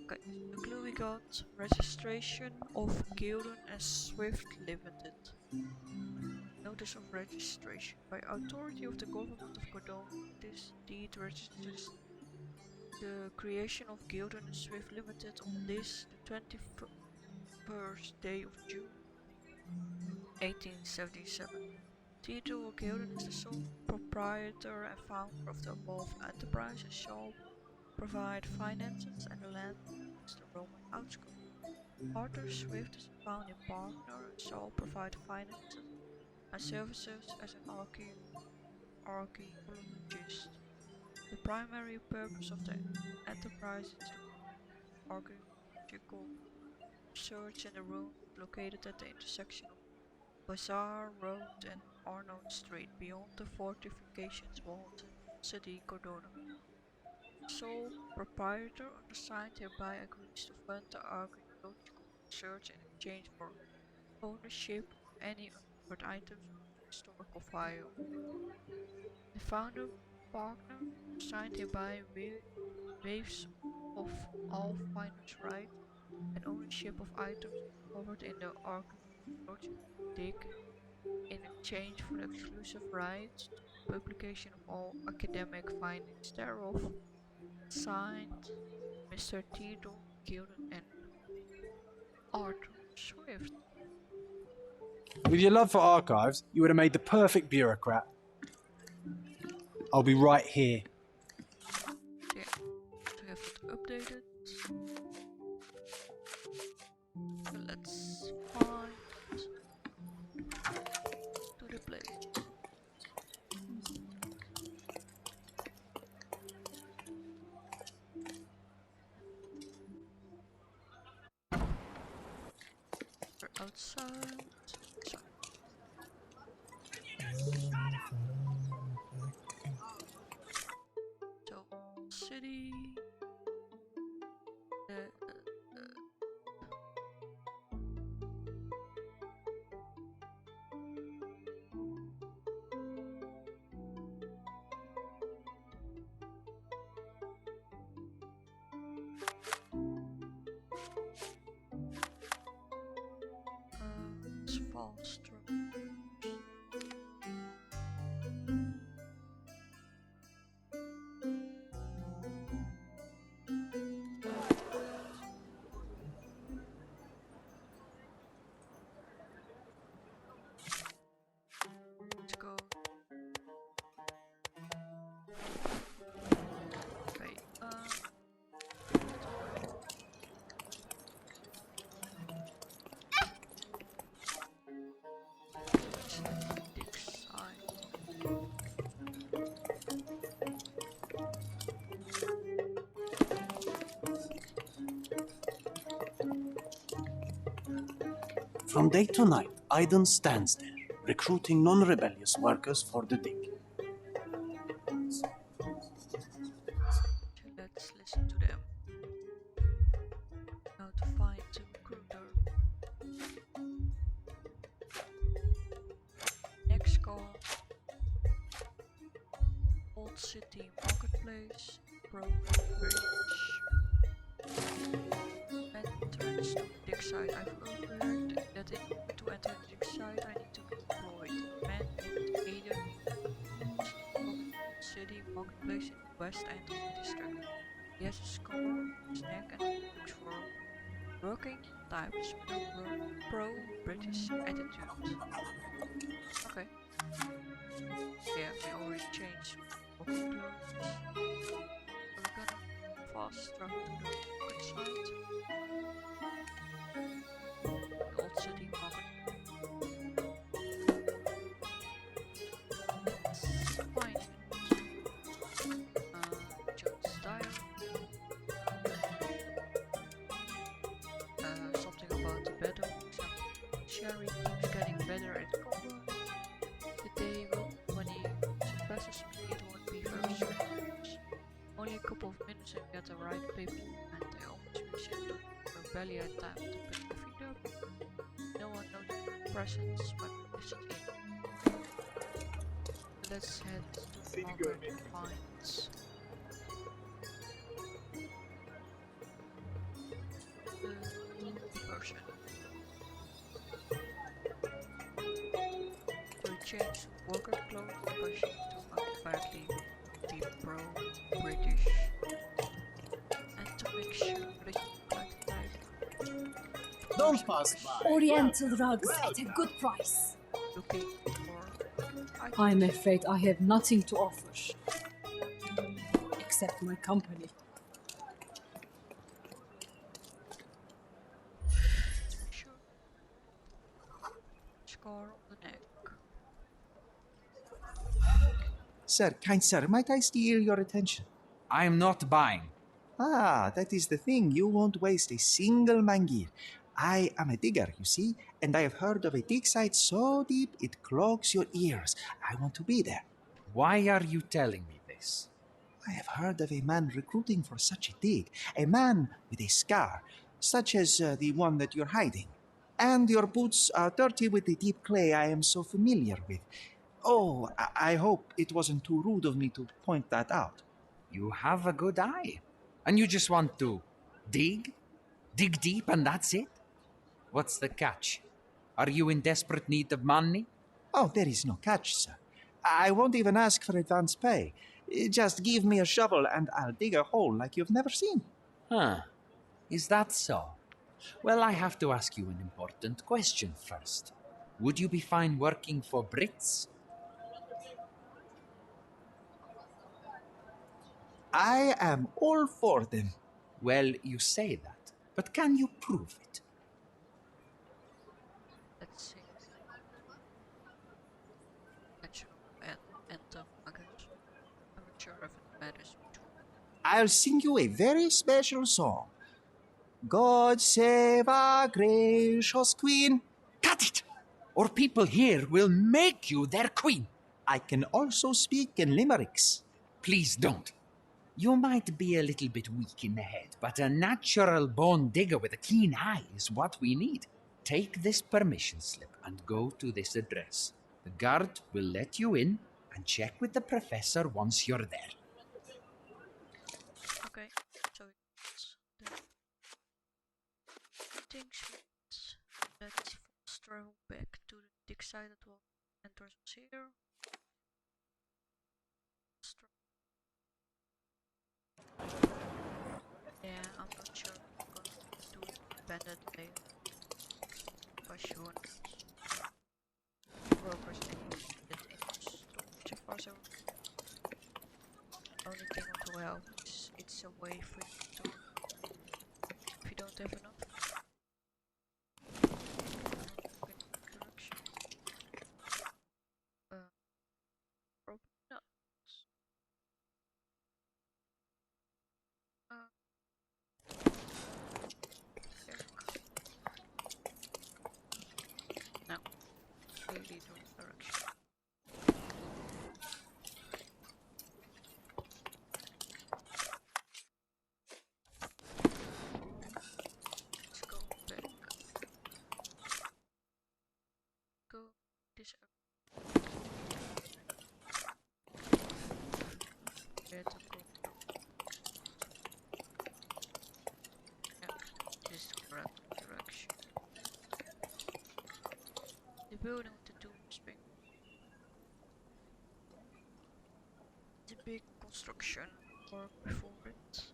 Okay, the clue we got: registration of Gilded and Swift Limited. Notice of registration by authority of the government of Cordona. This deed registers the creation of Gilded and Swift Limited on this, the 21st day of June, 1877. Theodore Gilded is the sole proprietor and founder of the above enterprise and shall provide finances and the land against the Roman outskirts. Arthur Swift is a founding partner and shall provide finances and services as an archaeologist. The primary purpose of the enterprise is the archaeological research in the ruins located at the intersection of Bazaar Road and Arnold Street beyond the fortifications walls in city Cordona. Sole proprietor undersigned hereby agrees to fund the archaeological research in exchange for ownership of any uncovered items of historical value. The founder partner signed hereby waives of all finance rights and ownership of items covered in the archaeological dig in exchange for the exclusive rights to publication of all academic findings thereof. Signed, Mr. Theodore Gilded and Arthur Swift. With your love for archives, you would have made the perfect bureaucrat. I'll be right here. Yeah, to have it updated. So let's find to the place. We're outside. Sorry. So, city. Let's fast travel. Let's go. Okay, dig side. From day to night, Aiden stands there, recruiting non-rebellious workers for the dig. So let's listen to them. How to find the recruiter. Next call. Old City Marketplace. Broken Bridge. And turns to dig site. I've overheard that in order to enter the dig site I need to be employed. Man named Aiden. City Marketplace in the West End of the district. He has a scar on his neck and looks for working types with a pro-British attitude. Okay. Yeah, we already changed working clothes. We're gonna fast travel to the market site. The old city market. Let's find it. John's diary. Something about the battle. Sherry keeps getting better at combat. The day when he surpasses me, it won't be very soon. Only a couple of minutes and we get the right paper, and I almost wish it took Rebelli had time to pick my feet up. No one noticed my presence when we listened in. Let's head to the market and find the person. To change worker clothes, the person to apparently be pro-British, and to make sure that you collect type. Don't pass by. Oriental rugs at a good price. Looking for I'm afraid I have nothing to offer. Except my company. sure. Scar on the neck. Sir, kind sir, might I steal your attention? I am not buying. Ah, that is the thing. You won't waste a single mangir. I am a digger, you see, and I have heard of a dig site so deep it clogs your ears. I want to be there. Why are you telling me this? I have heard of a man recruiting for such a dig. A man with a scar, such as the one that you're hiding. And your boots are dirty with the deep clay I am so familiar with. Oh, I hope it wasn't too rude of me to point that out. You have a good eye. And you just want to dig? Dig deep and that's it? What's the catch? Are you in desperate need of money? Oh, there is no catch, sir. I won't even ask for advance pay. Just give me a shovel and I'll dig a hole like you've never seen. Huh. Is that so? Well, I have to ask you an important question first. Would you be fine working for Brits? I am all for them. Well, you say that, but can you prove it? Let's see. Enter maggot. I'm not sure if it matters. I'll sing you a very special song. God save our gracious queen. Cut it! Or people here will make you their queen. I can also speak in limericks. Please don't. You might be a little bit weak in the head, but a natural born digger with a keen eye is what we need. Take this permission slip and go to this address. The guard will let you in and check with the professor once you're there. Okay, so it's the things let's travel back to the dig side that will entrance was here. Yeah, I'm not sure if I'm gonna do it banded layer. Because you want workers anyway that in storage as far as I remember. Only thing what will help is it's a way for you to, if you don't have enough, correction. Probably not. No, really the wrong direction. Let's go back. Go this up. Where to go? Yeah, this is the correct direction. The building with the doomspring. The big construction work before it.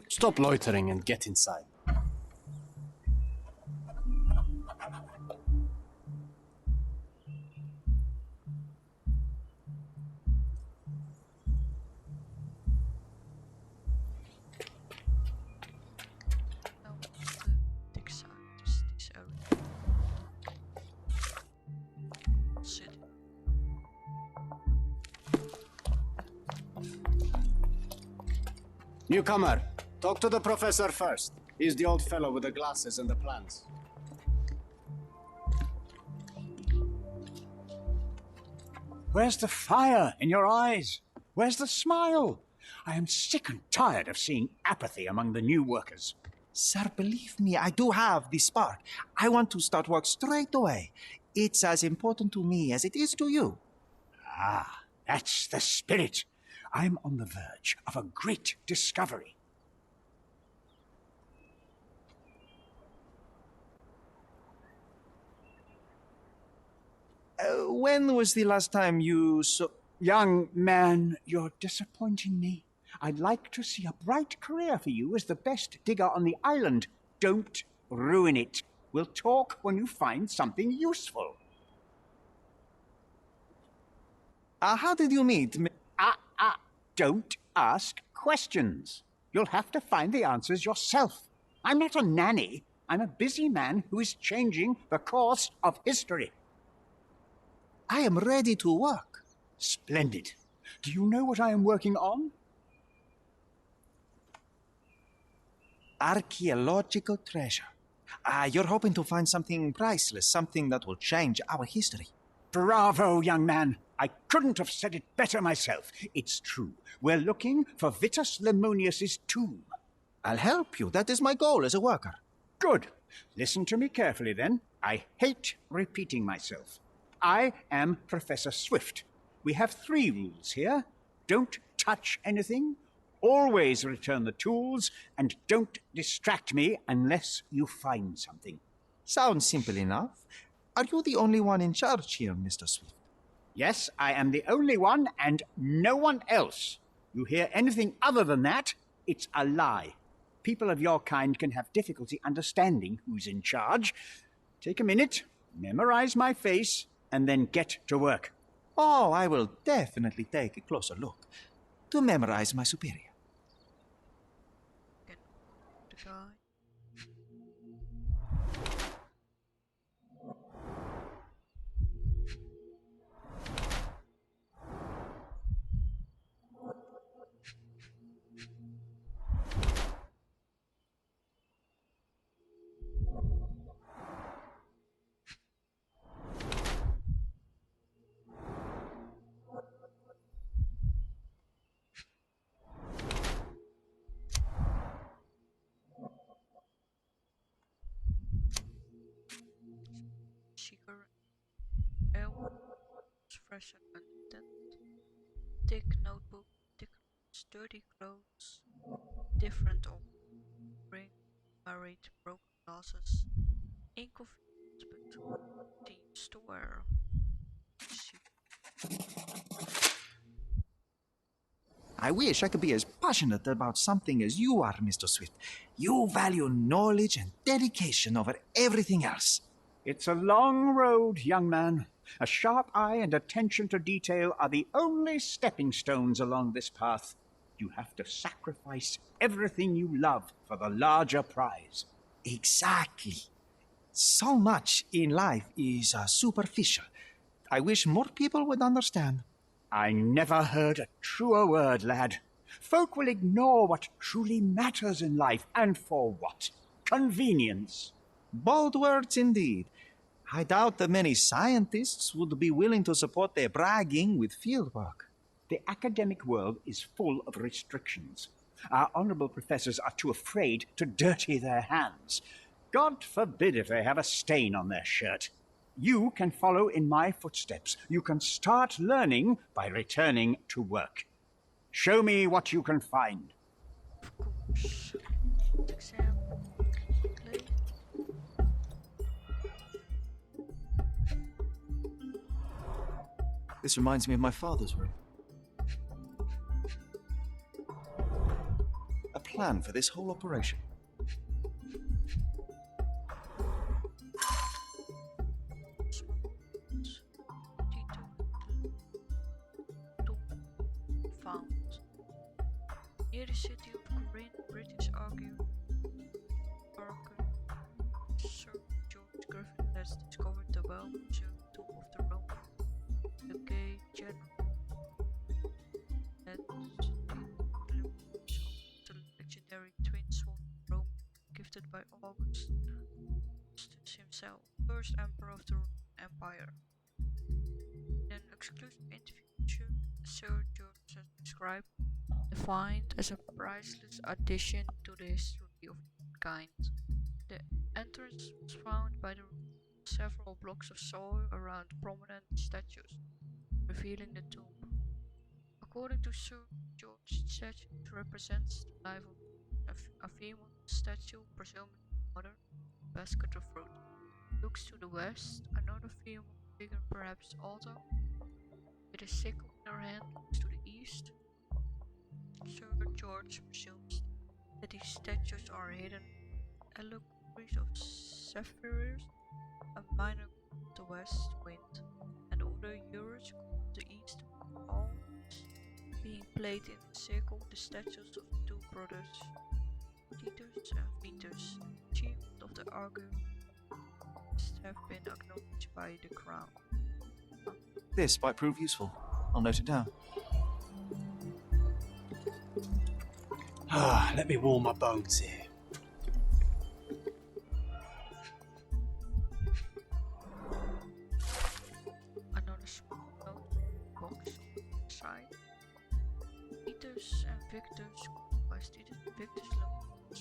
Stop loitering and get inside. Now the dig side is this area. City. Newcomer, talk to the professor first. He's the old fellow with the glasses and the plans. Where's the fire in your eyes? Where's the smile? I am sick and tired of seeing apathy among the new workers. Sir, believe me, I do have the spark. I want to start work straight away. It's as important to me as it is to you. Ah, that's the spirit. I'm on the verge of a great discovery. When was the last time you saw... Young man, you're disappointing me. I'd like to see a bright career for you as the best digger on the island. Don't ruin it. We'll talk when you find something useful. How did you meet me? Don't ask questions. You'll have to find the answers yourself. I'm not a nanny. I'm a busy man who is changing the course of history. I am ready to work. Splendid. Do you know what I am working on? Archaeological treasure. You're hoping to find something priceless, something that will change our history. Bravo, young man. I couldn't have said it better myself. It's true. We're looking for Vitus Lemonius's tomb. I'll help you. That is my goal as a worker. Good. Listen to me carefully, then. I hate repeating myself. I am Professor Swift. We have 3 rules here. Don't touch anything, always return the tools, and don't distract me unless you find something. Sounds simple enough. Are you the only one in charge here, Mr. Swift? Yes, I am the only one, and no one else. You hear anything other than that, it's a lie. People of your kind can have difficulty understanding who's in charge. Take a minute, memorize my face, and then get to work. Oh, I will definitely take a closer look to memorize my superior. The guy. Chicker fresh and content. Thick notebook, thick sturdy clothes, different ring, married, broken glass. glasses. Inconvenient, but continues to wear. I wish I could be as passionate about something as you are, Mr. Swift. You value knowledge and dedication over everything else. It's a long road, young man. A sharp eye and attention to detail are the only stepping stones along this path. You have to sacrifice everything you love for the larger prize. Exactly. So much in life is superficial. I wish more people would understand. I never heard a truer word, lad. Folk will ignore what truly matters in life, and for what? Convenience. Bold words indeed. I doubt that many scientists would be willing to support their bragging with fieldwork. The academic world is full of restrictions. Our honourable professors are too afraid to dirty their hands. God forbid if they have a stain on their shirt. You can follow in my footsteps. You can start learning by returning to work. Show me what you can find. Of course. Exam. Play. This reminds me of my father's room. A plan for this whole operation. Found. Near the city of Corinth, British Sir George Griffin has discovered the well-preserved tomb of the Roman, the gay general, that the legendary twin sword of Rome, gifted by Augustus himself, first emperor of the Roman Empire. In an exclusive interview, Sir George has described the find as a priceless addition to the history of mankind. The entrance was found by the several blocks of soil around prominent statues, revealing the tomb. According to Sir George, the statue represents the life of a female statue, presumably mother, basket of fruit. Looks to the west, another female figure, perhaps Alta, with a sickle in her hand, looks to the east. Sir George presumes that these statues are hidden allegories of sapphires, a minor to the west wind, and other Urus to the east, all being played in a circle with the statues of the two brothers, Titus and Vitus, chief of the Argives, have been acknowledged by the crown. This might prove useful. I'll note it down. Let me warm my bones here. Another small note box on the side. Titus and Victus, by Victus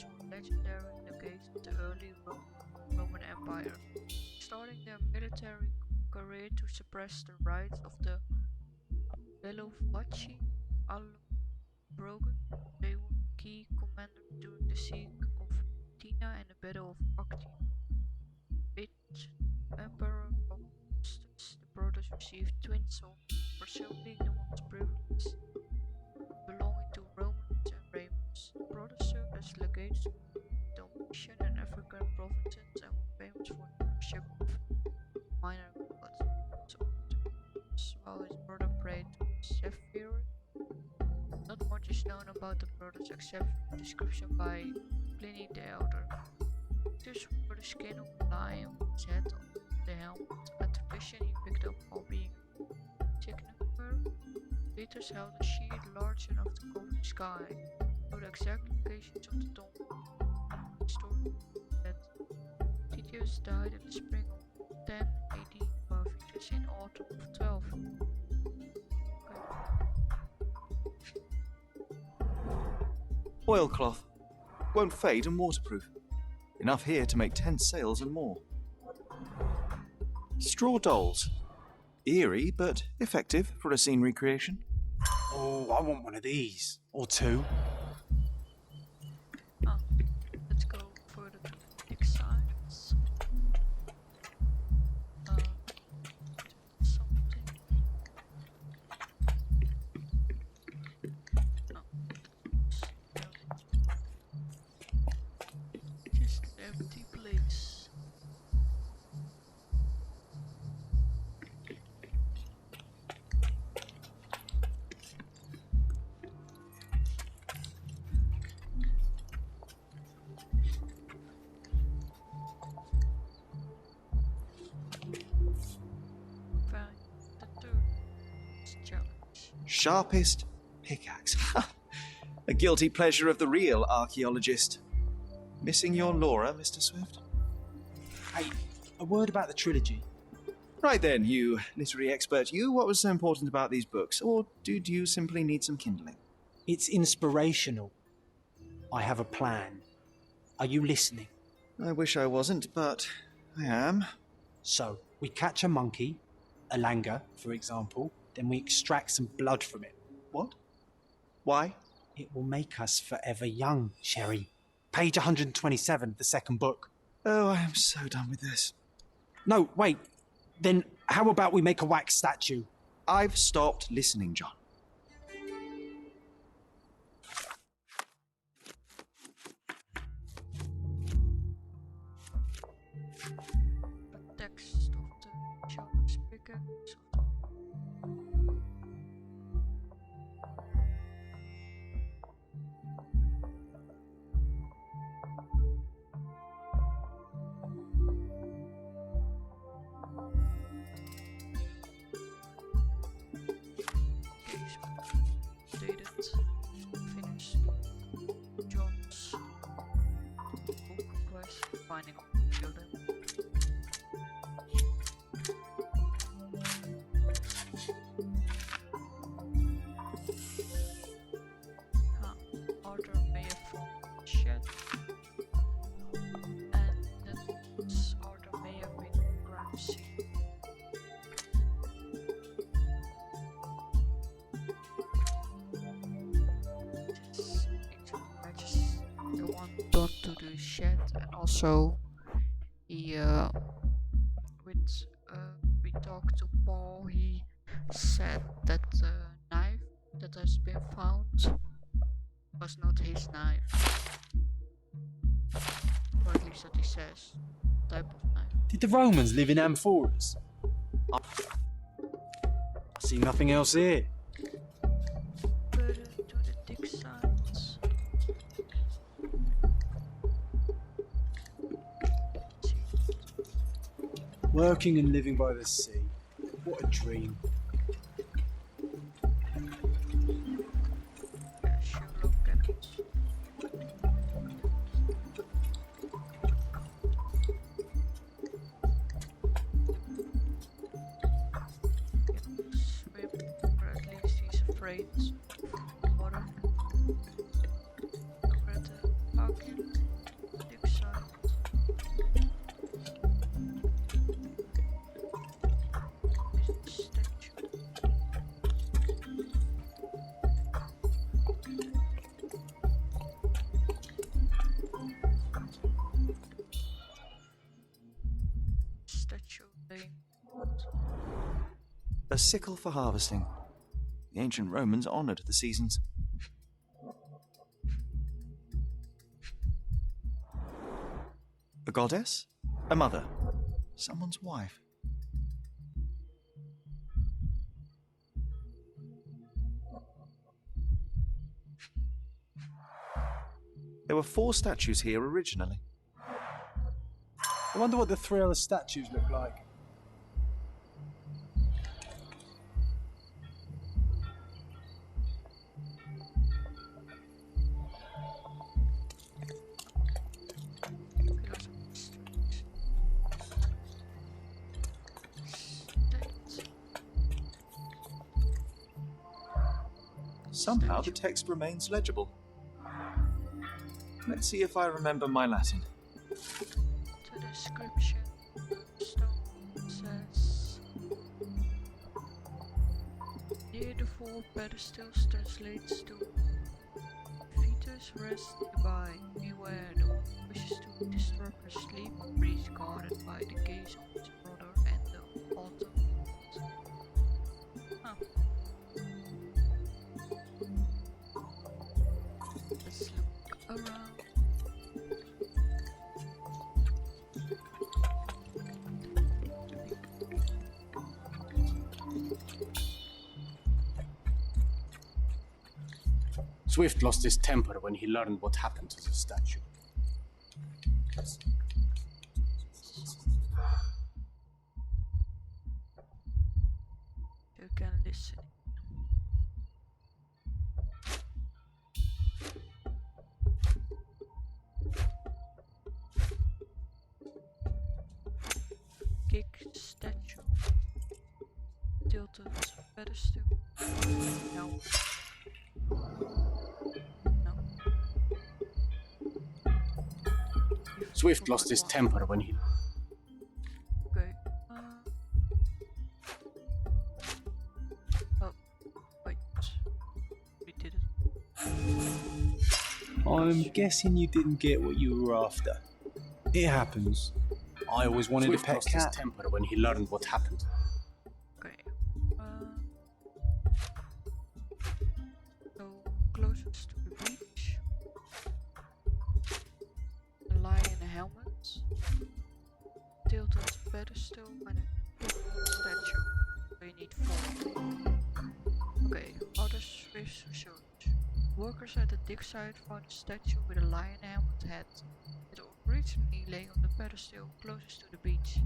were legendary in the gates of the early Roman Empire, starting their military career to suppress the rights of the Bellovaci Allobrogen. They were key commanders during the siege of Tina and the Battle of Actium. With Emperor Augustus, the brothers received twin swords, presumably the ones privileged belonging to Romans and Ramans. The brothers served as legates to Dalmatian and African provinces and were famous for the worship of minor gods. While his brother prayed to Sapphire, not much is known about the brothers except for a description by Pliny the Elder. This wore the skin of a lion with his head on the helmet, a tradition he picked up while being a signifier. Vitus held a shield large enough to cover the sky. So the exact locations of the tomb. The story that Titus died in the spring of 10 AD, while Vitus in autumn of 12. Oilcloth. Won't fade and waterproof. Enough here to make 10 sails and more. Straw dolls. Eerie, but effective for a scene recreation. Oh, I want one of these. Or two. Let's go further to the side. Sharpest pickaxe. A guilty pleasure of the real archaeologist. Missing your Laura, Mr. Swift? Hey, a word about the trilogy. Right then, you literary expert, what was so important about these books? Or did you simply need some kindling? It's inspirational. I have a plan. Are you listening? I wish I wasn't, but I am. So, we catch a monkey, a langur, for example, then we extract some blood from it. What? Why? It will make us forever young, Sherry. Page 127, the second book. Oh, I am so done with this. No, wait. Then how about we make a wax statue? I've stopped listening, John. The text of the sharpest pickaxe. Dated, finished, John's book quest, finding Gilded. Arthur may have found the shed, and that means Arthur may have been crime scene. The one done to the shed, and also he we talked to Paul. He said that the knife that has been found was not his knife, or at least that he says type of knife. Did the Romans live in amphoras? I see nothing else here. Further to the dig sites. Working and living by the sea. What a dream. Sherlock Holmes. Swim, or at least he's afraid of water. Over at the parking dig site. Statue laying. A sickle for harvesting. The ancient Romans honoured the seasons. A goddess? A mother? Someone's wife? There were 4 statues here originally. I wonder what the 3 other statues look like. Somehow the text remains legible. Let's see if I remember my Latin. The description stone says near the 4 pedestals translates to fetus rest by beware the one who wishes to disturb her sleep or is guarded by the gaze of his brother and the autumn. Huh. Let's look around. Swift lost his temper when he learned what happened to the statue. You can listen. kick statue. Tilted pedestal. No. No. Swift lost his temper when he... Okay. Oh, wait. We did it. I'm guessing you didn't get what you were after. It happens. I always wanted Swift a pet lost his cat. temper when he learned what happened. Okay. So closest to the beach. A lion in a helmet. Tilted pedestal and a statue. So you need 4. Okay, other Swifts research. Workers at the dig site found a statue with a lion helmet head. It originally lay on the pedestal closest to the beach,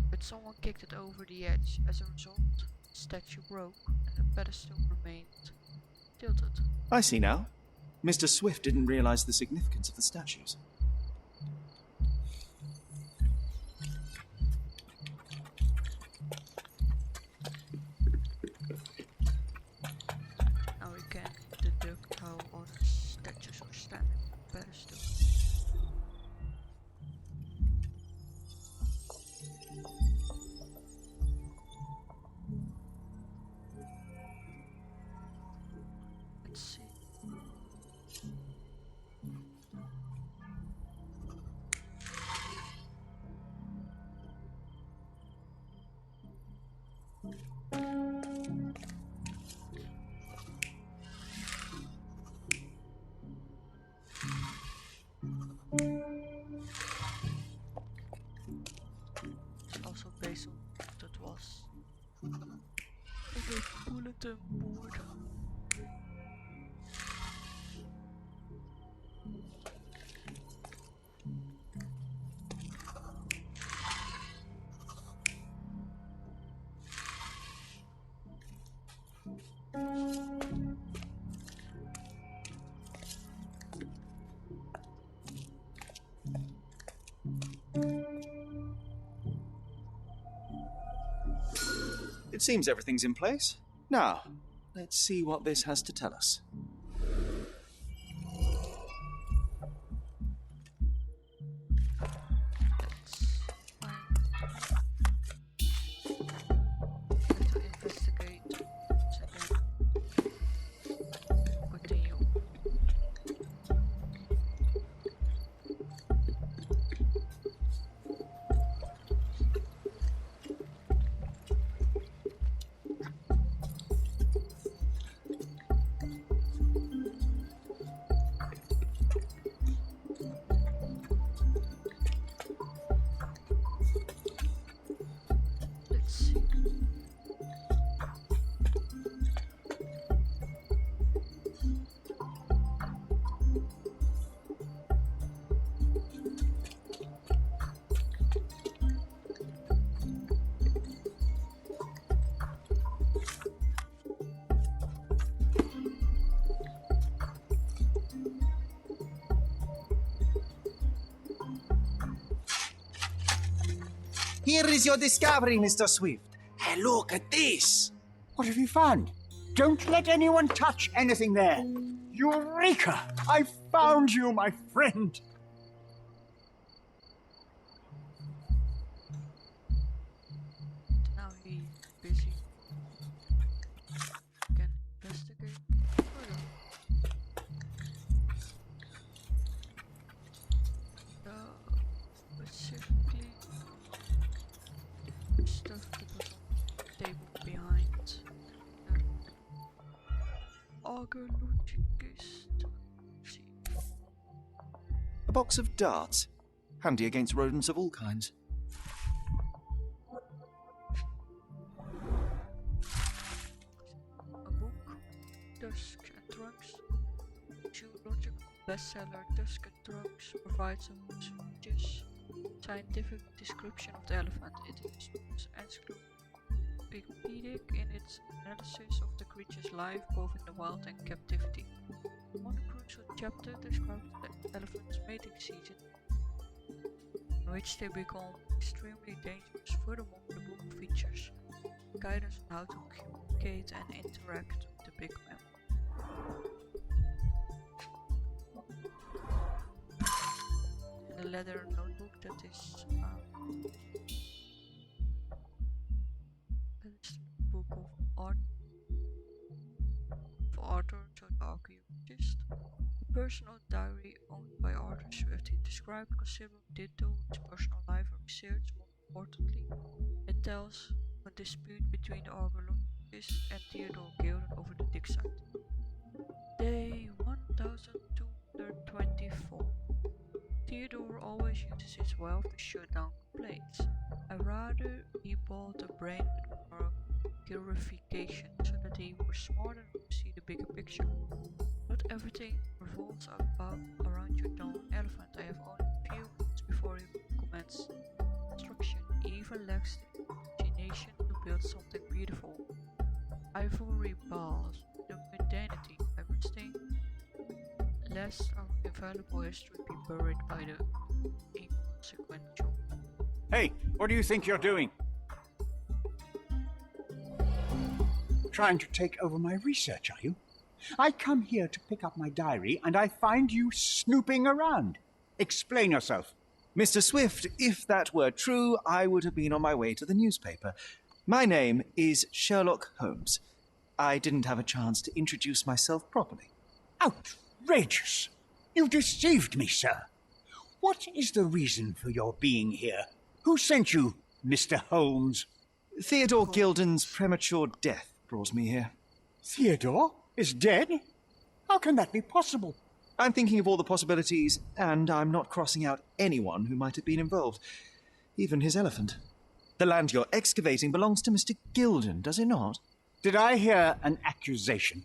but someone kicked it over the edge. As a result, the statue broke and the pedestal remained tilted. I see now. Mr. Swift didn't realize the significance of the statues. Now we can deduct how other statues are standing on the pedestal. Let's see. Also based on what it was on the bulletin board. It seems everything's in place. Now, let's see what this has to tell us. To investigate and then continue. Let's see. Here is your discovery, Mr. Swift. Hey, look at this. What have you found? Don't let anyone touch anything there. Eureka! I found you, my friend. Now he's busy. Can investigate further. Specifically stuff that was on the table behind archaeologist. See. A box of darts, handy against rodents of all kinds. A book, Dusk and Trunks. Zoological bestseller Dusk and Trunks provides a minutious scientific description of the elephant. It is encyclopedic in its analysis of the creature's life both in the wild and captivity. One crucial chapter describes the elephant's mating season. in which they become extremely dangerous. Furthermore, the book features guidance on how to communicate and interact with the big man. And a leather notebook that is the book of Arthur, the archaeologist. A personal diary owned by Arthur Swift. He described considerable detail of his personal life and research. More importantly, it tells a dispute between the archaeologist and Theodore Gilded over the dig site. Day 1224. Theodore always uses his wealth to shut down complaints. I'd rather he bought a brain with more purification so that he was smarter and would see the bigger picture. Not everything revolves around your dumb elephant. I have only a few minutes before he commences construction. He even lacks the imagination to build something beautiful. Ivory bars, the mundanity. I must think, lest our invaluable history be buried by the inconsequential. Hey, what do you think you're doing? Trying to take over my research, are you? I come here to pick up my diary, and I find you snooping around. Explain yourself. Mr. Swift, if that were true, I would have been on my way to the newspaper. My name is Sherlock Holmes. I didn't have a chance to introduce myself properly. Outrageous! You deceived me, sir. What is the reason for your being here? Who sent you, Mr. Holmes? Theodore Gilden's premature death brought me here. Theodore is dead? How can that be possible? I'm thinking of all the possibilities, and I'm not crossing out anyone who might have been involved. Even his elephant. The land you're excavating belongs to Mr. Gilden, does it not? Did I hear an accusation?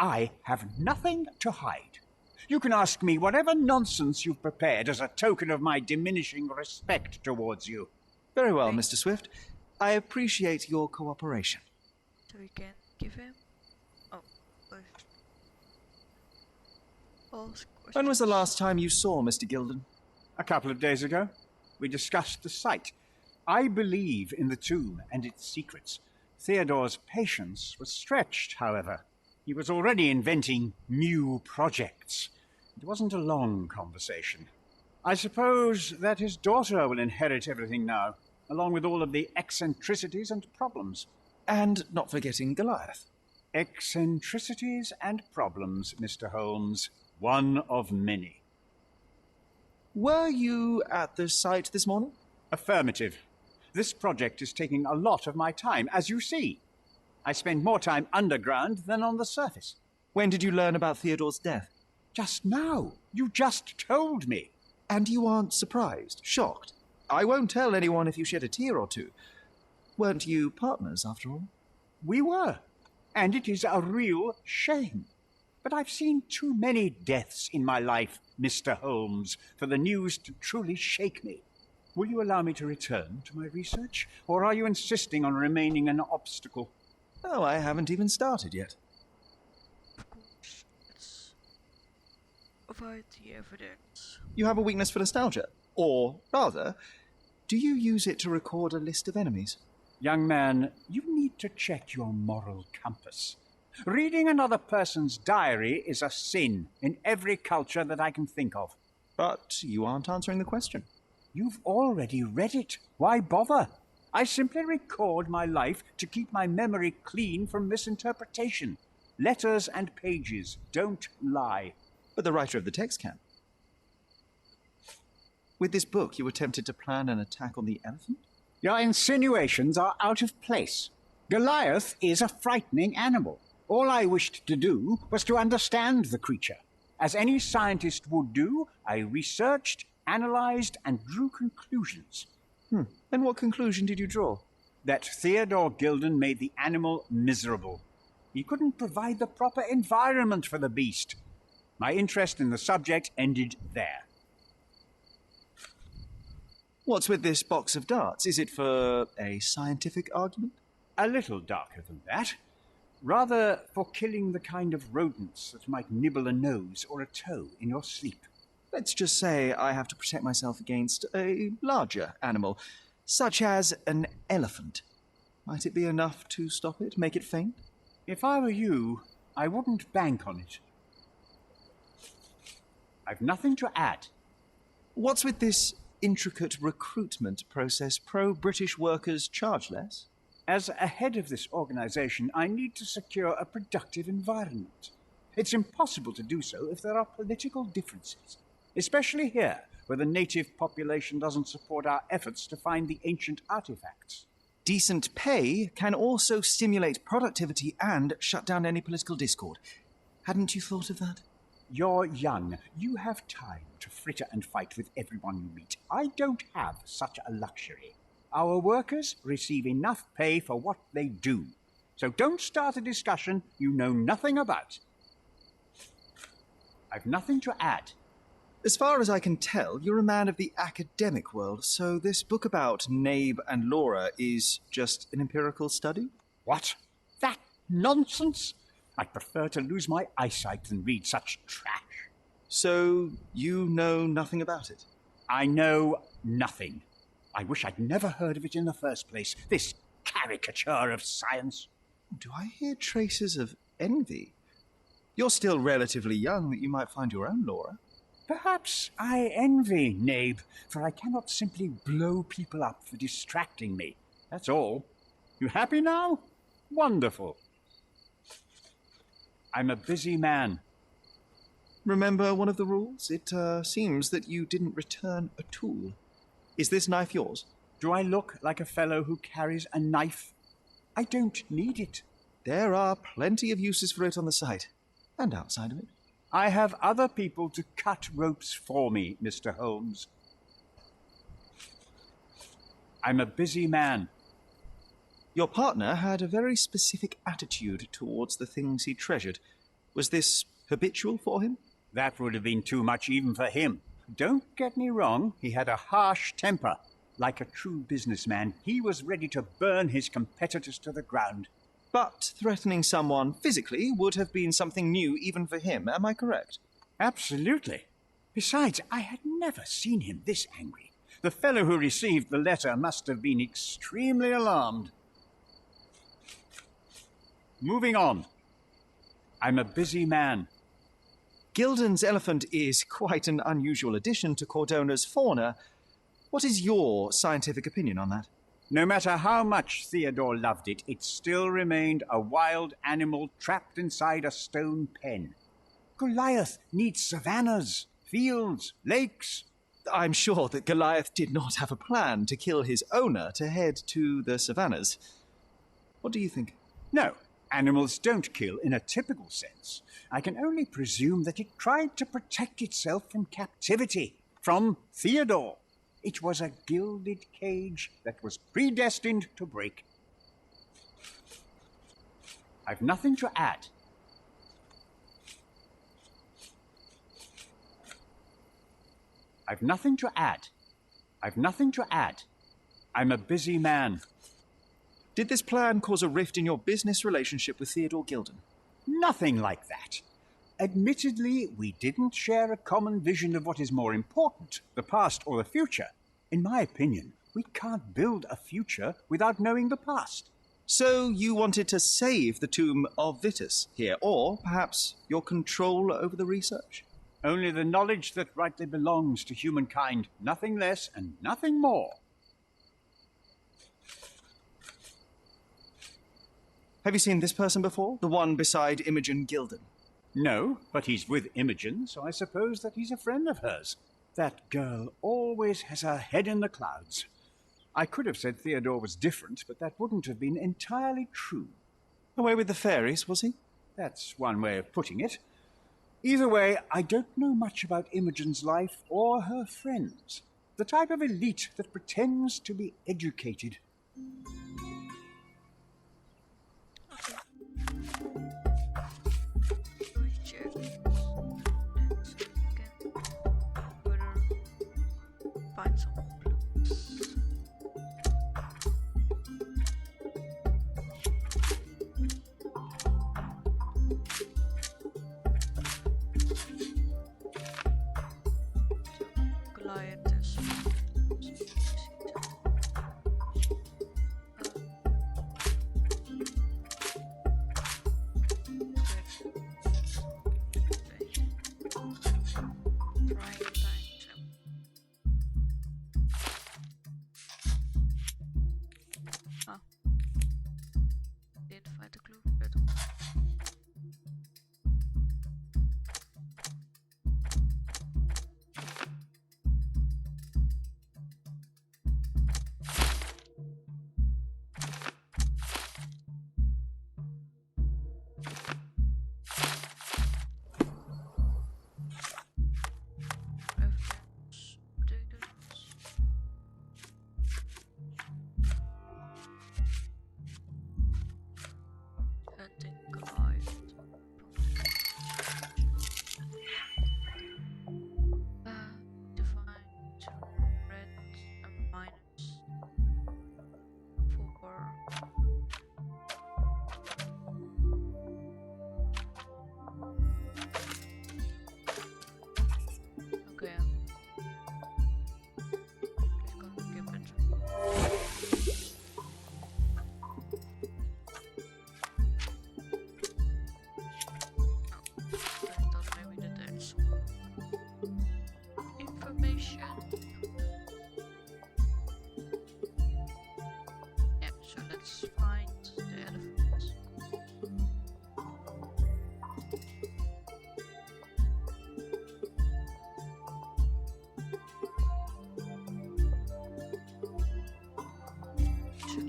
I have nothing to hide. You can ask me whatever nonsense you've prepared as a token of my diminishing respect towards you. Very well, Mr. Swift. I appreciate your cooperation. So we can give him... When was the last time you saw Mr. Gilden? A couple of days ago. We discussed the site. I believe in the tomb and its secrets. Theodore's patience was stretched, however. He was already inventing new projects. It wasn't a long conversation. I suppose that his daughter will inherit everything now, along with all of the eccentricities and problems. And not forgetting Goliath. Eccentricities and problems, Mr. Holmes. One of many. Were you at the site this morning? Affirmative. This project is taking a lot of my time, as you see. I spend more time underground than on the surface. When did you learn about Theodore's death? Just now. You just told me. And you aren't surprised, shocked? I won't tell anyone if you shed a tear or two. Weren't you partners, after all? We were. And it is a real shame. But I've seen too many deaths in my life, Mr. Holmes, for the news to truly shake me. Will you allow me to return to my research, or are you insisting on remaining an obstacle? Oh, I haven't even started yet. Of course, let's provide the evidence. You have a weakness for nostalgia. Or, rather, do you use it to record a list of enemies? Young man, you need to check your moral compass. Reading another person's diary is a sin in every culture that I can think of. But you aren't answering the question. You've already read it. Why bother? I simply record my life to keep my memory clean from misinterpretation. Letters and pages don't lie. But the writer of the text can. With this book, you attempted to plan an attack on the elephant? Your insinuations are out of place. Goliath is a frightening animal. All I wished to do was to understand the creature. As any scientist would do, I researched, analyzed, and drew conclusions. And what conclusion did you draw? That Theodore Gilden made the animal miserable. He couldn't provide the proper environment for the beast. My interest in the subject ended there. What's with this box of darts? Is it for a scientific argument? A little darker than that. Rather for killing the kind of rodents that might nibble a nose or a toe in your sleep. Let's just say I have to protect myself against a larger animal, such as an elephant. Might it be enough to stop it, make it faint? If I were you, I wouldn't bank on it. I've nothing to add. What's with this intricate recruitment process? Pro-British workers charge less? As a head of this organization, I need to secure a productive environment. It's impossible to do so if there are political differences, especially here, where the native population doesn't support our efforts to find the ancient artifacts. Decent pay can also stimulate productivity and shut down any political discord. Hadn't you thought of that? You're young. You have time to fritter and fight with everyone you meet. I don't have such a luxury. Our workers receive enough pay for what they do. So don't start a discussion you know nothing about. I've nothing to add. As far as I can tell, you're a man of the academic world, so this book about Nabe and Laura is just an empirical study? What? That nonsense? I'd prefer to lose my eyesight than read such trash. So you know nothing about it? I know nothing. I wish I'd never heard of it in the first place, this caricature of science. Do I hear traces of envy? You're still relatively young that you might find your own Laura. Perhaps I envy Nabe, for I cannot simply blow people up for distracting me. That's all. You happy now? Wonderful. I'm a busy man. Remember one of the rules? It seems that you didn't return a tool. Is this knife yours? Do I look like a fellow who carries a knife? I don't need it. There are plenty of uses for it on the site, and outside of it. I have other people to cut ropes for me, Mr. Holmes. I'm a busy man. Your partner had a very specific attitude towards the things he treasured. Was this habitual for him? That would have been too much even for him. Don't get me wrong, he had a harsh temper. Like a true businessman, he was ready to burn his competitors to the ground. But threatening someone physically would have been something new even for him, am I correct? Absolutely. Besides, I had never seen him this angry. The fellow who received the letter must have been extremely alarmed. Moving on. I'm a busy man. Gilden's elephant is quite an unusual addition to Cordona's fauna. What is your scientific opinion on that? No matter how much Theodore loved it, it still remained a wild animal trapped inside a stone pen. Goliath needs savannas, fields, lakes. I'm sure that Goliath did not have a plan to kill his owner to head to the savannas. What do you think? No, animals don't kill in a typical sense. I can only presume that it tried to protect itself from captivity, from Theodore. It was a gilded cage that was predestined to break. I've nothing to add. I've nothing to add. I've nothing to add. I'm a busy man. Did this plan cause a rift in your business relationship with Theodore Gilden? Nothing like that. Admittedly, we didn't share a common vision of what is more important, the past or the future. In my opinion, we can't build a future without knowing the past. So you wanted to save the tomb of Vitus here, or perhaps your control over the research? Only the knowledge that rightly belongs to humankind, nothing less and nothing more. Have you seen this person before? The one beside Imogen Gilden? No, but he's with Imogen, so I suppose that he's a friend of hers. That girl always has her head in the clouds. I could have said Theodore was different, but that wouldn't have been entirely true. Away with the fairies, was he? That's one way of putting it. Either way, I don't know much about Imogen's life or her friends. The type of elite that pretends to be educated. Find some clues. Ah. Didn't find the clue for that one.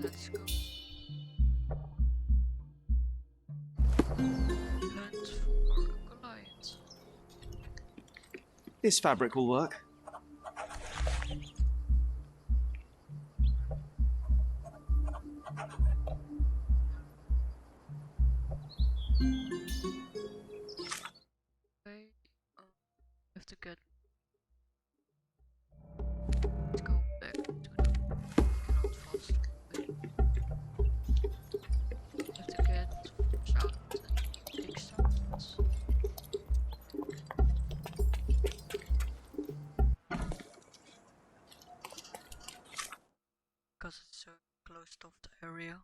Let's go. Hunt for Goliath. This fabric will work. Okay, have to get. Let's go back to the not fast. Have to get out and take stones. Because it's so closed off the area.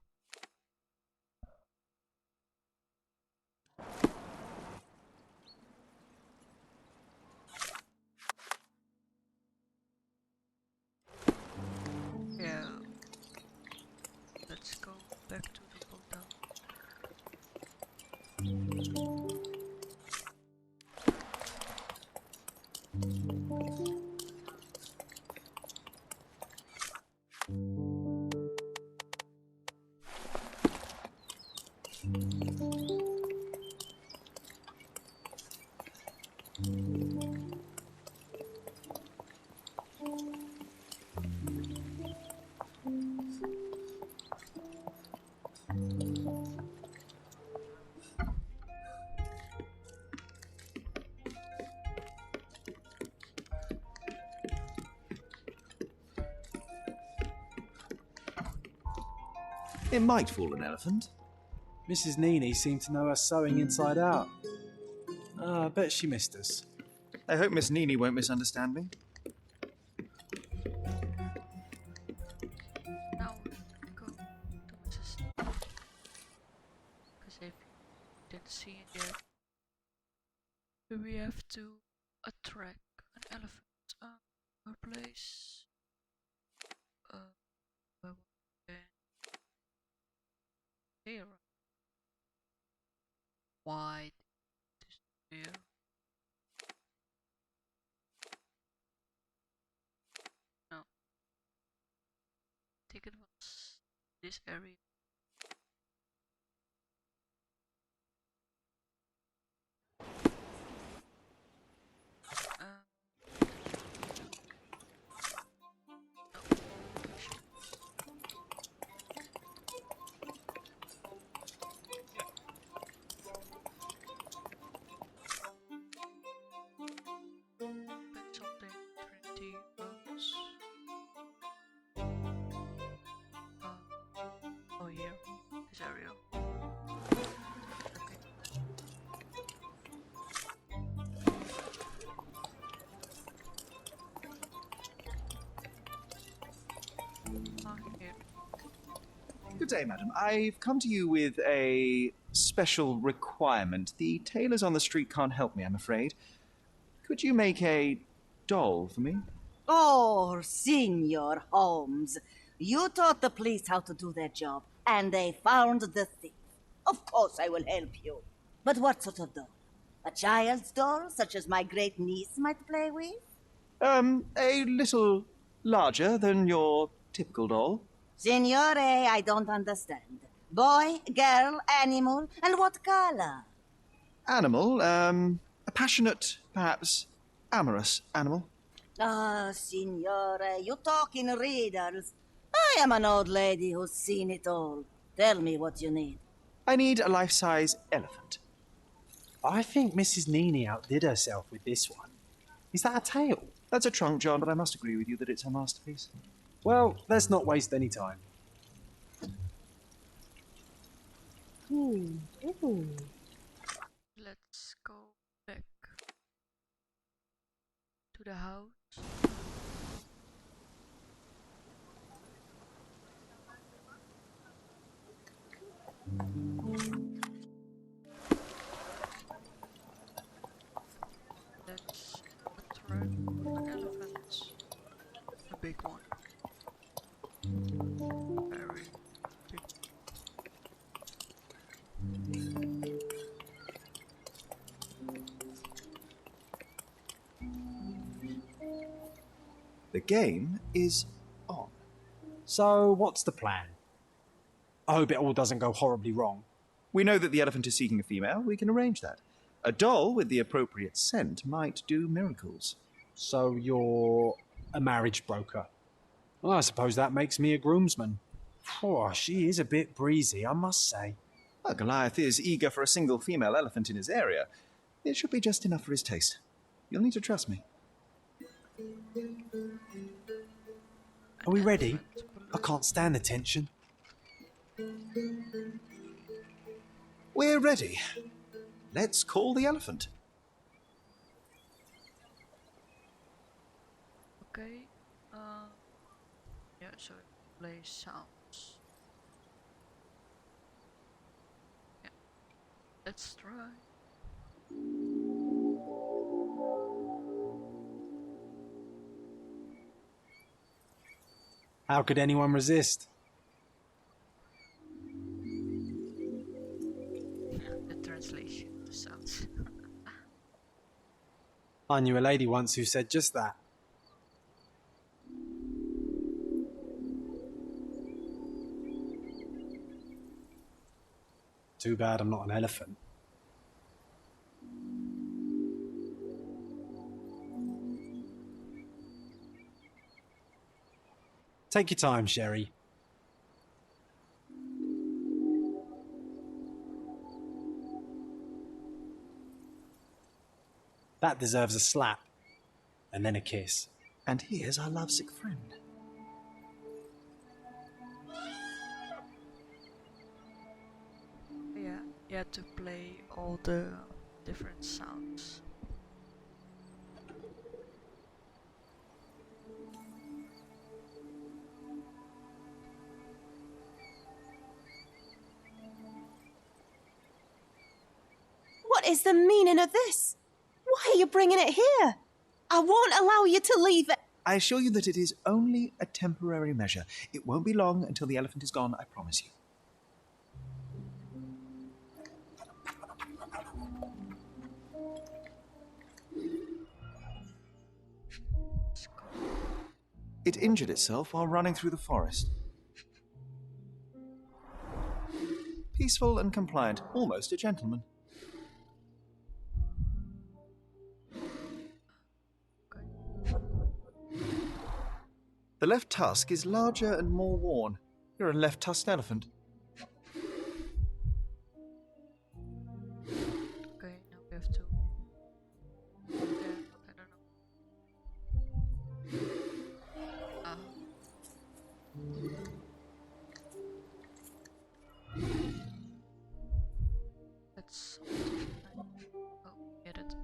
Yeah. Let's go back to the hotel. It might fool an elephant. Mrs. Nini seemed to know her sewing inside out. I bet she missed us. I hope Miss Nini won't misunderstand me. Now go to Mrs. Because if you didn't see it yet, we have to attract an elephant. Our place. Here. Why disappear? No. I think it was this area. Oh, here, this area. Okay. Here. Good day, madam. I've come to you with a special requirement. The tailors on the street can't help me, I'm afraid. Could you make a doll for me? Oh, Signor Holmes, You taught the police how to do their job, and they found the thief. Of course I will help you. But what sort of doll? A child's doll, such as my great niece might play with? A little larger than your typical doll. Signore, I don't understand. Boy, girl, animal, and what color? Animal, a passionate, perhaps amorous animal. Ah, signore, you talk in riddles. I am an old lady who's seen it all. Tell me what you need. I need a life-size elephant. I think Mrs. Nini outdid herself with this one. Is that a tail? That's a trunk, John, but I must agree with you that it's her masterpiece. Well, let's not waste any time. Let's go back to the house. Let's attract an elephant. A big one. Very big. The game is on. So, what's the plan? I hope it all doesn't go horribly wrong. We know that the elephant is seeking a female. We can arrange that. A doll with the appropriate scent might do miracles. So you're a marriage broker? Well, I suppose that makes me a groomsman. Oh, she is a bit breezy, I must say. Well, Goliath is eager for a single female elephant in his area. It should be just enough for his taste. You'll need to trust me. Are we ready? I can't stand the tension. We're ready. Let's call the elephant. Okay. Yeah, so it plays sounds. Yeah. Let's try. How could anyone resist? The translation of the sounds. I knew a lady once who said just that. Too bad I'm not an elephant. Take your time, Sherry. That deserves a slap. And then a kiss. And here's our lovesick friend. Yeah, you had to play all the different sounds. What is the meaning of this? Why are you bringing it here? I won't allow you to leave it. I assure you that it is only a temporary measure. It won't be long until the elephant is gone, I promise you. It injured itself while running through the forest. Peaceful and compliant, almost a gentleman. The left tusk is larger and more worn. You're a left-tusked elephant. Okay, now we have to. I don't know. That's something. Oh, get it.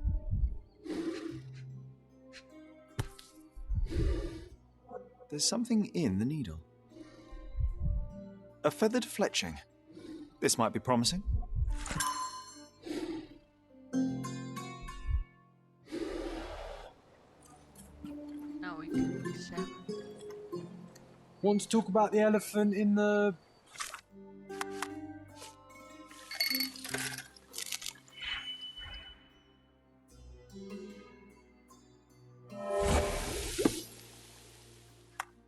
There's something in the needle. A feathered fletching. This might be promising. Now we can examine. want to talk about the elephant in the...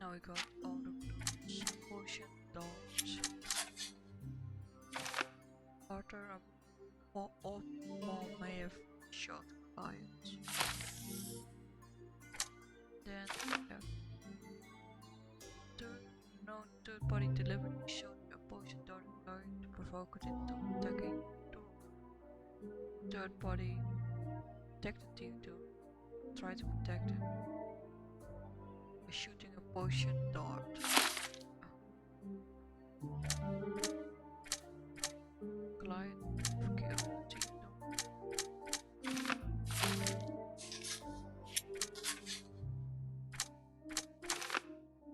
Now we got all the blues, potion, dogs. Arthur and Paul may have shot lions. Then we have third-party deliberately shot a potion dart lion to provoke it into attacking the third-party detective team to try to protect it by shooting a potion dart. Client killed the team.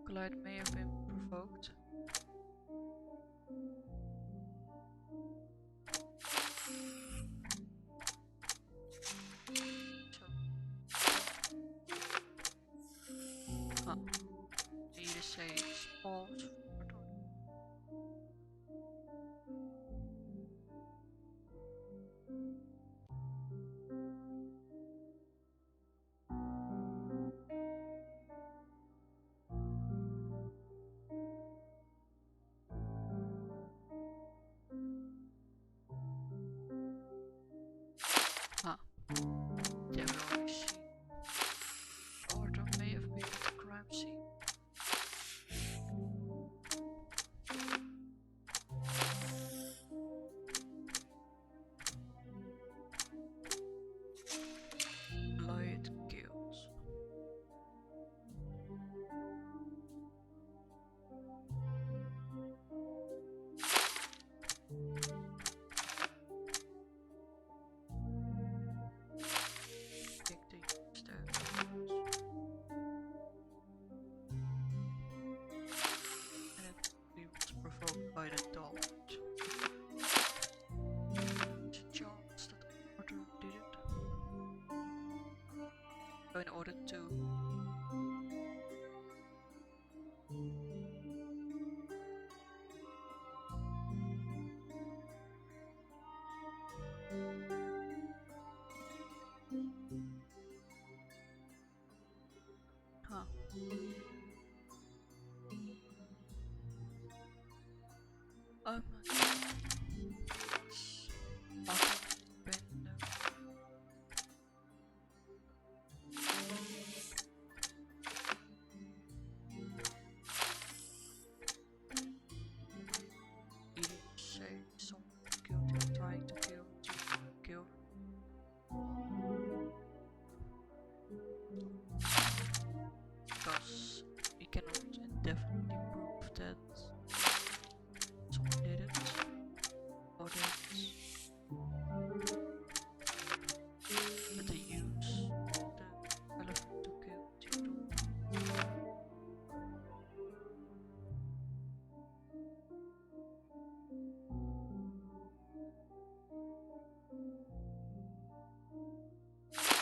Glide may have been provoked. Either say it's false or not. Devil always seen. Order may have been at the crime scene. Light kills. Provoked by the dog. There's a chance that Arthur did it. So in order to I'm not sure. Did you say someone killed him trying to kill Gilded? Because we cannot indefinitely prove that someone did it, or that they use the elephant to kill Theodore.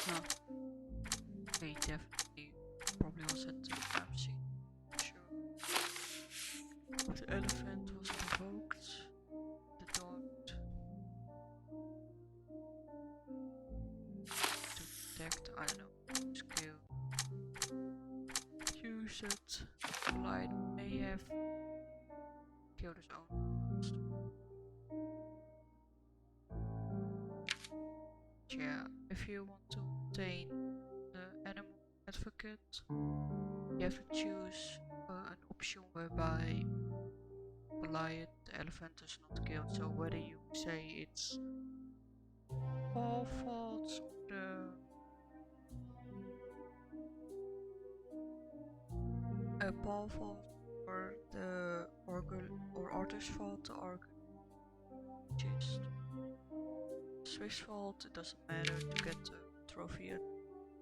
No, they definitely probably was at the crime scene, sure. The elephant was provoked, the dog to protect, I don't know, skill. Use it. Light may have killed his own master. Yeah, if you want to obtain the animal advocate, you have to choose an option whereby Goliath, the elephant, is not killed. So whether you say it's Paul fault or Paul fault or the or Arthur's fault or just Swift's fault, it doesn't matter to get the trophy as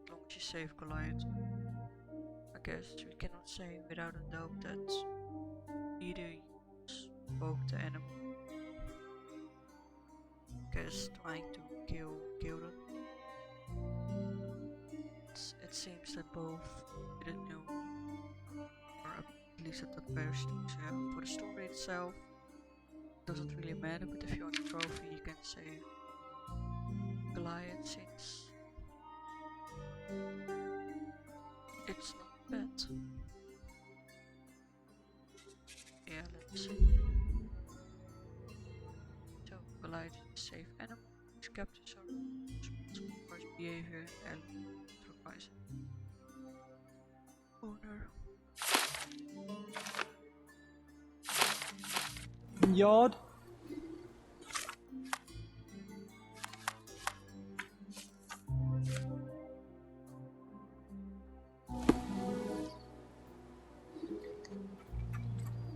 long as you save Goliath. I guess we cannot say without a doubt that either you spoke the animal, because trying to kill Gilded, it seems that both didn't know, or at least at the very start. So yeah, for the story itself, doesn't really matter, but if you want a trophy, you can say Goliath, since it's not bad. Yeah, let's see. So, Goliath is a safe animal. His captors are responsible for his behavior and sacrifice owner. Yard?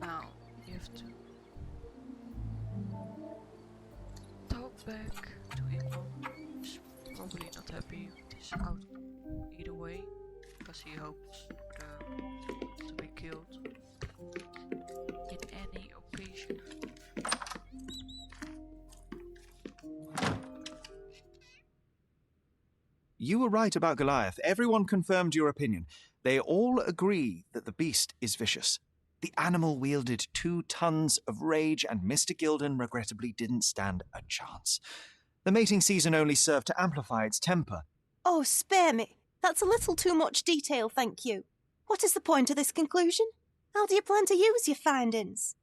Now, you have to talk back to Equal. He's probably not happy with his outcome either way, because he hopes for to be killed in any occasion. You were right about Goliath. Everyone confirmed your opinion. They all agree that the beast is vicious. The animal wielded 2 tons of rage, and Mr. Gilden regrettably didn't stand a chance. The mating season only served to amplify its temper. Oh, spare me. That's a little too much detail, thank you. What is the point of this conclusion? How do you plan to use your findings?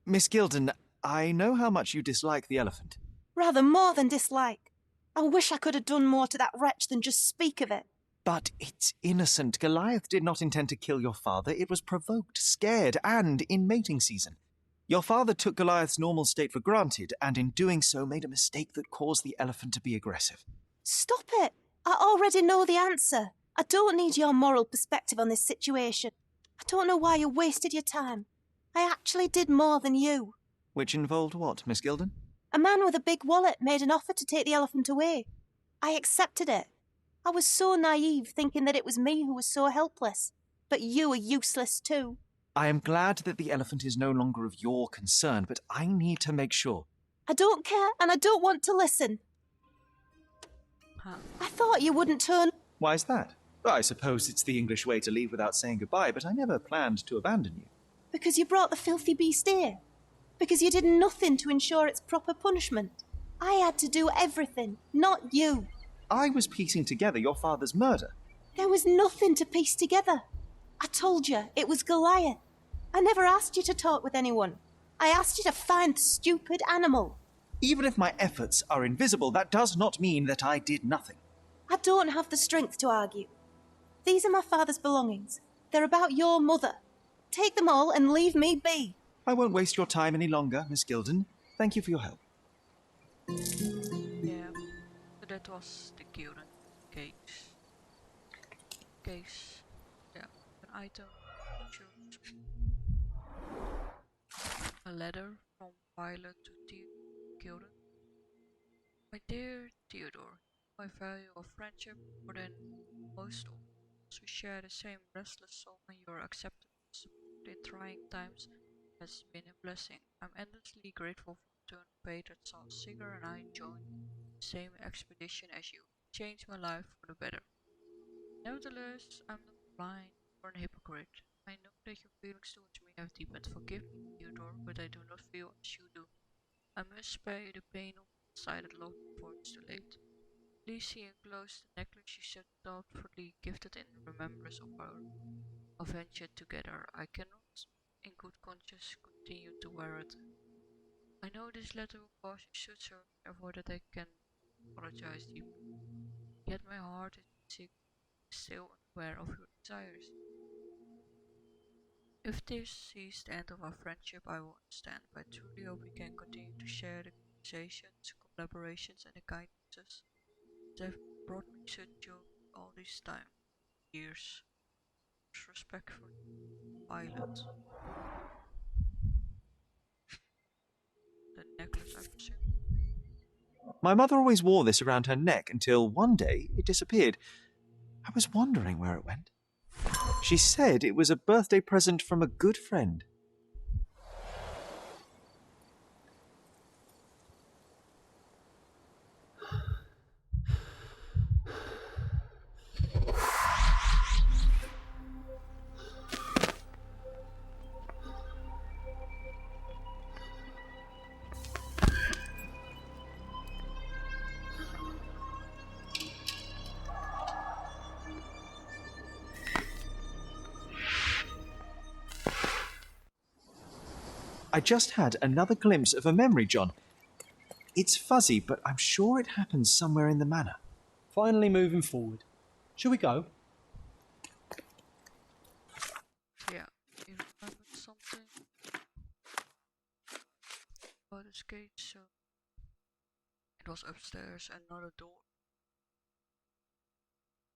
Miss Gilden, I know how much you dislike the elephant. Rather more than dislike. I wish I could have done more to that wretch than just speak of it. But it's innocent. Goliath did not intend to kill your father. It was provoked, scared, and in mating season. Your father took Goliath's normal state for granted, and in doing so made a mistake that caused the elephant to be aggressive. Stop it! I already know the answer. I don't need your moral perspective on this situation. I don't know why you wasted your time. I actually did more than you. Which involved what, Miss Gilden? A man with a big wallet made an offer to take the elephant away. I accepted it. I was so naive, thinking that it was me who was so helpless. But you are useless too. I am glad that the elephant is no longer of your concern, but I need to make sure. I don't care, and I don't want to listen. I thought you wouldn't turn... Why is that? I suppose it's the English way to leave without saying goodbye, but I never planned to abandon you. Because you brought the filthy beast here. Because you did nothing to ensure its proper punishment. I had to do everything, not you. I was piecing together your father's murder. There was nothing to piece together. I told you, it was Goliath. I never asked you to talk with anyone. I asked you to find the stupid animal. Even if my efforts are invisible, that does not mean that I did nothing. I don't have the strength to argue. These are my father's belongings. They're about your mother. Take them all and leave me be. I won't waste your time any longer, Miss Gilden. Thank you for your help. Yeah, so that was the Gilden case. Yeah, an item. A letter from Violet to Gilden. My dear Theodore, I value our friendship more than most of us. We share the same restless soul, and your acceptance in trying times has been a blessing. I'm endlessly grateful for the turn of fate that saw Sigurd and I join the same expedition as you. It changed my life for the better. Nevertheless, I'm not blind or a hypocrite. I know that your feelings towards me have deepened. Forgive me, Theodore, but I do not feel as you do. I must spare you the pain of one-sided love before it's too late. Please see enclosed the necklace you so thoughtfully gifted in remembrance of our adventure together. I cannot, in good conscience, continue to wear it. I know this letter will cause you such hurt, therefore that I can apologize deeply. Yet my heart is sick, still unaware of your desires. If this is the end of our friendship, I will understand, but I truly hope we can continue to share the conversations, collaborations, and the kindnesses that have brought me such joy all this time. Years. Respectfully, Violet. The necklace, I presume. My mother always wore this around her neck until one day it disappeared. I was wondering where it went. She said it was a birthday present from a good friend. I just had another glimpse of a memory, John. It's fuzzy, but I'm sure it happened somewhere in the manor. Finally moving forward. Shall we go? Yeah, you remembered something about this gate, so it was upstairs, another door.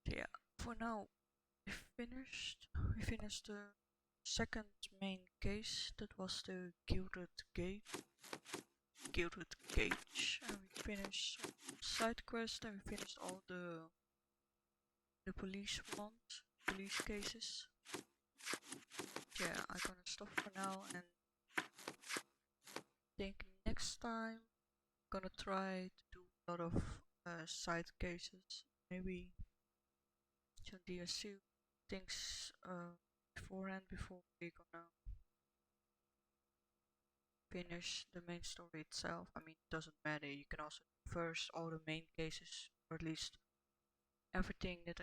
Yeah, for now we finished. We finished the second main case, that was the Gilded Cage, and we finished some side quests, and we finished all the police cases. Yeah, I'm gonna stop for now, and think next time I'm gonna try to do a lot of side cases, maybe some DLC things beforehand before we're gonna finish the main story itself. I mean, it doesn't matter, you can also do first all the main cases, or at least everything that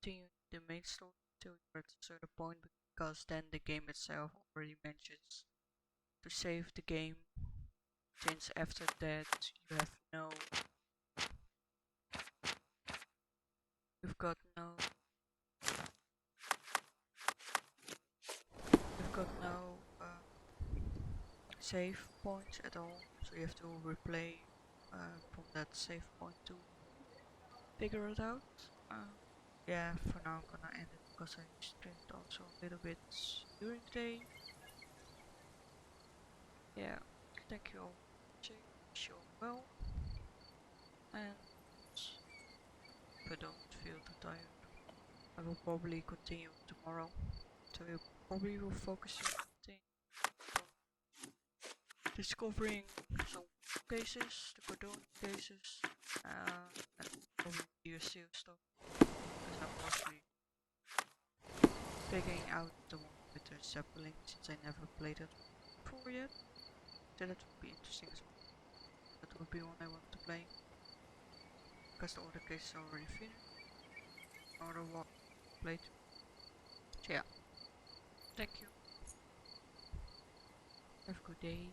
continue the main story till you're at a certain point, because then the game itself already mentions to save the game, since after that you have no you've got no save points at all, so you have to replay from that save point to figure it out. Yeah, for now I'm gonna end it because I streamed also a little bit during the day. Yeah, thank you all for watching, wish you all well, and if I don't feel too tired, I will probably continue tomorrow, so you probably will focus on discovering some cases, the Cordona cases, and probably DLC stuff, because I'm mostly figuring out the one with the Zeppelin, since I never played it before yet. So that would be interesting as well. That would be one I want to play, because the other cases are already finished, or the one played. So yeah, thank you. Have a good day.